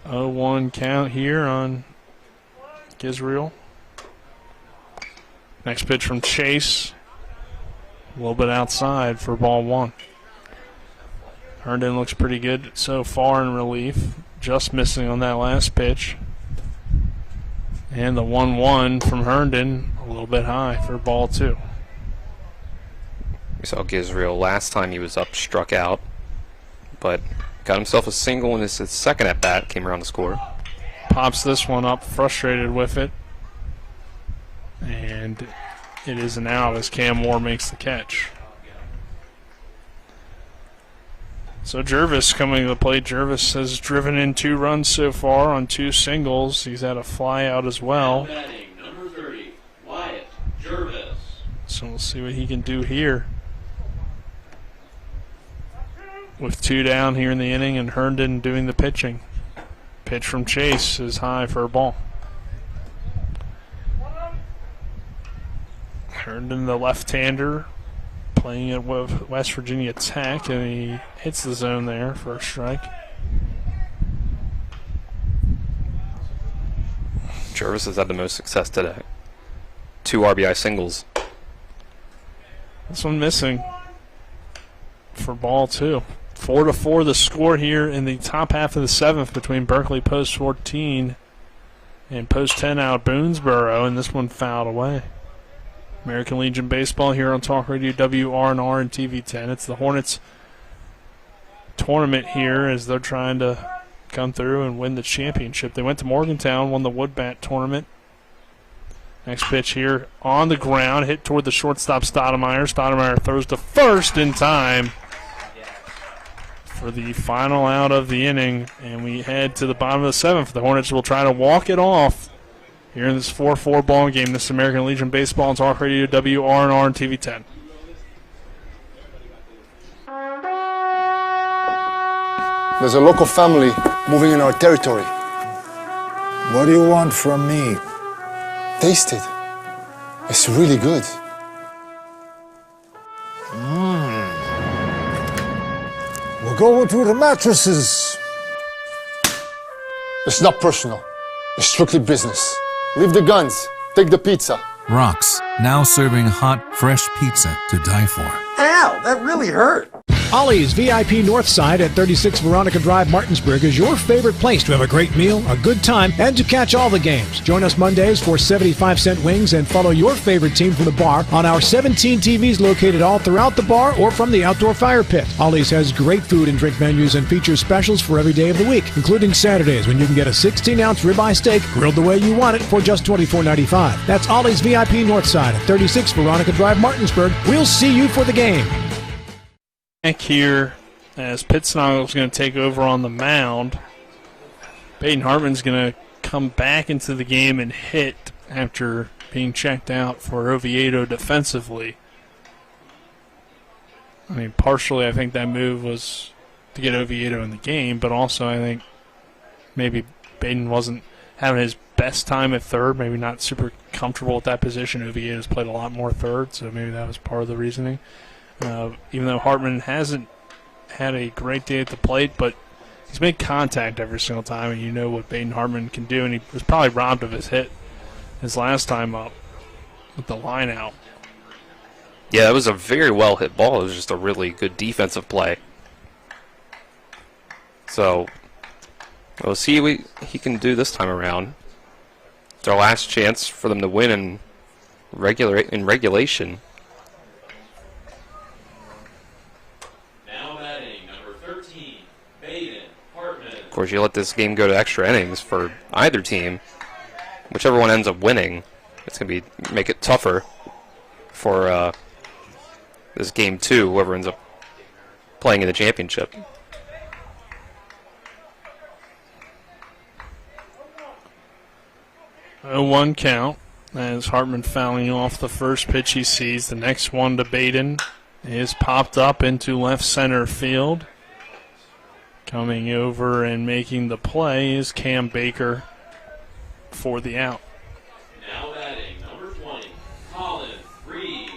Oh, 1 count here on Gisriel. Next pitch from Chase. A little bit outside for ball 1. Herndon looks pretty good so far in relief. Just missing on that last pitch. And the 1-1 from Herndon, a little bit high for ball 2. We saw Gisriel last time he was up, struck out, but got himself a single in his second at bat, came around to score. Pops this one up, frustrated with it. And it is an out as Cam Moore makes the catch. So Jervis coming to the plate. Jervis has driven in 2 runs so far on 2 singles. He's had a fly out as well. Number 30, Wyatt Jervis. So we'll see what he can do here. With 2 down here in the inning and Herndon doing the pitching. Pitch from Chase is high for a ball. Herndon, the left-hander, playing it with West Virginia Tech, and he hits the zone there for a strike. Jervis has had the most success today. 2 RBI singles. This one missing for ball 2. 4-4 the score here in the top half of the 7th between Berkeley post 14 and post 10 out Boonsboro, and this one fouled away. American Legion Baseball here on Talk Radio WRNR and TV 10. It's the Hornets tournament here as they're trying to come through and win the championship. They went to Morgantown, won the Woodbat tournament. Next pitch here on the ground, hit toward the shortstop Stoudemire. Stoudemire throws to first in time for the final out of the inning, and we head to the bottom of the seventh. The Hornets will try to walk it off here in this 4-4 ball game. This is American Legion Baseball on Talk Radio WRNR and TV 10. There's a local family moving in our territory. What do you want from me? Taste it. It's really good. We'll go to the mattresses. It's not personal. It's strictly business. Leave the guns. Take the pizza. Rock's, now serving hot, fresh pizza to die for. Ow, that really hurt. Ollie's VIP Northside at 36 Veronica Drive, Martinsburg is your favorite place to have a great meal, a good time, and to catch all the games. Join us Mondays for 75-cent wings and follow your favorite team from the bar on our 17 TVs located all throughout the bar or from the outdoor fire pit. Ollie's has great food and drink menus and features specials for every day of the week, including Saturdays when you can get a 16-ounce ribeye steak grilled the way you want it for just $24.95. That's Ollie's VIP Northside at 36 Veronica Drive, Martinsburg. We'll see you for the game. Back here as Pittsnoggle's going to take over on the mound. Baden Hartman's going to come back into the game and hit after being checked out for Oviedo defensively. I mean, partially I think that move was to get Oviedo in the game, but also I think maybe Baden wasn't having his best time at third, maybe not super comfortable at that position. Oviedo's played a lot more third, so maybe that was part of the reasoning. Even though Hartman hasn't had a great day at the plate, but he's made contact every single time, and you know what Baden Hartman can do, and he was probably robbed of his hit his last time up with the line out. Yeah, that was a very well hit ball. It was just a really good defensive play. So we'll see what he can do this time around. It's our last chance for them to win in regulation. Of course, you let this game go to extra innings for either team. Whichever one ends up winning, it's going to make it tougher for this game 2, whoever ends up playing in the championship. A 1 count as Hartman fouling off the first pitch he sees. The next one to Baden is popped up into left center field. Coming over and making the play is Cam Baker for the out. Now batting, number 20, Colin Reed.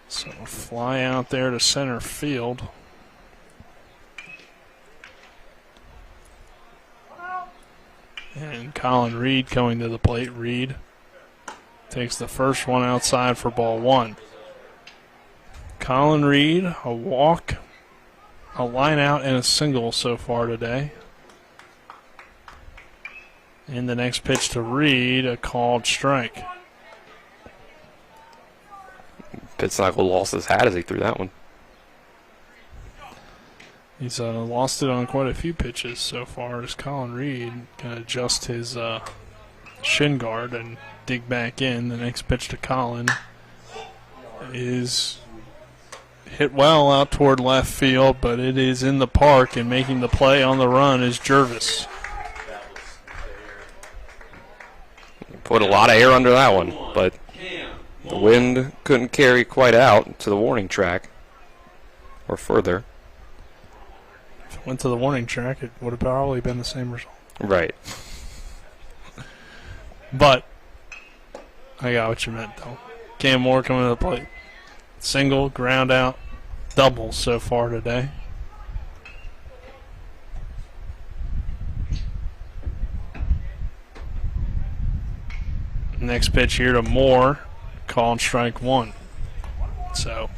So fly out there to center field. And Colin Reed coming to the plate. Reed takes the first one outside for ball 1. Colin Reed, a walk, a line out, and a single so far today. And the next pitch to Reed, a called strike. Pittsnogle lost his hat as he threw that one. He's lost it on quite a few pitches so far as Colin Reed going to adjust his shin guard and dig back in. The next pitch to Colin is hit well out toward left field, but it is in the park, and making the play on the run is Jervis. Put a lot of air under that one, but the wind couldn't carry quite out to the warning track or further. If it went to the warning track, it would have probably been the same result. Right. But I got what you meant, though. Cam Moore coming to the plate. Single, ground out, double so far today. Next pitch here to Moore, called strike 1. So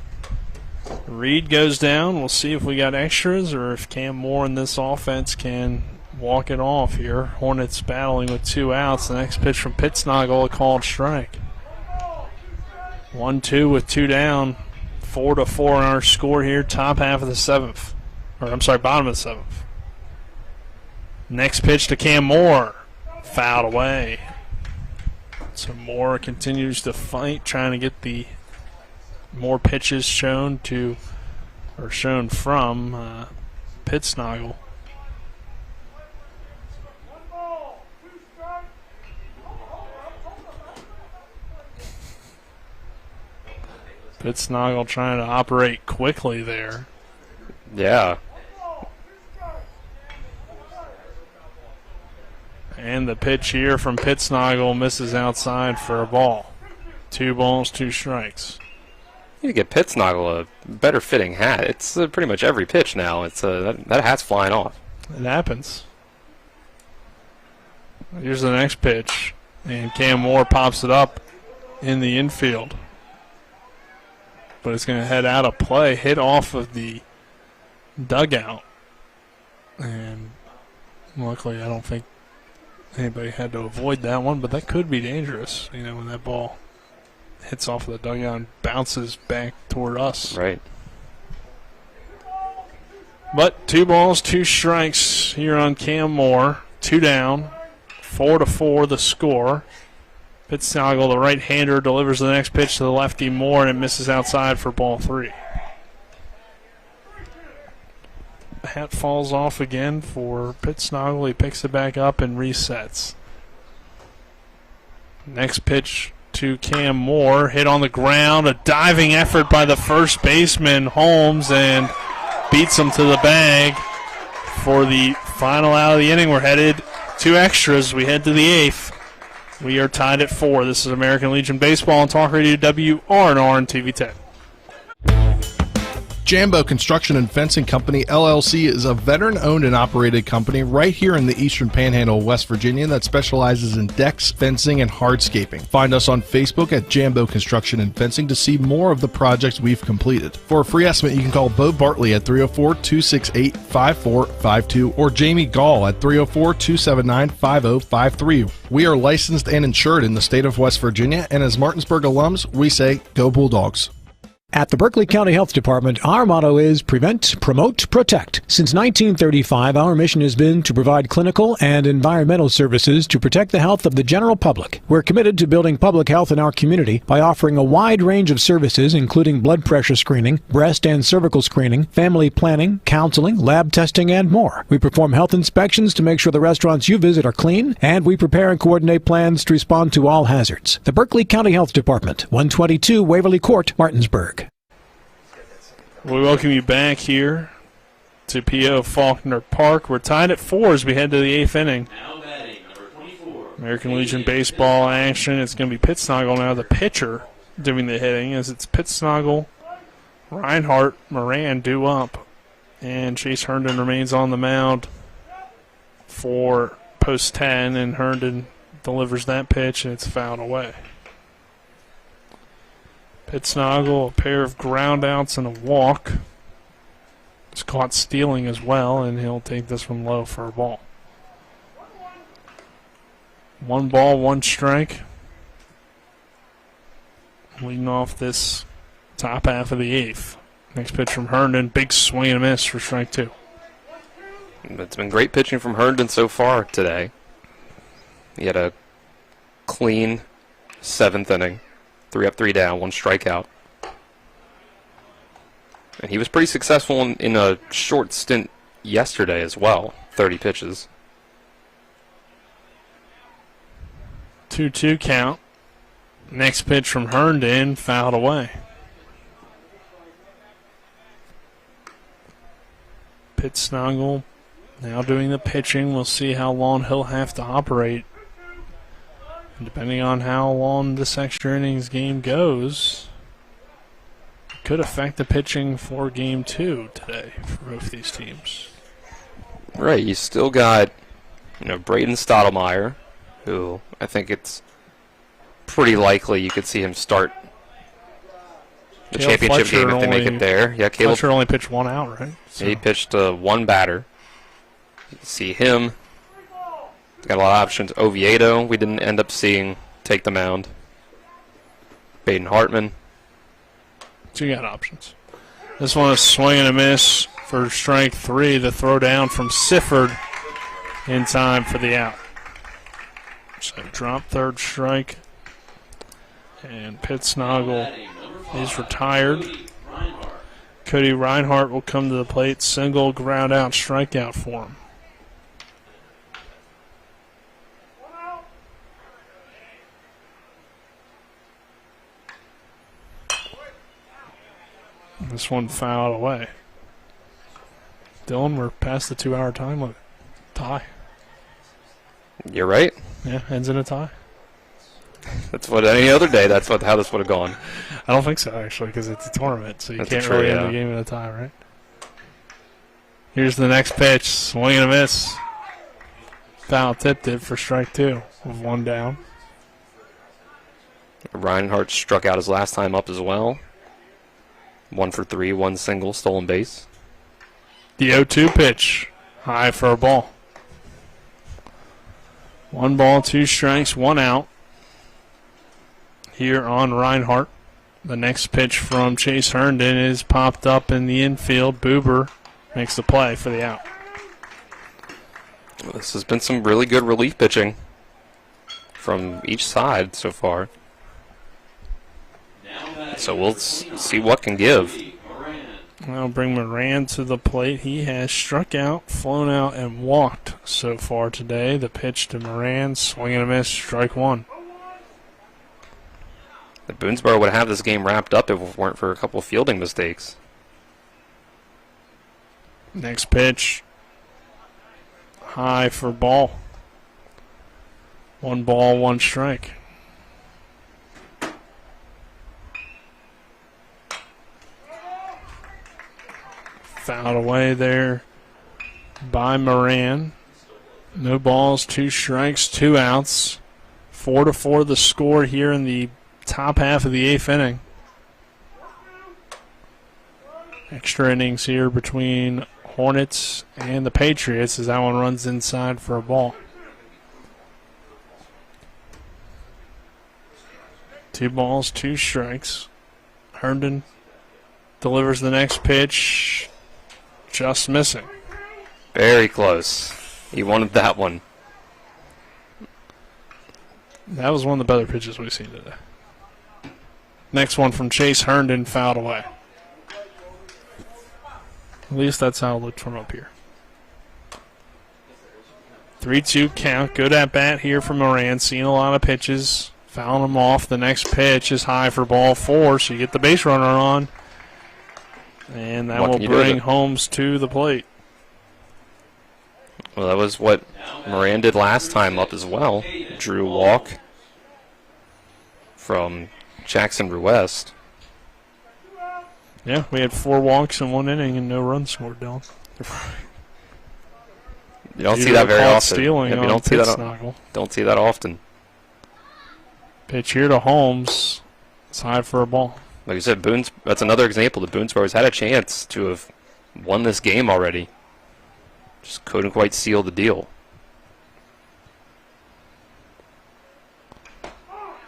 Reed goes down. We'll see if we got extras or if Cam Moore in this offense can walk it off here. Hornets battling with 2 outs. The next pitch from Pittsnogle, a called strike. 1-2 with 2 down. 4-4 in our score here, top half of the 7th. Or I'm sorry, bottom of the seventh. Next pitch to Cam Moore. Fouled away. So Moore continues to fight, trying to get the more pitches shown to, or shown from Pittsnoggle. Pittsnoggle trying to operate quickly there. Yeah. And the pitch here from Pittsnoggle misses outside for a ball. 2 balls, 2 strikes. You need to get Pittsnoggle a better fitting hat. It's pretty much every pitch now. It's that hat's flying off. It happens. Here's the next pitch. And Cam Moore pops it up in the infield. But it's going to head out of play, hit off of the dugout. And luckily, I don't think anybody had to avoid that one, but that could be dangerous, you know, when that ball hits off of the dugout and bounces back toward us. Right. But 2 balls, 2 strikes here on Cam Moore. 2 down, 4-4 the score. Pittsnoggle, the right-hander, delivers the next pitch to the lefty Moore, and it misses outside for ball 3. The hat falls off again for Pittsnoggle. He picks it back up and resets. Next pitch to Cam Moore, hit on the ground, a diving effort by the first baseman, Holmes, and beats him to the bag for the final out of the inning. We're headed to extras. We head to the 8th. We are tied at 4. This is American Legion Baseball on Talk Radio WRNR and TV 10. Jambo Construction and Fencing Company, LLC, is a veteran-owned and operated company right here in the eastern panhandle of West Virginia that specializes in decks, fencing, and hardscaping. Find us on Facebook at Jambo Construction and Fencing to see more of the projects we've completed. For a free estimate, you can call Bo Bartley at 304-268-5452 or Jamie Gall at 304-279-5053. We are licensed and insured in the state of West Virginia, and as Martinsburg alums, we say, Go Bulldogs. At the Berkeley County Health Department, our motto is Prevent, Promote, Protect. Since 1935, our mission has been to provide clinical and environmental services to protect the health of the general public. We're committed to building public health in our community by offering a wide range of services, including blood pressure screening, breast and cervical screening, family planning, counseling, lab testing, and more. We perform health inspections to make sure the restaurants you visit are clean, and we prepare and coordinate plans to respond to all hazards. The Berkeley County Health Department, 122 Waverly Court, Martinsburg. We welcome you back here to P.O. Faulkner Park. We're tied at 4 as we head to the 8th inning. American Legion baseball action. It's going to be Pittsnoggle now, the pitcher, doing the hitting, as it's Pittsnoggle, Reinhardt, Moran due up. And Chase Herndon remains on the mound for post 10, and Herndon delivers that pitch, and it's fouled away. Pittsnoggle, a pair of ground outs and a walk. He's caught stealing as well, and he'll take this one low for a ball. 1 ball, 1 strike. Leading off this top half of the 8th. Next pitch from Herndon, big swing and a miss for strike 2. It's been great pitching from Herndon so far today. He had a clean 7th inning. 3 up, 3 down, 1 strikeout. And he was pretty successful in a short stint yesterday as well. 30 pitches. 2-2 count. Next pitch from Herndon, fouled away. Pittsnoggle now doing the pitching. We'll see how long he'll have to operate. And depending on how long this extra innings game goes, it could affect the pitching for game 2 today for both these teams. Right, you still got, Braden Stottlemyre, who I think it's pretty likely you could see him start the championship game if they make it there. Yeah, Caleb Fletcher only pitched 1 out, right? So. He pitched 1 batter. You can see him. Got a lot of options. Oviedo, we didn't end up seeing take the mound. Baden Hartman. So you got options. This one is swing and a miss for strike 3. The throw down from Sifford in time for the out. So drop third strike. And Pittsnogle is retired. Cody Reinhardt will come to the plate. Single ground out strikeout for him. This one fouled away. Dylan, we're past the 2-hour time limit. Tie. You're right. Yeah, ends in a tie. That's what any other day. That's how this would have gone. I don't think so, actually, because it's a tournament, so you That's can't true, really yeah. end the game in a tie, right? Here's the next pitch. Swing and a miss. Foul tipped it for strike 2 with 1 down. Reinhardt struck out his last time up as well. 1 for 3, 1 single, stolen base. The 0-2 pitch. High for a ball. 1 ball, 2 strikes, 1 out. Here on Reinhardt. The next pitch from Chase Herndon is popped up in the infield. Buber makes the play for the out. This has been some really good relief pitching from each side so far. So we'll see what can give. I'll bring Moran to the plate. He has struck out, flown out, and walked so far today. The pitch to Moran, swing and a miss, strike 1. The Boonsboro would have this game wrapped up if it weren't for a couple of fielding mistakes. Next pitch, high for ball. 1 ball, 1 strike. Fouled away there by Moran. No balls, 2 strikes, 2 outs. 4-4 the score here in the top half of the 8th inning. Extra innings here between Hornets and the Patriots as that one runs inside for a ball. 2 balls, 2 strikes. Herndon delivers the next pitch. Just missing. Very close. He wanted that one. That was one of the better pitches we've seen today. Next one from Chase Herndon, fouled away. At least that's how it looked from up here. 3-2 count. Good at bat here from Moran. Seeing a lot of pitches. Fouling them off. The next pitch is high for ball 4, so you get the base runner on. And that will bring Holmes to the plate. Well, that was what Moran did last time up as well. Drew walk from Jackson Ruest. Yeah, we had 4 walks in 1 inning and no runs scored, Dylan. You don't see that very often. Stealing Yeah, on don't see that often. Pitch here to Holmes. It's high for a ball. Like you said, that's another example. The Boonsboro's had a chance to have won this game already. Just couldn't quite seal the deal.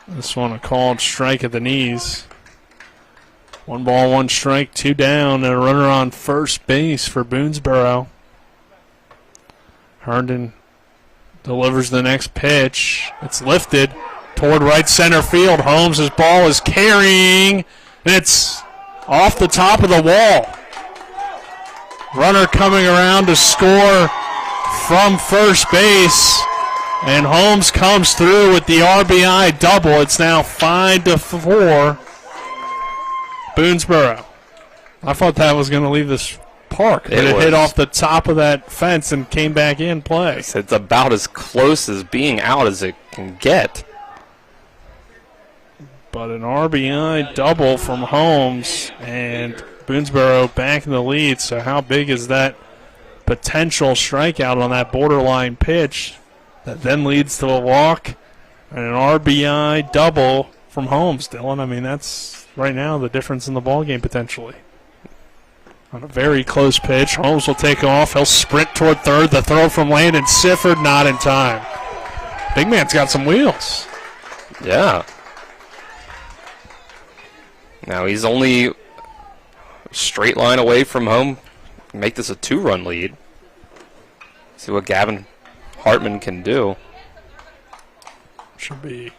This one a called strike at the knees. 1 ball, 1 strike, 2 down, and a runner on first base for Boonsboro. Herndon delivers the next pitch. It's lifted toward right center field. Holmes' ball is carrying, and it's off the top of the wall. Runner coming around to score from first base, and Holmes comes through with the RBI double. It's now 5-4 Boonsboro. I thought that was going to leave this park, but it hit off the top of that fence and came back in play. It's about as close as being out as it can get. But an RBI double from Holmes, and Boonsboro back in the lead. So how big is that potential strikeout on that borderline pitch that then leads to a walk and an RBI double from Holmes, Dylan? I mean, that's right now the difference in the ballgame potentially. On a very close pitch, Holmes will take off. He'll sprint toward third. The throw from Landon Sifford, not in time. Big man's got some wheels. Yeah. Now he's only straight line away from home, make this a 2-run lead. See what Gavin Hartman can do. Should be.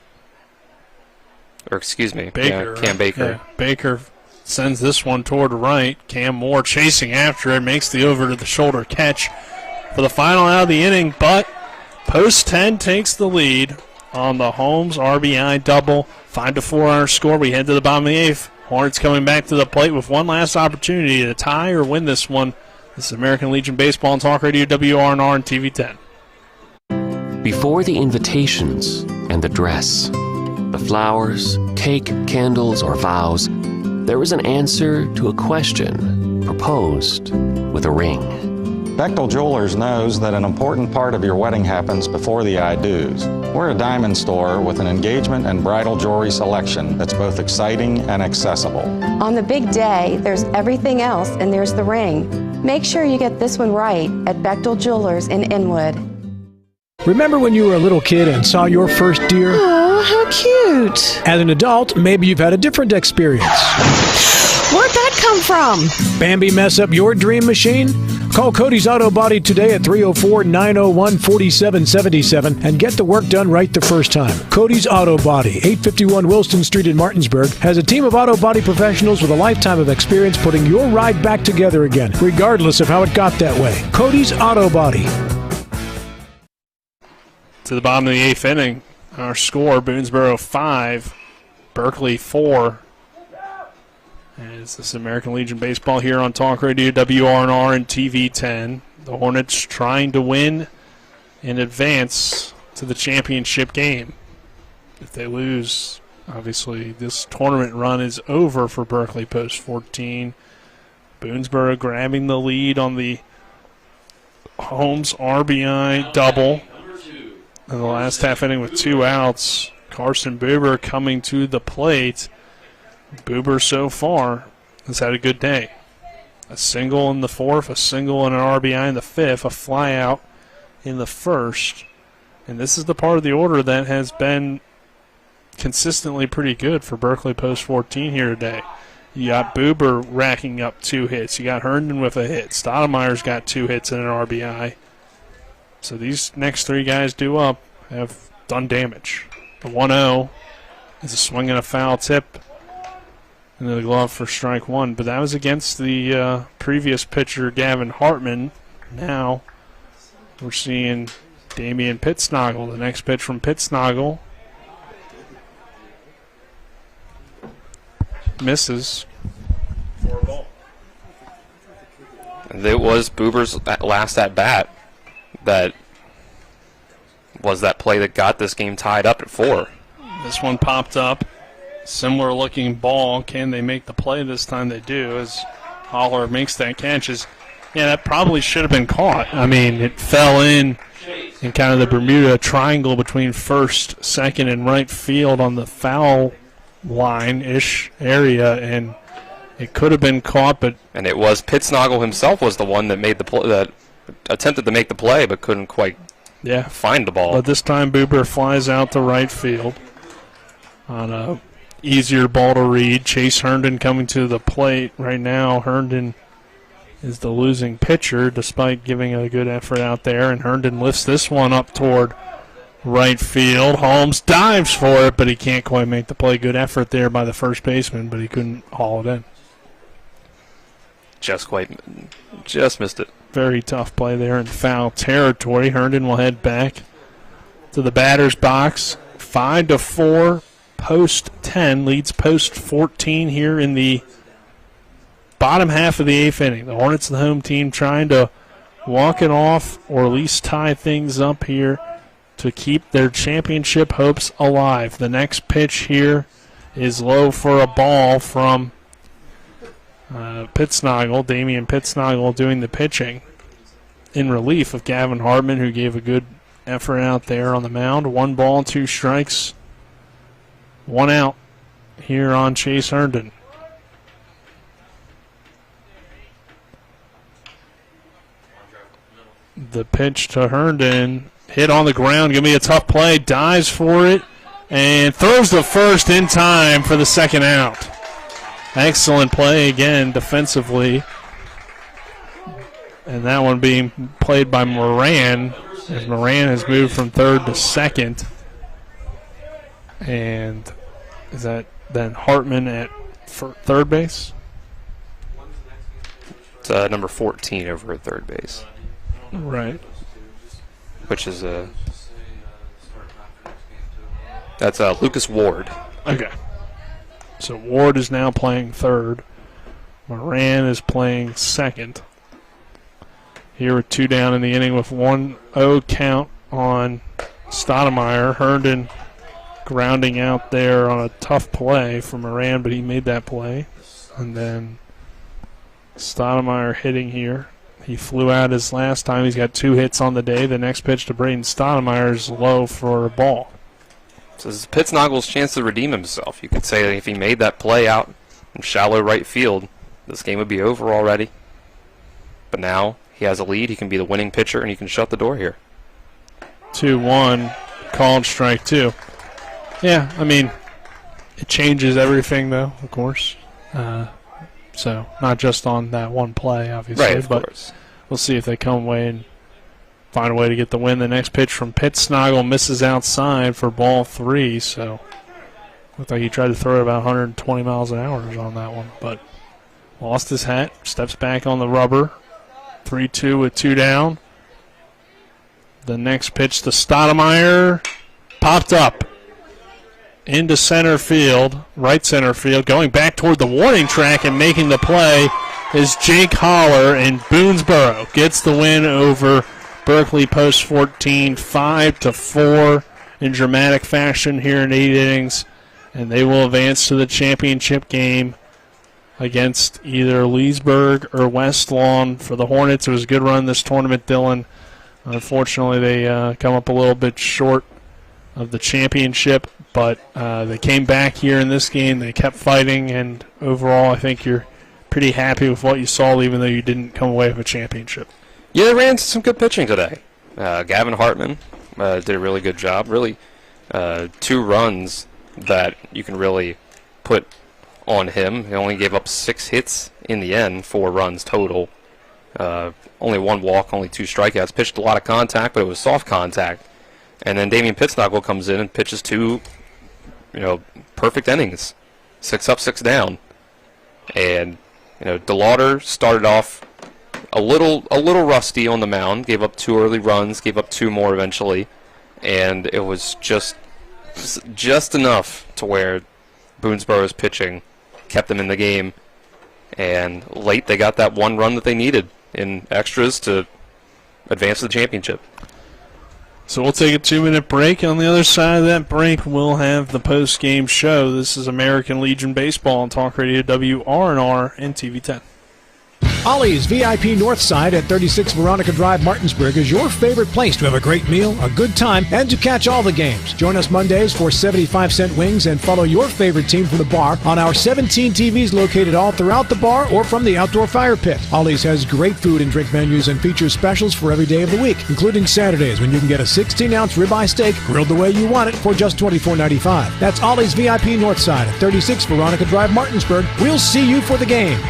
Or excuse me, Baker. Cam Baker. Yeah, Baker sends this one toward right. Cam Moore chasing after it, makes the over-to-the-shoulder catch for the final out of the inning, but Post 10 takes the lead on the Holmes RBI double. 5-4 our score. We head to the bottom of the 8th. Hornets coming back to the plate with one last opportunity to tie or win this one. This is American Legion Baseball on Talk Radio WRNR and TV 10. Before the invitations and the dress, the flowers, cake, candles, or vows, there was an answer to a question proposed with a ring. Bechtel Jewelers knows that an important part of your wedding happens before the I-dos. We're a diamond store with an engagement and bridal jewelry selection that's both exciting and accessible. On the big day, there's everything else, and there's the ring. Make sure you get this one right at Bechtel Jewelers in Inwood. Remember when you were a little kid and saw your first deer? Oh, how cute. As an adult, maybe you've had a different experience. Where'd that come from? Bambi mess up your dream machine? Call Cody's Auto Body today at 304-901-4777 and get the work done right the first time. Cody's Auto Body, 851 Wilston Street in Martinsburg, has a team of auto body professionals with a lifetime of experience putting your ride back together again, regardless of how it got that way. Cody's Auto Body. To the bottom of the 8th inning, our score, Boonsboro 5, Berkeley 4. As this is American Legion Baseball here on Talk Radio WRNR and TV 10. The Hornets trying to win and advance to the championship game. If they lose, obviously this tournament run is over for Berkeley Post 14. Boonsboro grabbing the lead on the Holmes RBI double in the last half inning with 2 outs. Carson Buber coming to the plate. Buber so far has had a good day. A single in the 4th, a single and an RBI in the 5th, a fly out in the 1st. And this is the part of the order that has been consistently pretty good for Berkeley Post 14 here today. You got Buber racking up 2 hits. You got Herndon with a hit. Stoudemire's got 2 hits and an RBI. So these next 3 guys due up have done damage. The 1-0 is a swing and a foul tip into the glove for strike 1, but that was against the previous pitcher, Gavin Hartman. Now we're seeing Damian Pittsnoggle. The next pitch from Pittsnoggle misses for a ball. It was Buber's last at-bat that was that play that got this game tied up at 4. This one popped up. Similar looking ball. Can they make the play this time? They do, as Holler makes that catch. Yeah, that probably should have been caught. I mean, it fell in kind of the Bermuda Triangle between first, second, and right field on the foul line-ish area, and it could have been caught, but... And it was Pittsnoggle himself was the one that made the play, that attempted to make the play, but couldn't quite find the ball. But this time Buber flies out to right field on a easier ball to read. Chase Herndon coming to the plate right now. Herndon is the losing pitcher despite giving a good effort out there, and Herndon lifts this one up toward right field. Holmes dives for it, but he can't quite make the play. Good effort there by the first baseman, but he couldn't haul it in. Just missed it. Very tough play there in foul territory. Herndon will head back to the batter's box. 5-4. Post 10 leads Post 14 here in the bottom half of the 8th inning. The Hornets, the home team, trying to walk it off or at least tie things up here to keep their championship hopes alive. The next pitch here is low for a ball from Pittsnoggle. Damian Pittsnoggle doing the pitching in relief of Gavin Hartman, who gave a good effort out there on the mound. 1 ball, 2 strikes. 1 out here on Chase Herndon. The pitch to Herndon, hit on the ground, going to be a tough play, dives for it, and throws the first in time for the second out. Excellent play again defensively. And that one being played by Moran, as Moran has moved from third to second. And is that then Hartman at third base? It's number 14 over at third base. Right. Which is that's Lucas Ward. Okay. So Ward is now playing third. Moran is playing second. Here with 2 down in the inning with 1-0 count on Stoudemire. Herndon grounding out there on a tough play for Moran, but he made that play. And then Stoudemire hitting here. He flew out his last time. He's got 2 hits on the day. The next pitch to Braden Stoudemire is low for a ball. So this is Pittsnoggle's chance to redeem himself. You could say that if he made that play out in shallow right field, this game would be over already. But now he has a lead. He can be the winning pitcher, and he can shut the door here. 2-1, called strike 2. Yeah, I mean, it changes everything, though, of course. So not just on that one play, obviously. Right, of but course. We'll see if they come away and find a way to get the win. The next pitch from Pittsnogle misses outside for ball 3, so looked like he tried to throw it about 120 miles an hour on that one, but lost his hat, steps back on the rubber. 3-2 with 2 down. The next pitch to Stoudemire popped up into center field, right center field, going back toward the warning track and making the play is Jake Holler, and Boonsboro gets the win over Berkeley Post 14, 5-4 in dramatic fashion here in 8 innings, and they will advance to the championship game against either Leesburg or West Lawn. For the Hornets, it was a good run this tournament, Dylan. Unfortunately, they come up a little bit short of the championship, but they came back here in this game. They kept fighting, and overall, I think you're pretty happy with what you saw, even though you didn't come away with a championship. Yeah, they ran some good pitching today. Gavin Hartman did a really good job. Really, 2 runs that you can really put on him. He only gave up 6 hits in the end, 4 runs total. Only 1 walk, only 2 strikeouts. Pitched a lot of contact, but it was soft contact. And then Damian Pittsnogle comes in and pitches 2, perfect innings, 6 up, 6 down. And DeLauder started off a little rusty on the mound, gave up 2 early runs, gave up 2 more eventually, and it was just enough to where Boonsboro's pitching kept them in the game. And late they got that 1 run that they needed in extras to advance to the championship. So we'll take a 2-minute break. On the other side of that break, we'll have the post-game show. This is American Legion Baseball on Talk Radio WRNR and TV 10. Ollie's VIP Northside at 36 Veronica Drive, Martinsburg is your favorite place to have a great meal, a good time, and to catch all the games. Join us Mondays for 75-cent wings and follow your favorite team from the bar on our 17 TVs located all throughout the bar or from the outdoor fire pit. Ollie's has great food and drink menus and features specials for every day of the week, including Saturdays when you can get a 16-ounce ribeye steak grilled the way you want it for just $24.95. That's Ollie's VIP Northside at 36 Veronica Drive, Martinsburg. We'll see you for the game.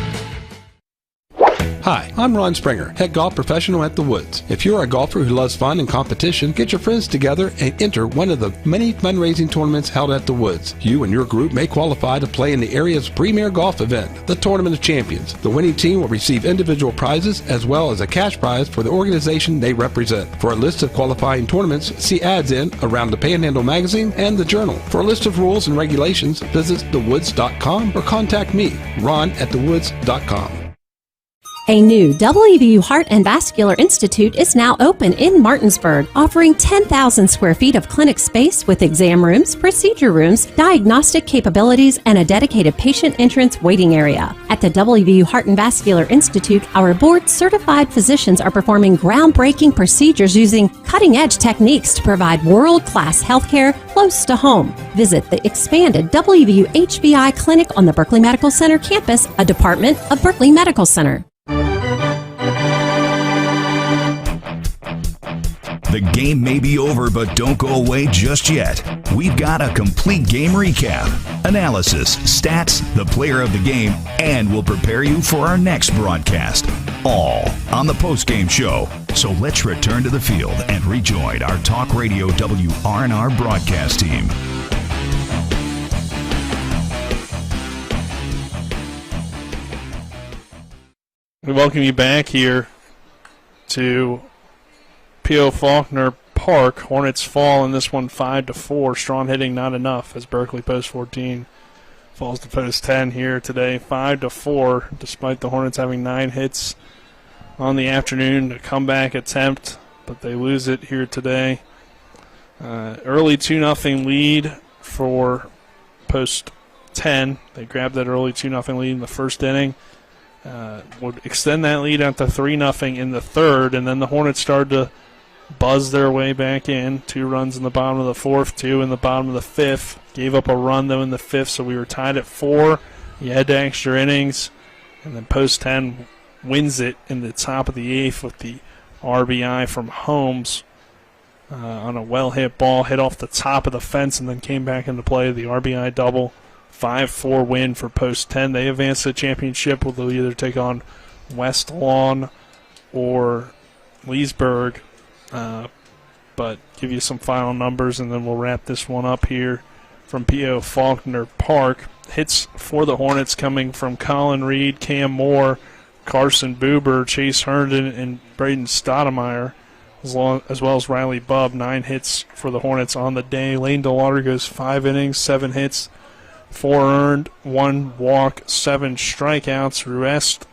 Hi, I'm Ron Springer, head golf professional at The Woods. If you're a golfer who loves fun and competition, get your friends together and enter one of the many fundraising tournaments held at The Woods. You and your group may qualify to play in the area's premier golf event, the Tournament of Champions. The winning team will receive individual prizes as well as a cash prize for the organization they represent. For a list of qualifying tournaments, see ads in Around the Panhandle magazine and the Journal. For a list of rules and regulations, visit thewoods.com or contact me, Ron at thewoods.com. A new WVU Heart and Vascular Institute is now open in Martinsburg, offering 10,000 square feet of clinic space with exam rooms, procedure rooms, diagnostic capabilities, and a dedicated patient entrance waiting area. At the WVU Heart and Vascular Institute, our board-certified physicians are performing groundbreaking procedures using cutting-edge techniques to provide world-class healthcare close to home. Visit the expanded WVU HVI Clinic on the Berkeley Medical Center campus, a department of Berkeley Medical Center. The game may be over, but don't go away just yet. We've got a complete game recap, analysis, stats, the player of the game, and will prepare you for our next broadcast. All on the postgame show. So let's return to the field and rejoin our Talk Radio WRNR broadcast team. We welcome you back here to P.O. Faulkner Park. Hornets fall in this one 5-4. Strong hitting not enough as Berkeley post 14 falls to post 10 here today. 5-4 despite the Hornets having 9 hits on the afternoon. A comeback attempt, but they lose it here today. Early 2-0 lead for post 10. They grabbed that early 2-0 lead in the first inning. Would extend that lead out to 3-0 in the third, and then the Hornets started to buzz their way back in. 2 runs in the bottom of the fourth, 2 in the bottom of the fifth. Gave up a run, though, in the fifth, so we were tied at 4. You head to extra innings, and then post 10 wins it in the top of the eighth with the RBI from Holmes on a well-hit ball, hit off the top of the fence, and then came back into play. The RBI double. 5-4 win for post 10. They advance to the championship. They'll either take on West Lawn or Leesburg. But give you some final numbers, and then we'll wrap this one up here from P.O. Faulkner Park. Hits for the Hornets coming from Colin Reed, Cam Moore, Carson Buber, Chase Herndon, and Braden Stoudemire, as well as Riley Bubb. 9 hits for the Hornets on the day. Lane DeLauder goes 5 innings, 7 hits, 4 earned, 1 walk, 7 strikeouts. Ruest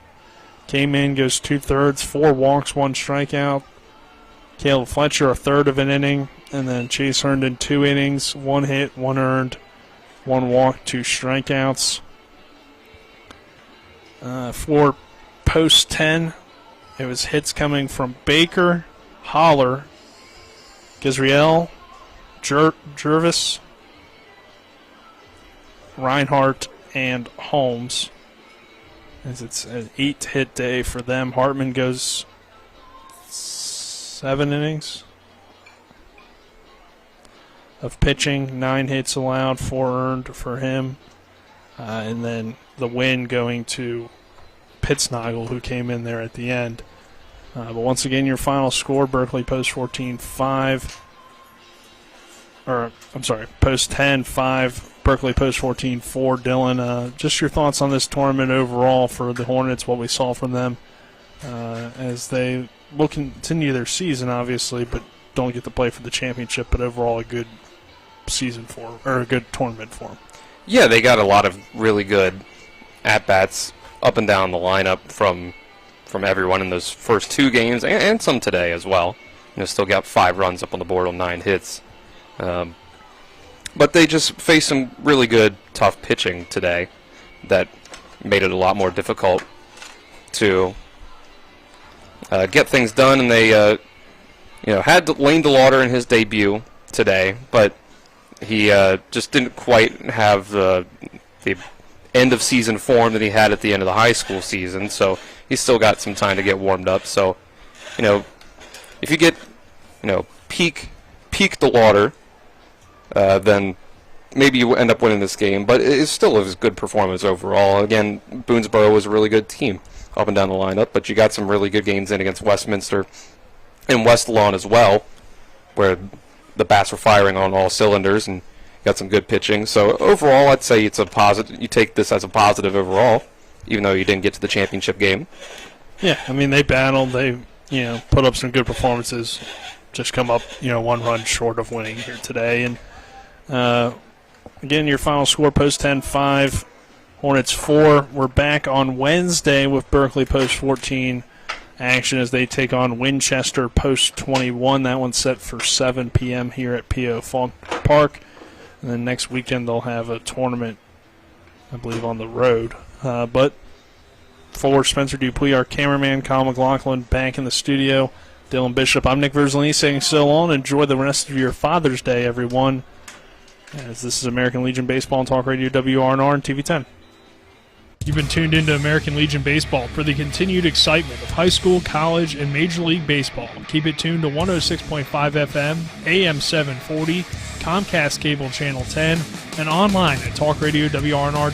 came in, goes 2/3, 4 walks, 1 strikeout. Caleb Fletcher, a third of an inning, and then Chase Herndon, 2 innings, 1 hit, 1 earned, 1 walk, 2 strikeouts. For post 10, it was hits coming from Baker, Holler, Gazriel, Jervis, Reinhardt, and Holmes. As it's an 8-hit day for them. Hartman goes 7 innings of pitching, 9 hits allowed, 4 earned for him. And then the win going to Pittsnagel, who came in there at the end. But once again, your final score, Berkeley post 14, 5. Post 10, 5. Berkeley post 14, 4. Dylan, just your thoughts on this tournament overall for the Hornets, what we saw from them as they will continue their season, obviously, but don't get to play for the championship, but overall a good season for, or a good tournament for them. Yeah, they got a lot of really good at-bats up and down the lineup from everyone in those first 2 games, and some today as well. Still got 5 runs up on the board on 9 hits. But they just faced some really good, tough pitching today that made it a lot more difficult to get things done. And they, had Lane DeLauder in his debut today, but he just didn't quite have the end-of-season form that he had at the end of the high school season. So he's still got some time to get warmed up. So, if you get, peak DeLauder, then maybe you end up winning this game. But it still was a good performance overall. Again, Boonsboro was a really good team up and down the lineup, but you got some really good games in against Westminster and West Lawn as well, where the bats were firing on all cylinders and got some good pitching. So overall, I'd say it's a positive. You take this as a positive overall, even though you didn't get to the championship game. Yeah, I mean, they battled. They, put up some good performances. Just come up, 1 run short of winning here today. And again, your final score, post 10, 5, Hornets 4. We're back on Wednesday with Berkeley post 14 action as they take on Winchester post 21. That one's set for 7 p.m. here at P.O. Faulkner Park. And then next weekend they'll have a tournament, I believe, on the road. But for Spencer Dupuis, our cameraman, Kyle McLaughlin, back in the studio. Dylan Bishop, I'm Nick Verzolini saying so long. Enjoy the rest of your Father's Day, everyone. As this is American Legion Baseball on Talk Radio WRNR and TV 10. You've been tuned into American Legion Baseball for the continued excitement of high school, college, and Major League Baseball. Keep it tuned to 106.5 FM, AM 740, Comcast Cable Channel 10, and online at talkradiowrnr.com.